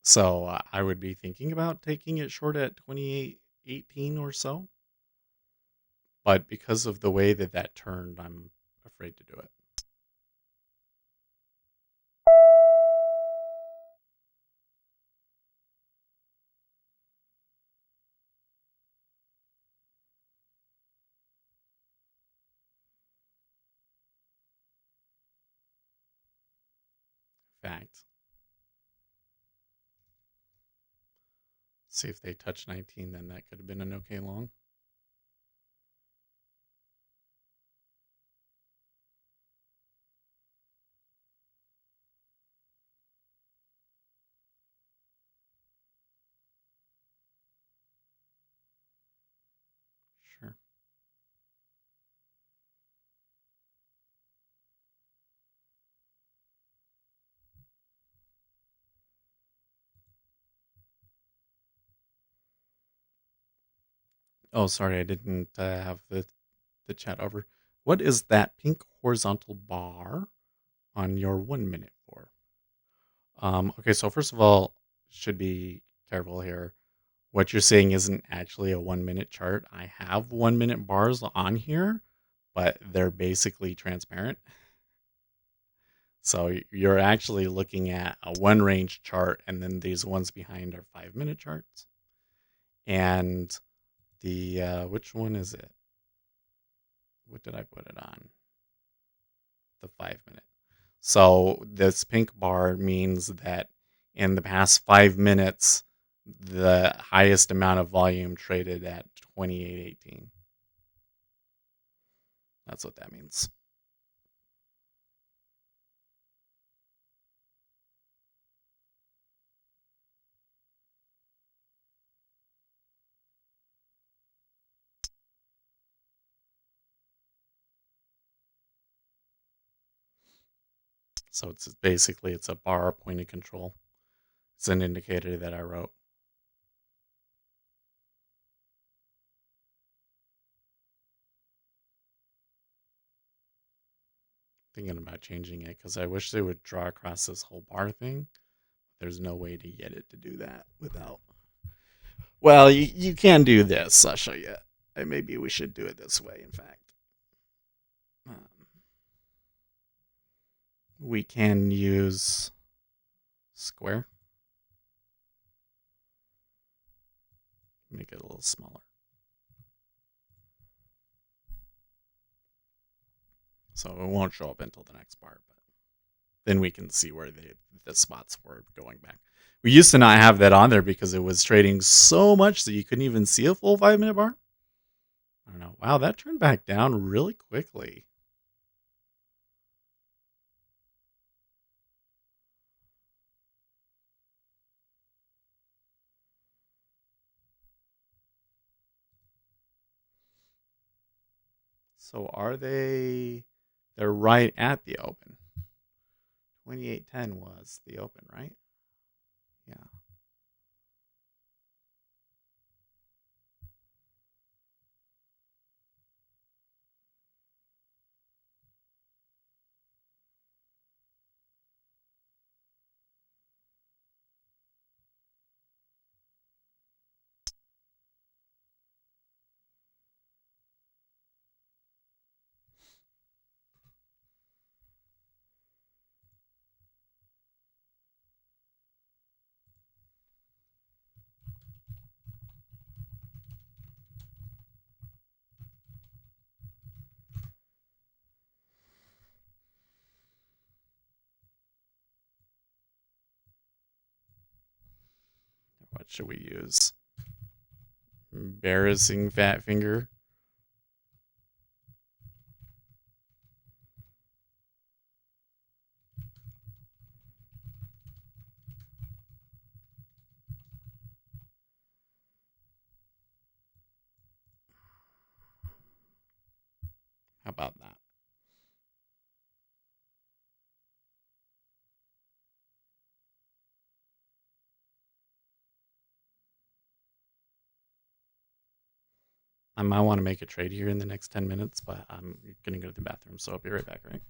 So I would be thinking about taking it short at 28.18 or so. But because of the way that that turned, I'm afraid to do it. Fact. See if they touch 19, then that could have been an okay long. Sure. Oh, sorry, I didn't have the chat over. What is that pink horizontal bar on your 1 minute for? Okay, so first of all, should be careful here. What you're saying isn't actually a 1 minute chart. I have 1 minute bars on here, but they're basically transparent. So you're actually looking at a one range chart, and then these ones behind are 5 minute charts. And the which one is it? What did I put it on? The 5 minute. So this pink bar means that in the past 5 minutes, the highest amount of volume traded at 28.18. That's what that means. So it's basically it's a bar point of control. It's an indicator that I wrote. Thinking about changing it because I wish they would draw across this whole bar thing. There's no way to get it to do that without. Well, you can do this. I'll show you. Maybe we should do it this way, in fact. We can use square. Make it a little smaller. So it won't show up until the next bar, but then we can see where the spots were going back. We used to not have that on there because it was trading so much that you couldn't even see a full 5 minute bar. I don't know. Wow, that turned back down really quickly. So are they? They're right at the open. 28.10 was the open, right? Yeah. What should we use? Embarrassing fat finger. How about that? I might want to make a trade here in the next 10 minutes, but I'm going to go to the bathroom, so I'll be right back, right?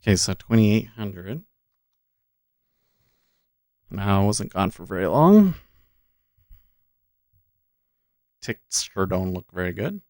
Okay, so 2,800. Now, I wasn't gone for very long. Ticks sure don't look very good.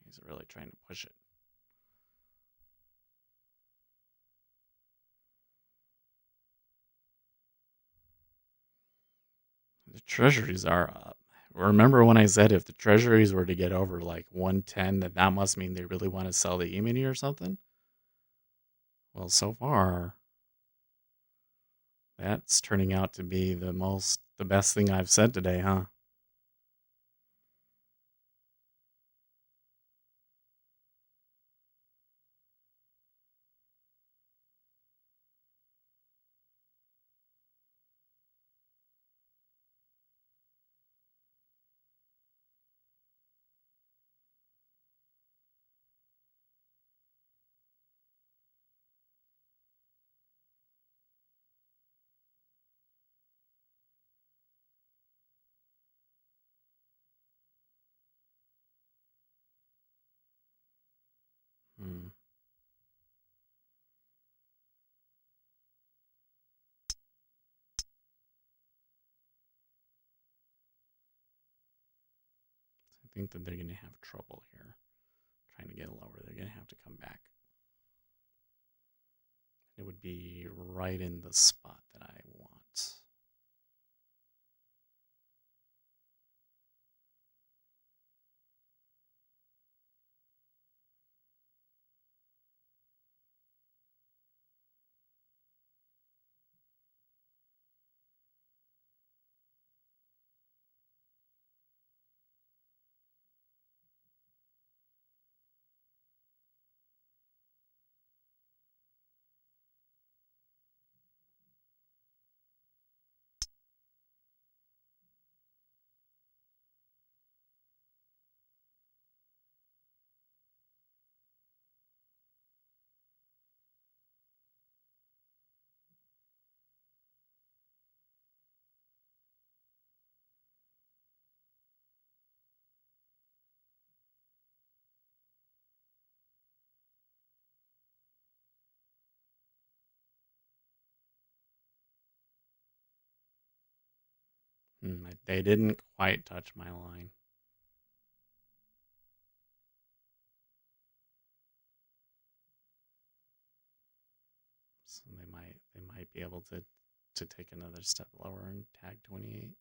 He's really trying to push it. The treasuries are up. Remember when I said if the treasuries were to get over like 110, that must mean they really want to sell the E-mini or something? Well, so far, that's turning out to be the best thing I've said today, huh? Hmm. I think that they're going to have trouble here. Trying to get lower. They're going to have to come back. It would be right in the spot that I want. They didn't quite touch my line. So they might be able to take another step lower and tag 28.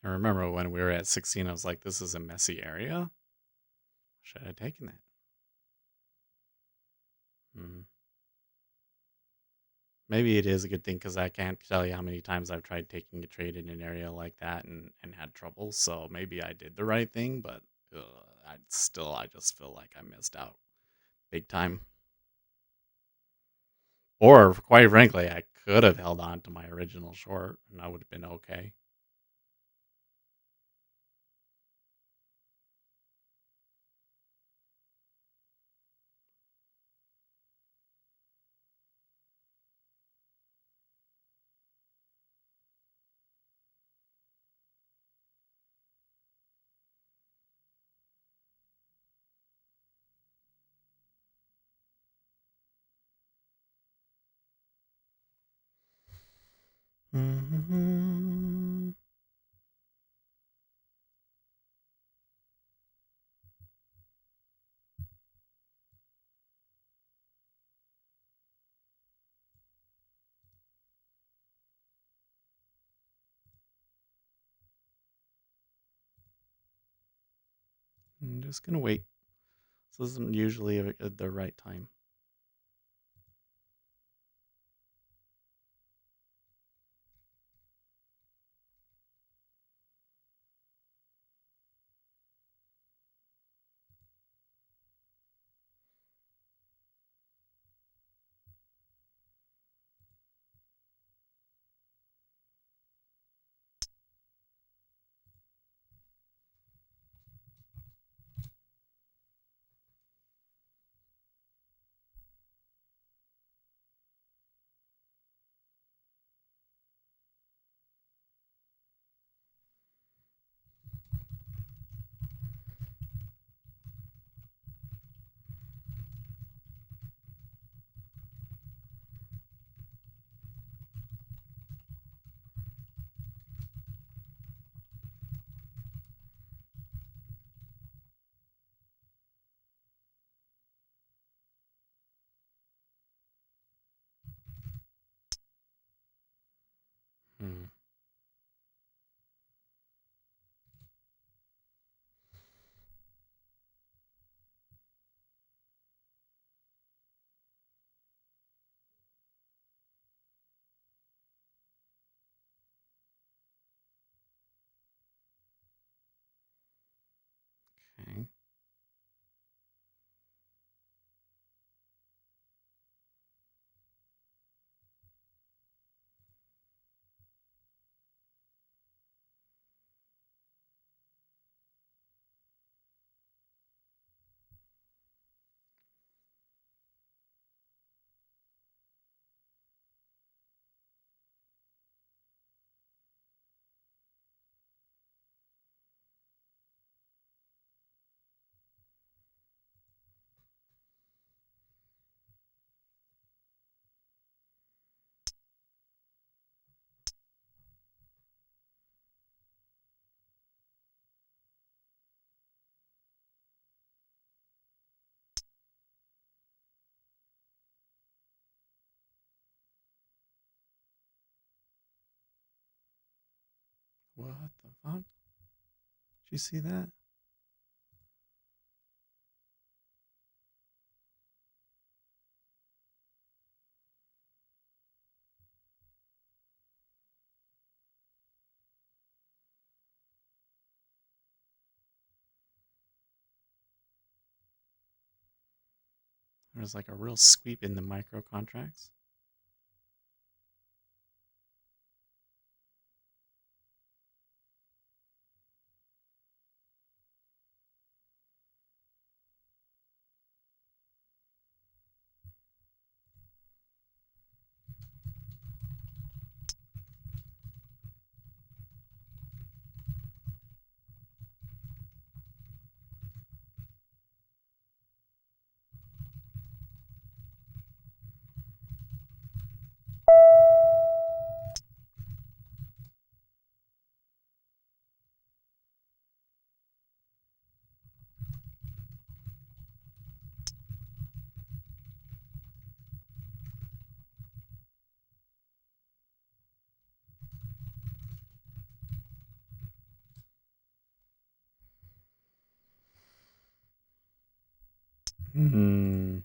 I remember when we were at 16, I was like, this is a messy area. Should I have taken that? Hmm. Maybe it is a good thing because I can't tell you how many times I've tried taking a trade in an area like that and had trouble. So maybe I did the right thing, but I just feel like I missed out big time. Or quite frankly, I could have held on to my original short and I would have been okay. Mm-hmm. I'm just gonna wait. This isn't usually the right time. Hmm. Okay. What the fuck? Did you see that? There's like a real sweep in the micro contracts. Hmm.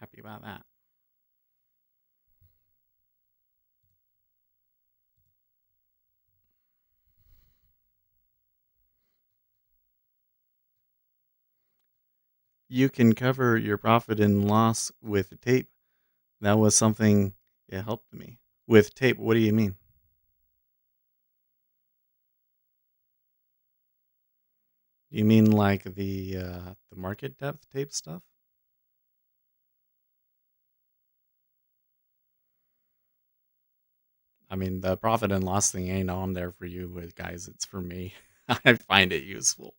happy about that. You can cover your profit and loss with tape. That was something it helped me. With tape, what do you mean? You mean like the market depth tape stuff? I mean, the profit and loss thing ain't on there for you with guys, it's for me. I find it useful.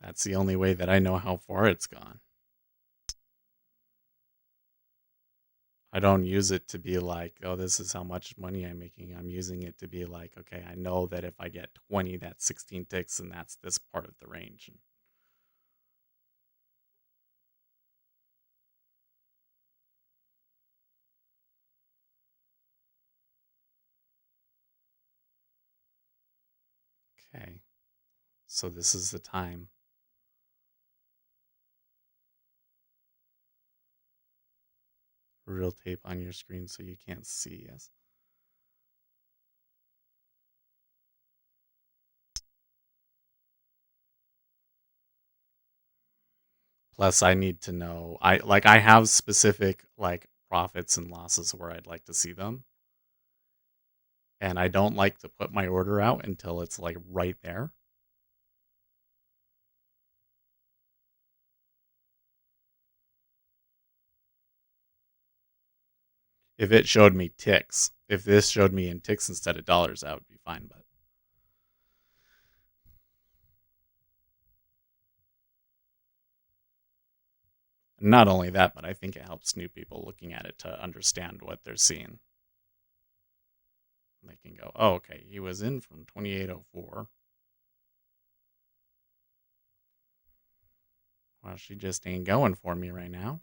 That's the only way that I know how far it's gone. I don't use it to be like, oh, this is how much money I'm making. I'm using it to be like, okay, I know that if I get 20, that's 16 ticks, and that's this part of the range. Okay, so this is the time. Real tape on your screen so you can't see us. Plus, I need to know. I have specific like profits and losses where I'd like to see them, and I don't like to put my order out until it's like right there. If it showed me ticks, if this showed me in ticks instead of dollars, that would be fine. But not only that, but I think it helps new people looking at it to understand what they're seeing. They can go, oh, okay, he was in from 2804. Well, she just ain't going for me right now.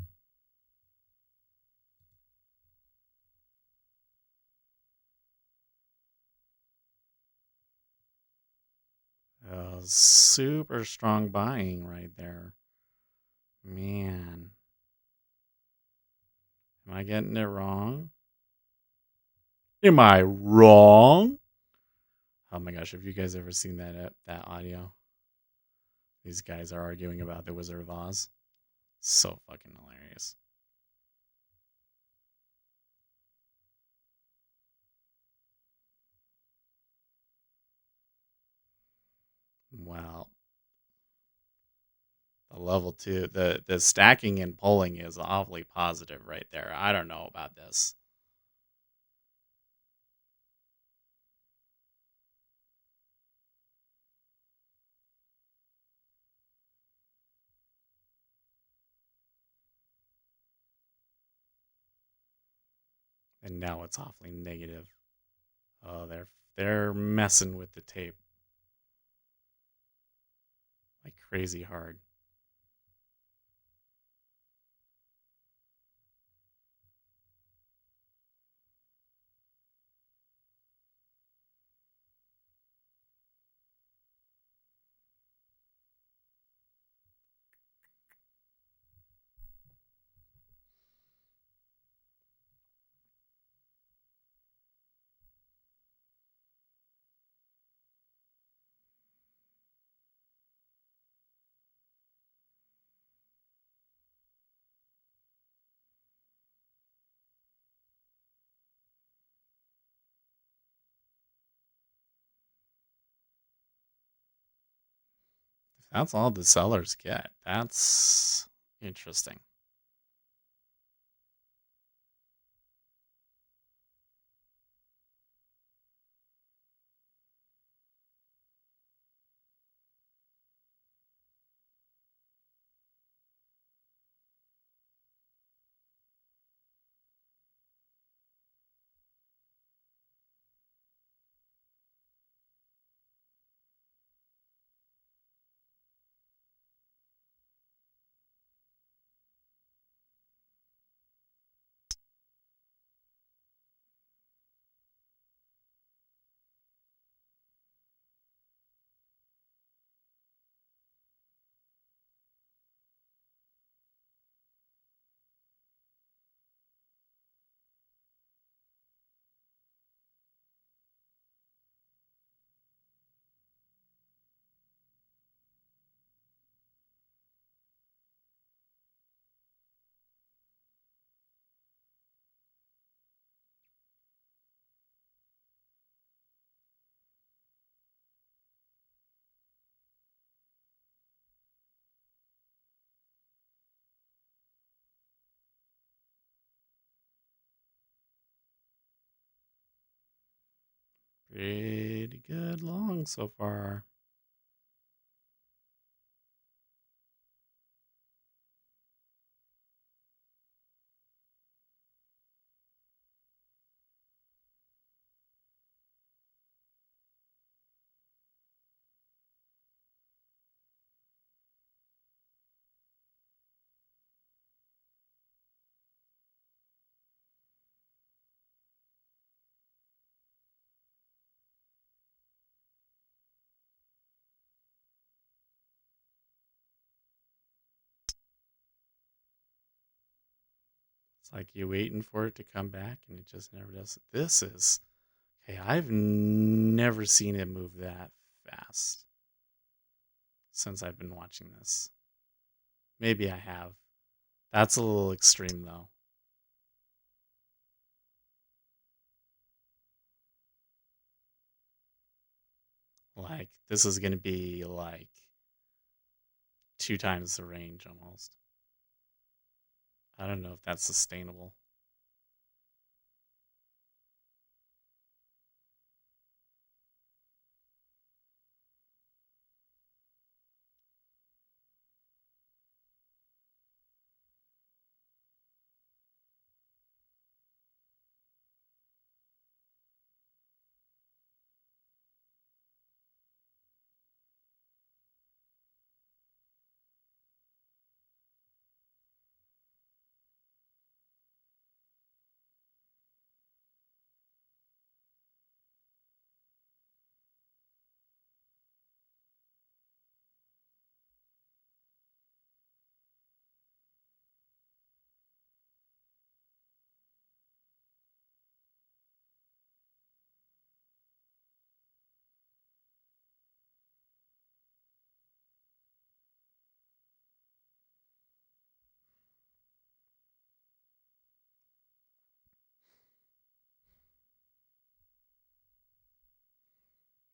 Super strong buying right there. Man. Am I getting it wrong? Am I wrong? Oh my gosh, have you guys ever seen that audio? These guys are arguing about the Wizard of Oz. So fucking hilarious. Wow. The level 2, the stacking and pulling is awfully positive right there. I don't know about this. And now it's awfully negative. Oh, they're messing with the tape like crazy hard. That's all the sellers get. That's interesting. Pretty good long so far. It's like you waiting for it to come back and it just never does. This is... Okay, I've never seen it move that fast since I've been watching this. Maybe I have. That's a little extreme though. Like, this is going to be like 2 times the range almost. I don't know if that's sustainable.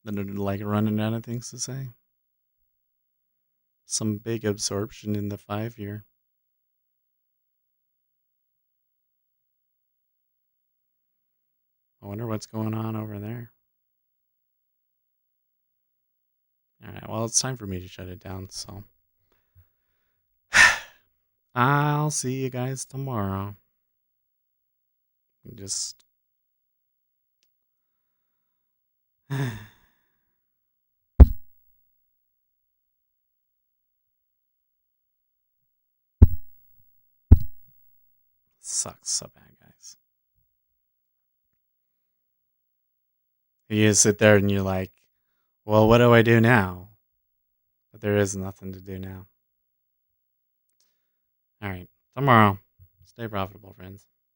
Then they're like running out of things to say. Some big absorption in the 5-year. I wonder what's going on over there. All right, well, it's time for me to shut it down, so I'll see you guys tomorrow. Just sucks so bad, guys. You just sit there and you're like, well, what do I do now? But there is nothing to do now. All right, tomorrow. Stay profitable, friends.